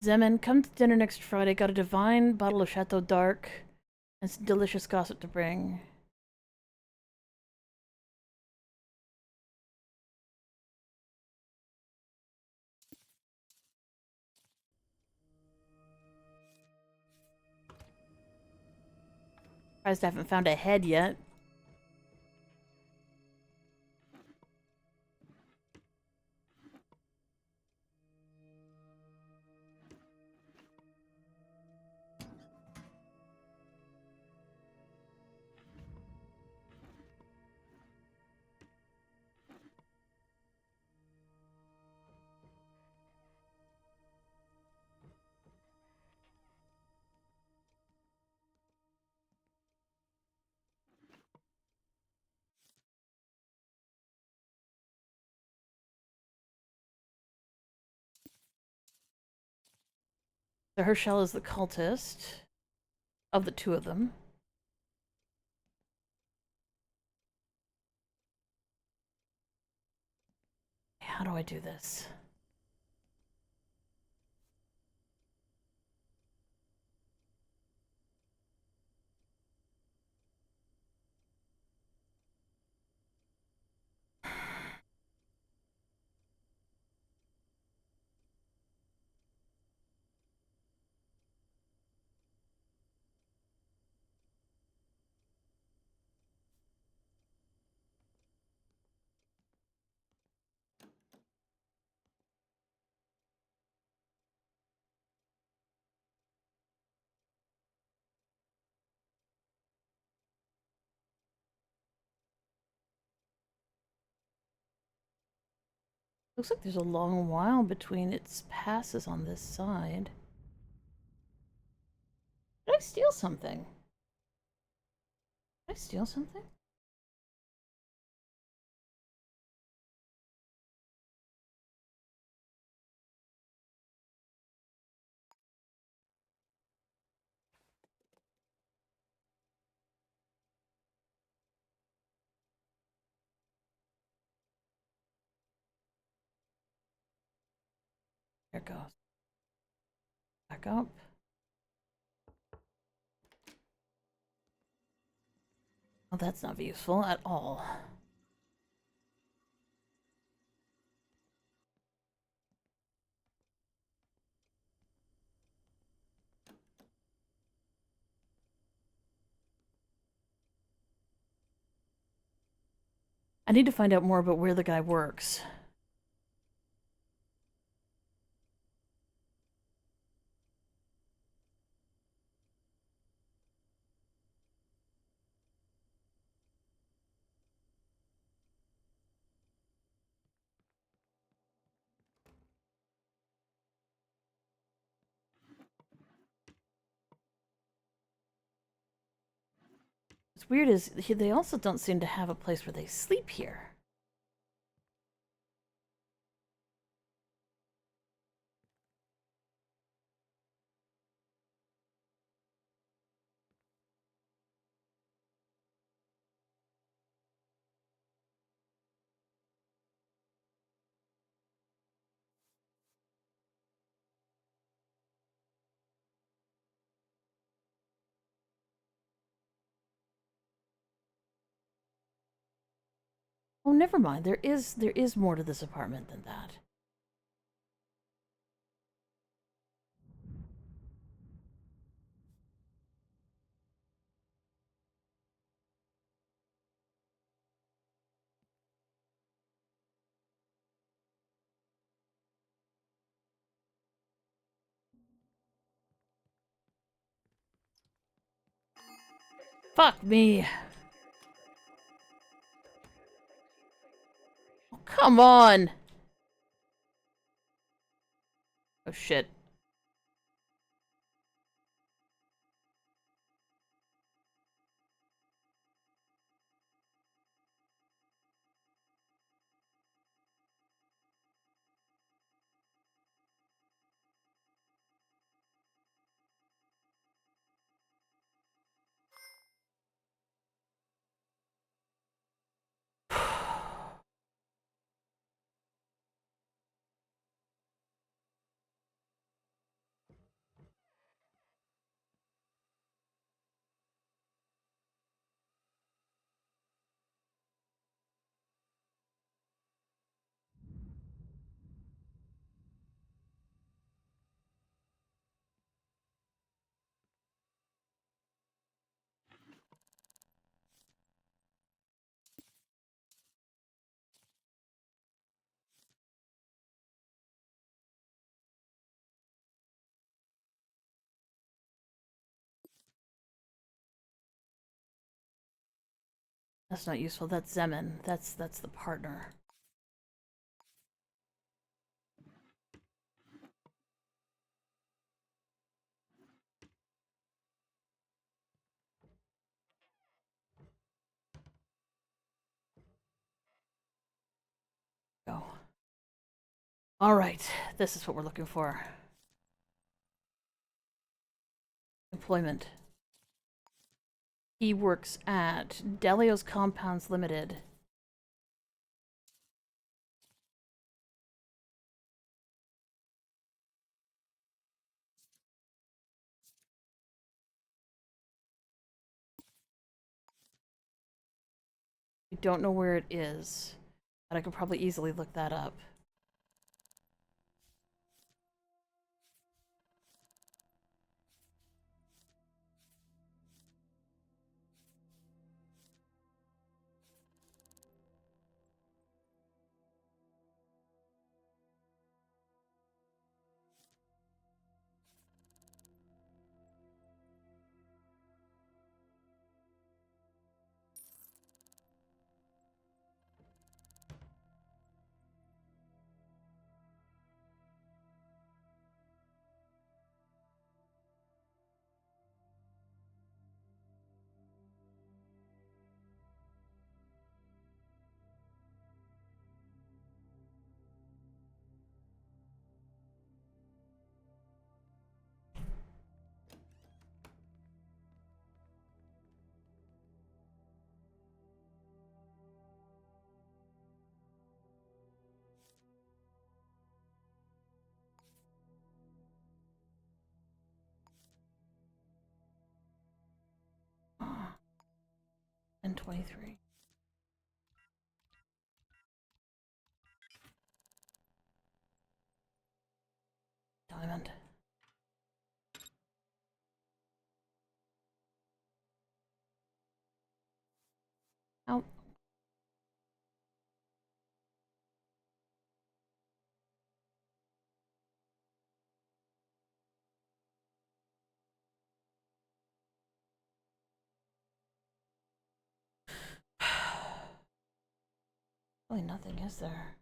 Zeman, come to dinner next Friday. Got a divine bottle of Chateau d'Arc and some delicious gossip to bring. Surprised I haven't found a head yet. So Herschel is the cultist of the two of them. How do I do this? Looks like there's a long while between its passes on this side. Did I steal something? Did I steal something? There it goes. Back up. Oh, that's not useful at all. I need to find out more about where the guy works. weird is they also don't seem to have a place where they sleep here. Oh, never mind. There is more to this apartment than that. Fuck me. Oh, come on. Oh shit. That's not useful. That's Zemin. That's the partner. Go. All right. This is what we're looking for. Employment. He works at Delios Compounds Limited. I don't know where it is, but I could probably easily look that up. And 23. Diamond. Out. Really nothing, is there?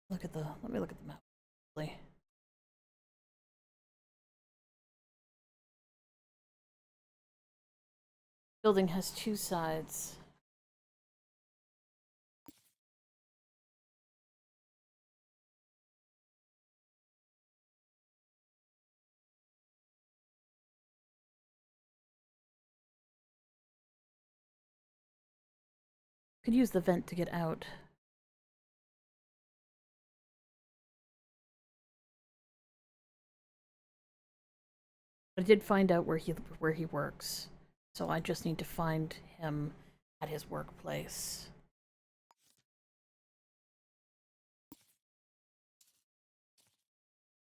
Let me look at the map. Building has two sides. Could use the vent to get out. I did find out where he works, so I just need to find him at his workplace.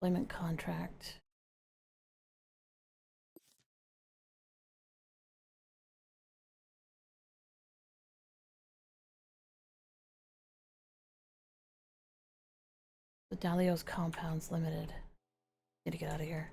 Employment contract. The Dalio's Compounds Limited. Need to get out of here.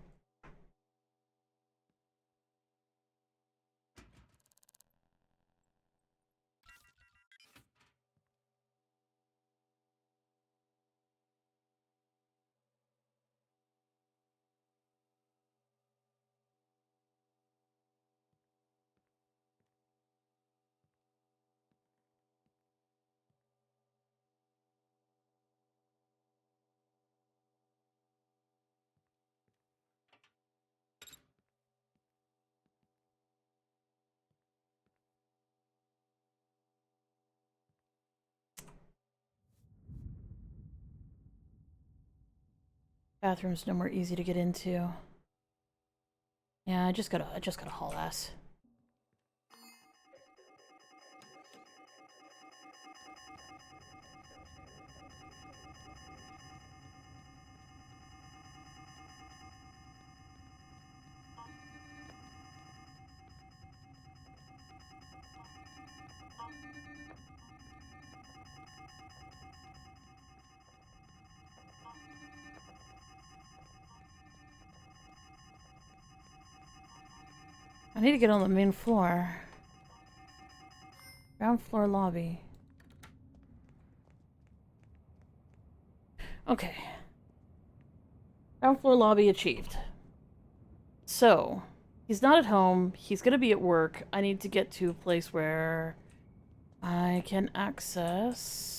Bathroom's no more easy to get into. Yeah, I just gotta haul ass. I need to get on the main floor. Ground floor lobby. Okay. Ground floor lobby achieved. So, he's not at home. He's gonna be at work. I need to get to a place where I can access...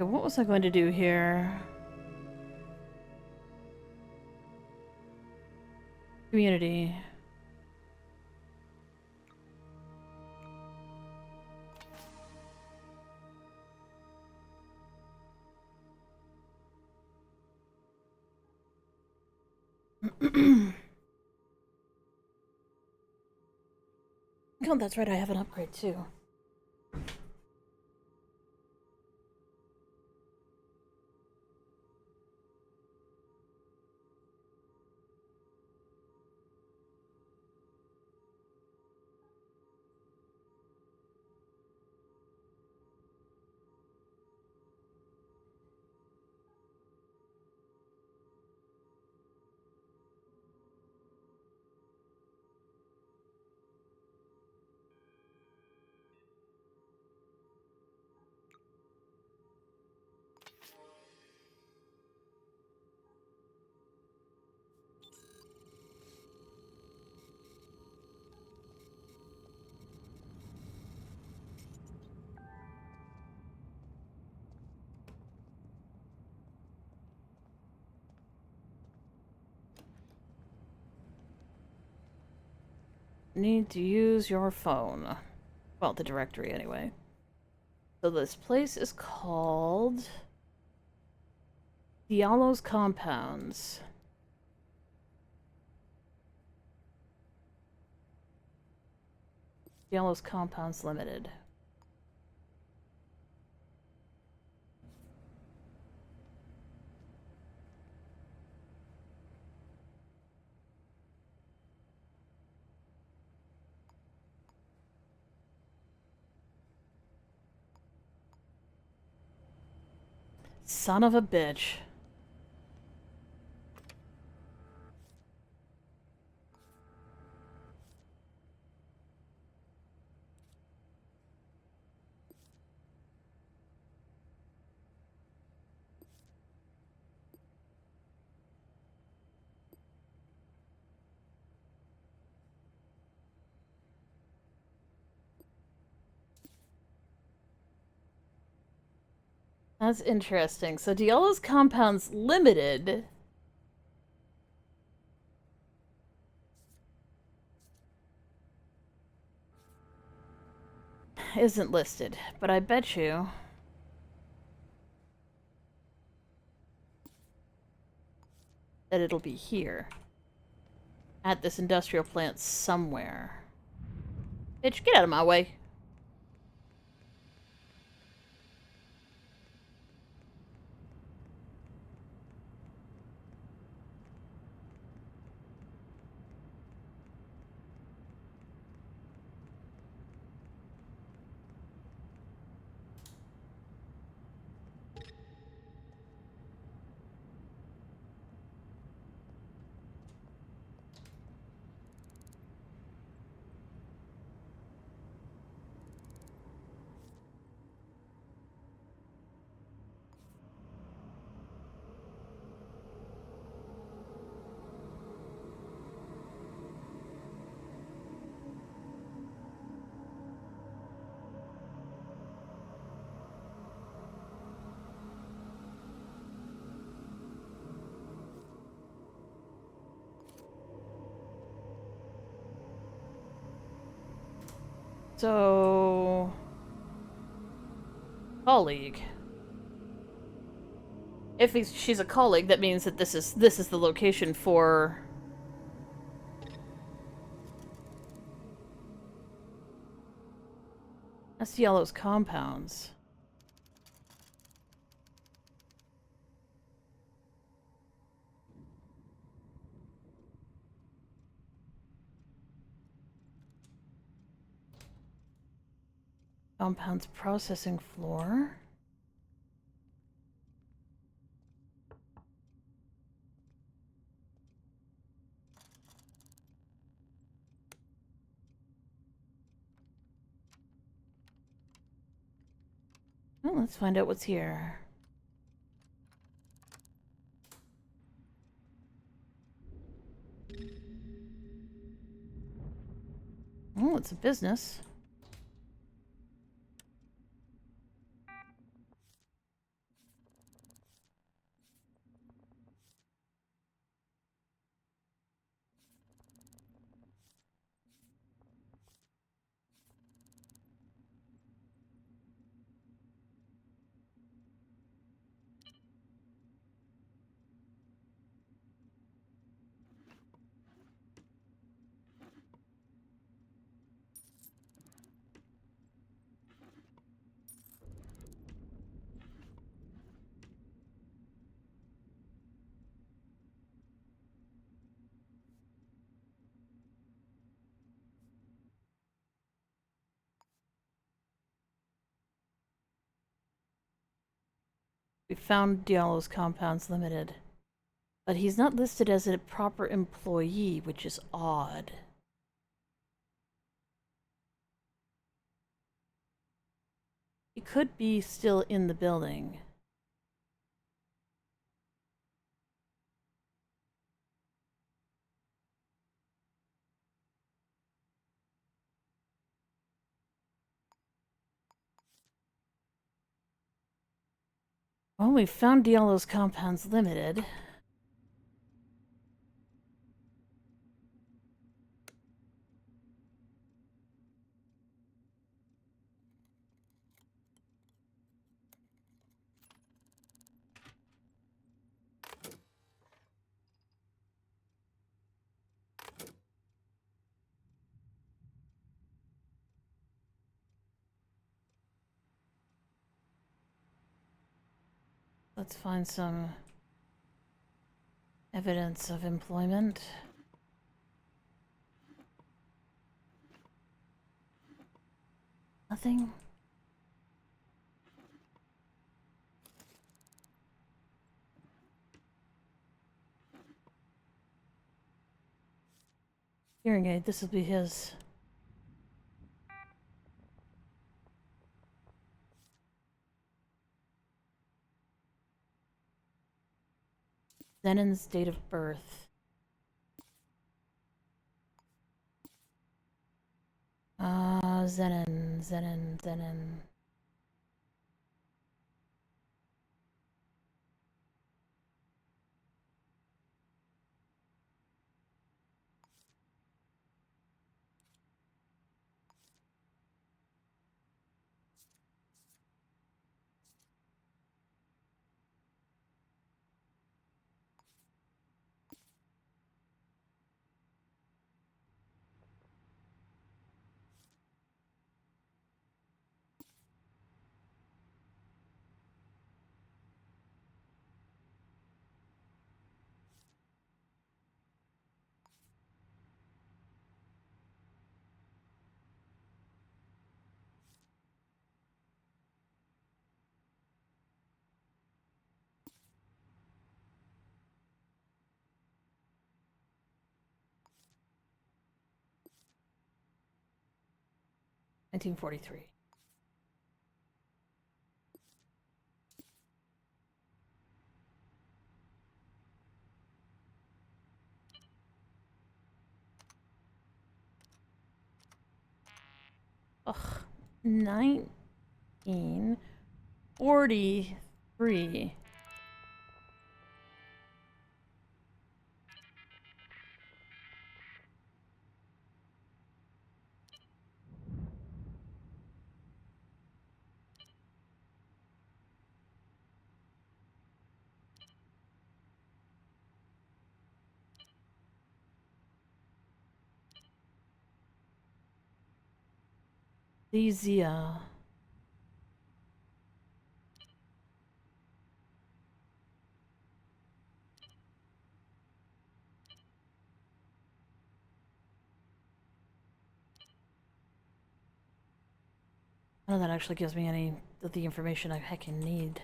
Okay, what was I going to do here? Community. Oh, that's right, I have an upgrade too. Need to use your phone. Well, the directory anyway. So this place is called Diallo's Compounds. Diallo's Compounds Limited. Son of a bitch. That's interesting. So Diallo's compound's limited. Isn't listed, but I bet you that it'll be here. At this industrial plant somewhere. Bitch, get out of my way. So... colleague. If she's a colleague, that means that this is the location for... That's Yellow's compounds. Compounds processing floor. Well, let's find out what's here. Oh, it's a business. We found Diallo's compounds limited. But he's not listed as a proper employee, which is odd. He could be still in the building. Well, we found Diallo's compounds limited. Let's find some evidence of employment. Nothing? Hearing aid, this will be his. Zenon's date of birth. Zenon. $1943. Ugh. 1943. Lizia. None of that actually gives me any of the information I heckin' need.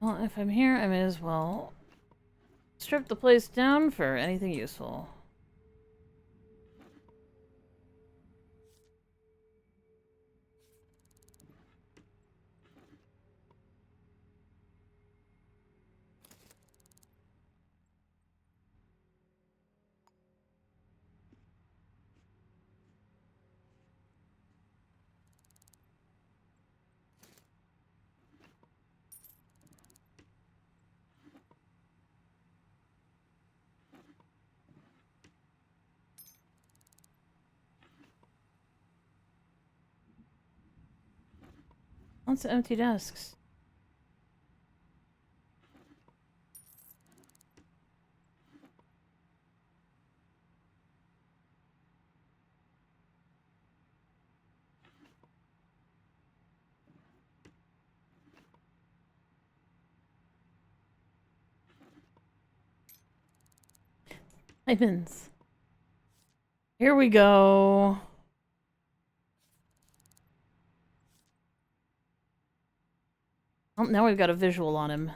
Well, if I'm here, I may as well strip the place down for anything useful. Lots of empty desks. Diamonds. Here we go. Well, now we've got a visual on him.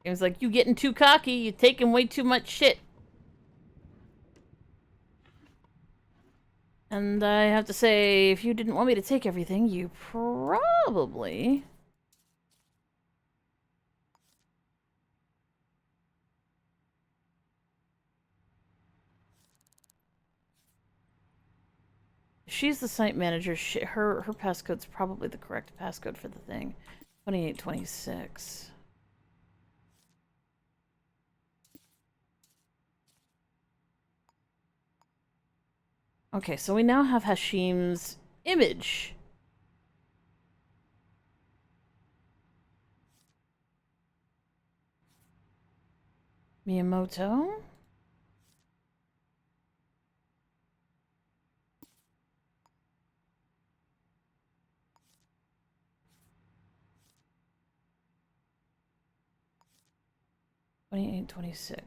It was like, you getting too cocky, you taking way too much shit. And I have to say, if you didn't want me to take everything, you probably... She's the site manager. Her passcode's probably the correct passcode for the thing. 2826. Okay, so we now have Hashim's image. Miyamoto. $28, $26.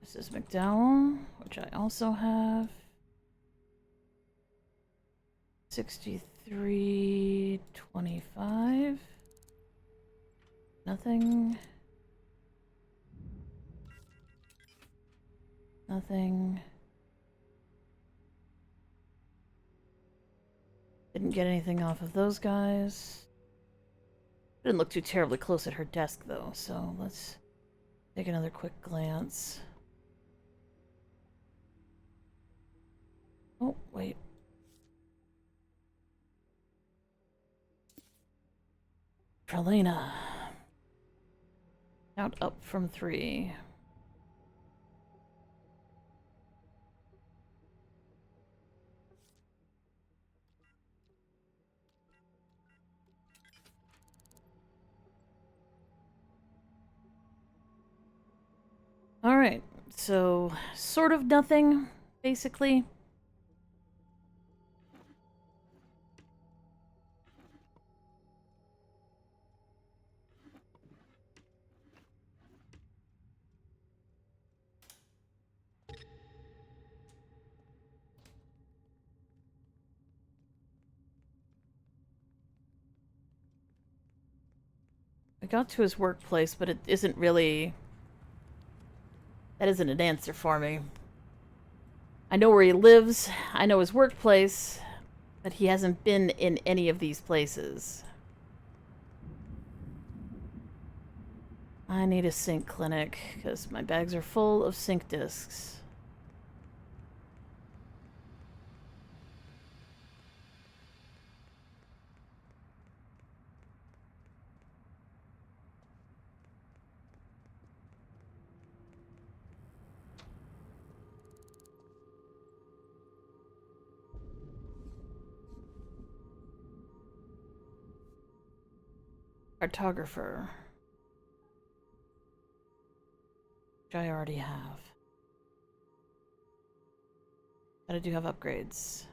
This is McDowell, which I also have. 63.25. Nothing. Nothing. Didn't get anything off of those guys. Didn't look too terribly close at her desk, though, so let's take another quick glance. Oh, wait. Trelena. Out up from 3. Alright, so sort of nothing, basically. I got to his workplace, but it isn't really... That isn't an answer for me. I know where he lives, I know his workplace, but he hasn't been in any of these places. I need a sync clinic, because my bags are full of sync disks. Cartographer. Which I already have. But I do have upgrades.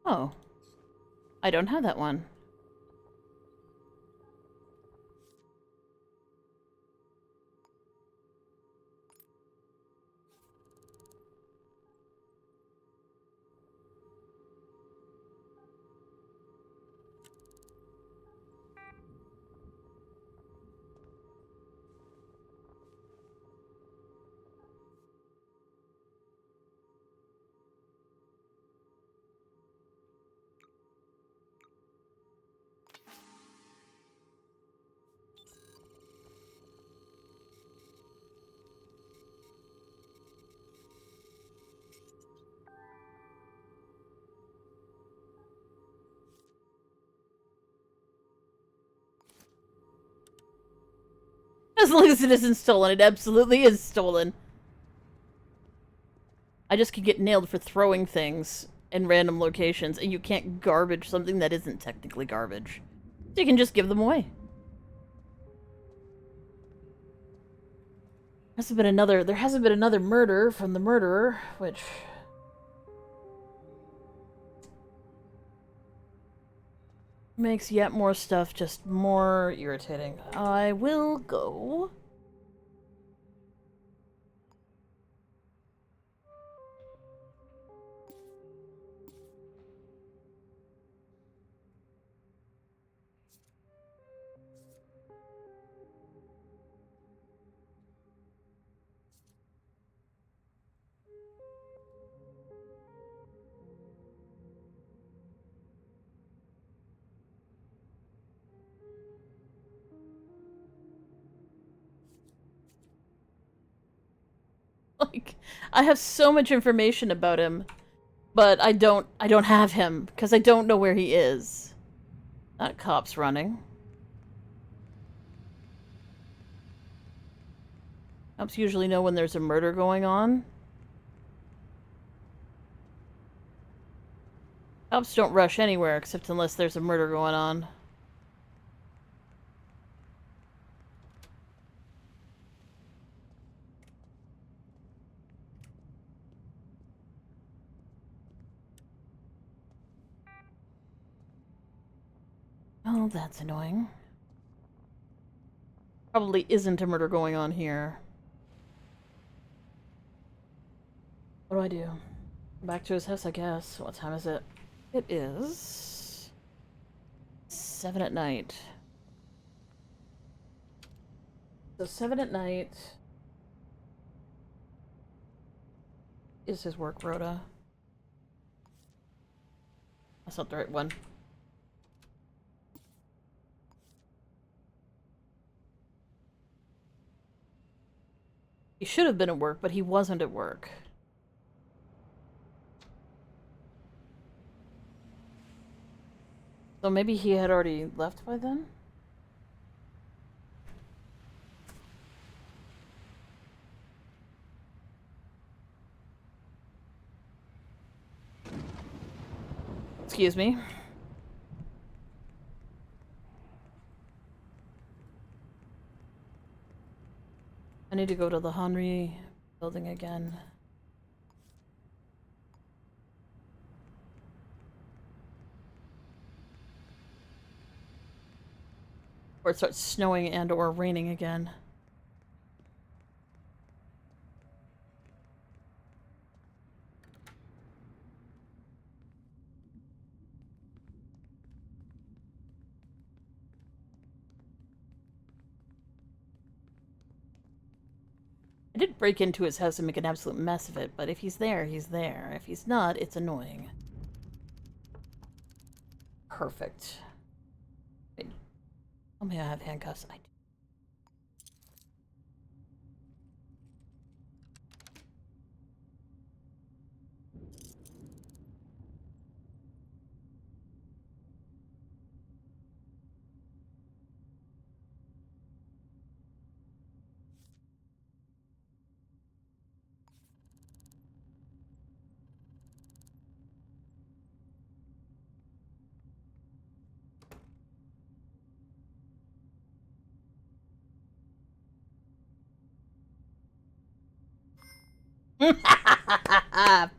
Oh. I don't have that one. As long as it isn't stolen, it absolutely is stolen. I just could get nailed for throwing things in random locations, and you can't garbage something that isn't technically garbage. So you can just give them away. There hasn't been another murder from the murderer, which... makes yet more stuff just more irritating. I will go... Like, I have so much information about him, but I don't have him because I don't know where he is. That cop's running. Cops usually know when there's a murder going on. Cops don't rush anywhere except unless there's a murder going on. Oh, that's annoying. Probably isn't a murder going on here. What do I do? Back to his house, I guess. What time is it? It is 7 at night. So 7 at night is his work rota. That's not the right one. He should have been at work, but he wasn't at work. So maybe he had already left by then? Excuse me. I need to go to the Henry building again. Or it starts snowing and or raining again. I did break into his house and make an absolute mess of it, but if he's there, he's there. If he's not, it's annoying. Perfect. Wait. Tell me I have handcuffs. I do.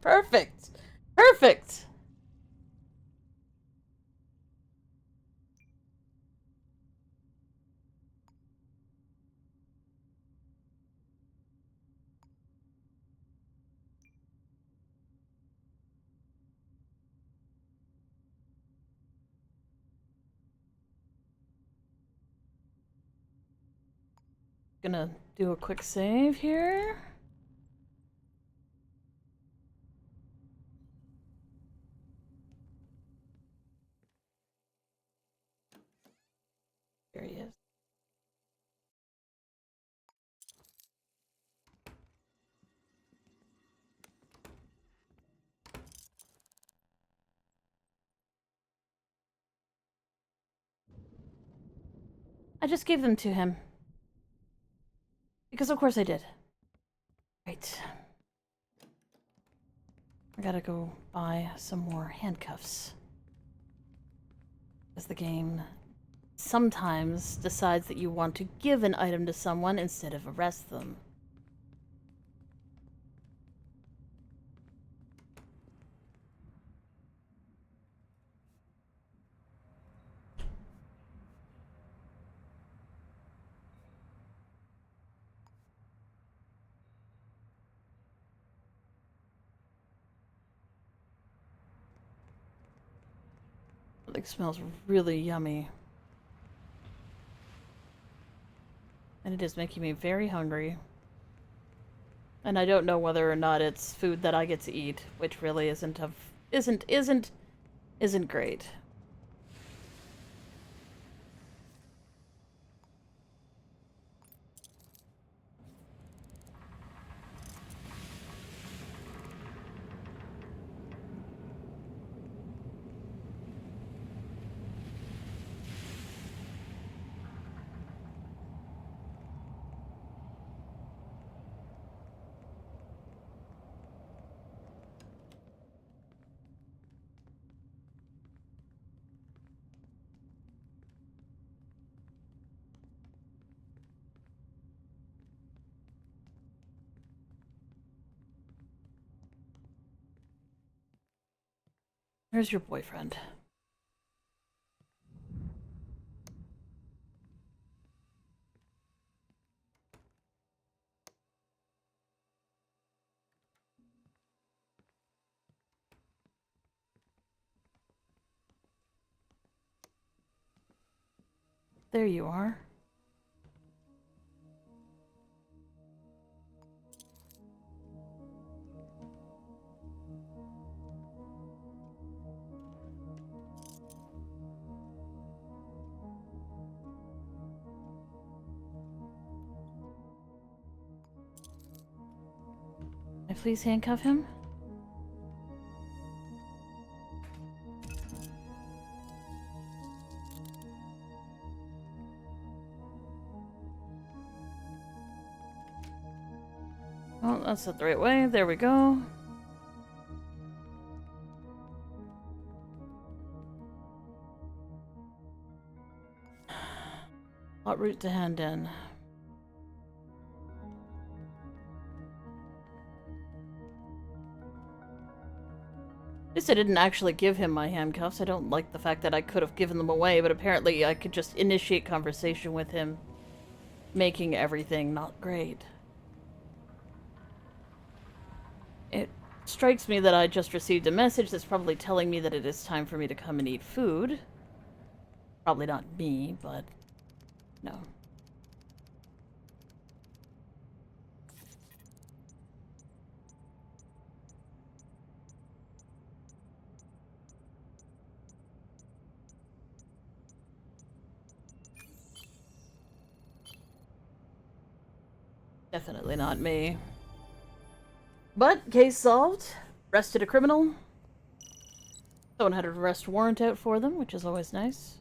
Perfect. Perfect. Gonna do a quick save here. There he is. I just gave them to him. Because of course I did. Right. I gotta go buy some more handcuffs. As the game sometimes decides that you want to give an item to someone instead of arrest them. It smells really yummy. And it is making me very hungry. And I don't know whether or not it's food that I get to eat, which really isn't great. Where's your boyfriend? There you are. Can I please handcuff him? Oh, that's not the right way. There we go. What route to hand in? At least I didn't actually give him my handcuffs. I don't like the fact that I could have given them away, but apparently I could just initiate conversation with him, making everything not great. It strikes me that I just received a message that's probably telling me that it is time for me to come and eat food. Probably not me, but no. Definitely not me. But, case solved. Arrested a criminal. Someone had an arrest warrant out for them, which is always nice.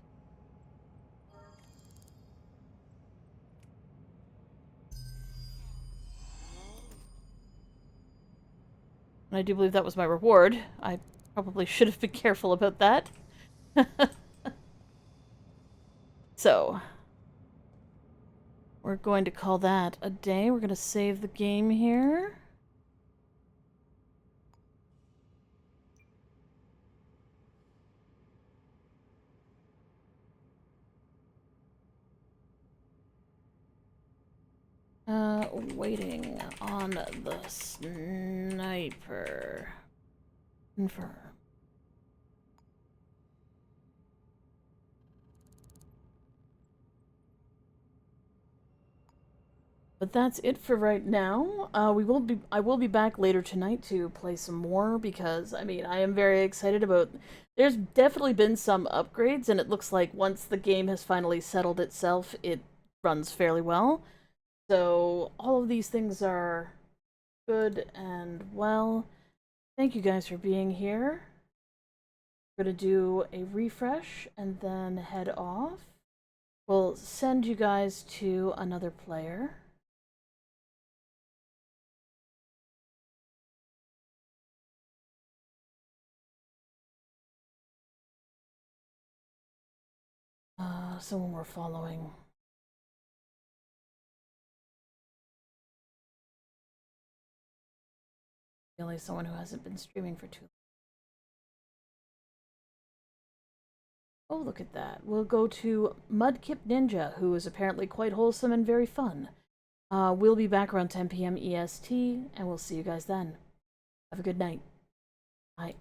And I do believe that was my reward. I probably should have been careful about that. So, we're going to call that a day. We're going to save the game here. Waiting on the sniper. Confirm. But that's it for right now. I will be back later tonight to play some more because I mean I am very excited about. There's definitely been some upgrades, and it looks like once the game has finally settled itself, it runs fairly well. So all of these things are good and well. Thank you guys for being here. We're gonna do a refresh and then head off. We'll send you guys to another player. Someone we're following. Really, someone who hasn't been streaming for too long. Oh, look at that. We'll go to Mudkip Ninja, who is apparently quite wholesome and very fun. We'll be back around 10 p.m. EST, and we'll see you guys then. Have a good night. Bye.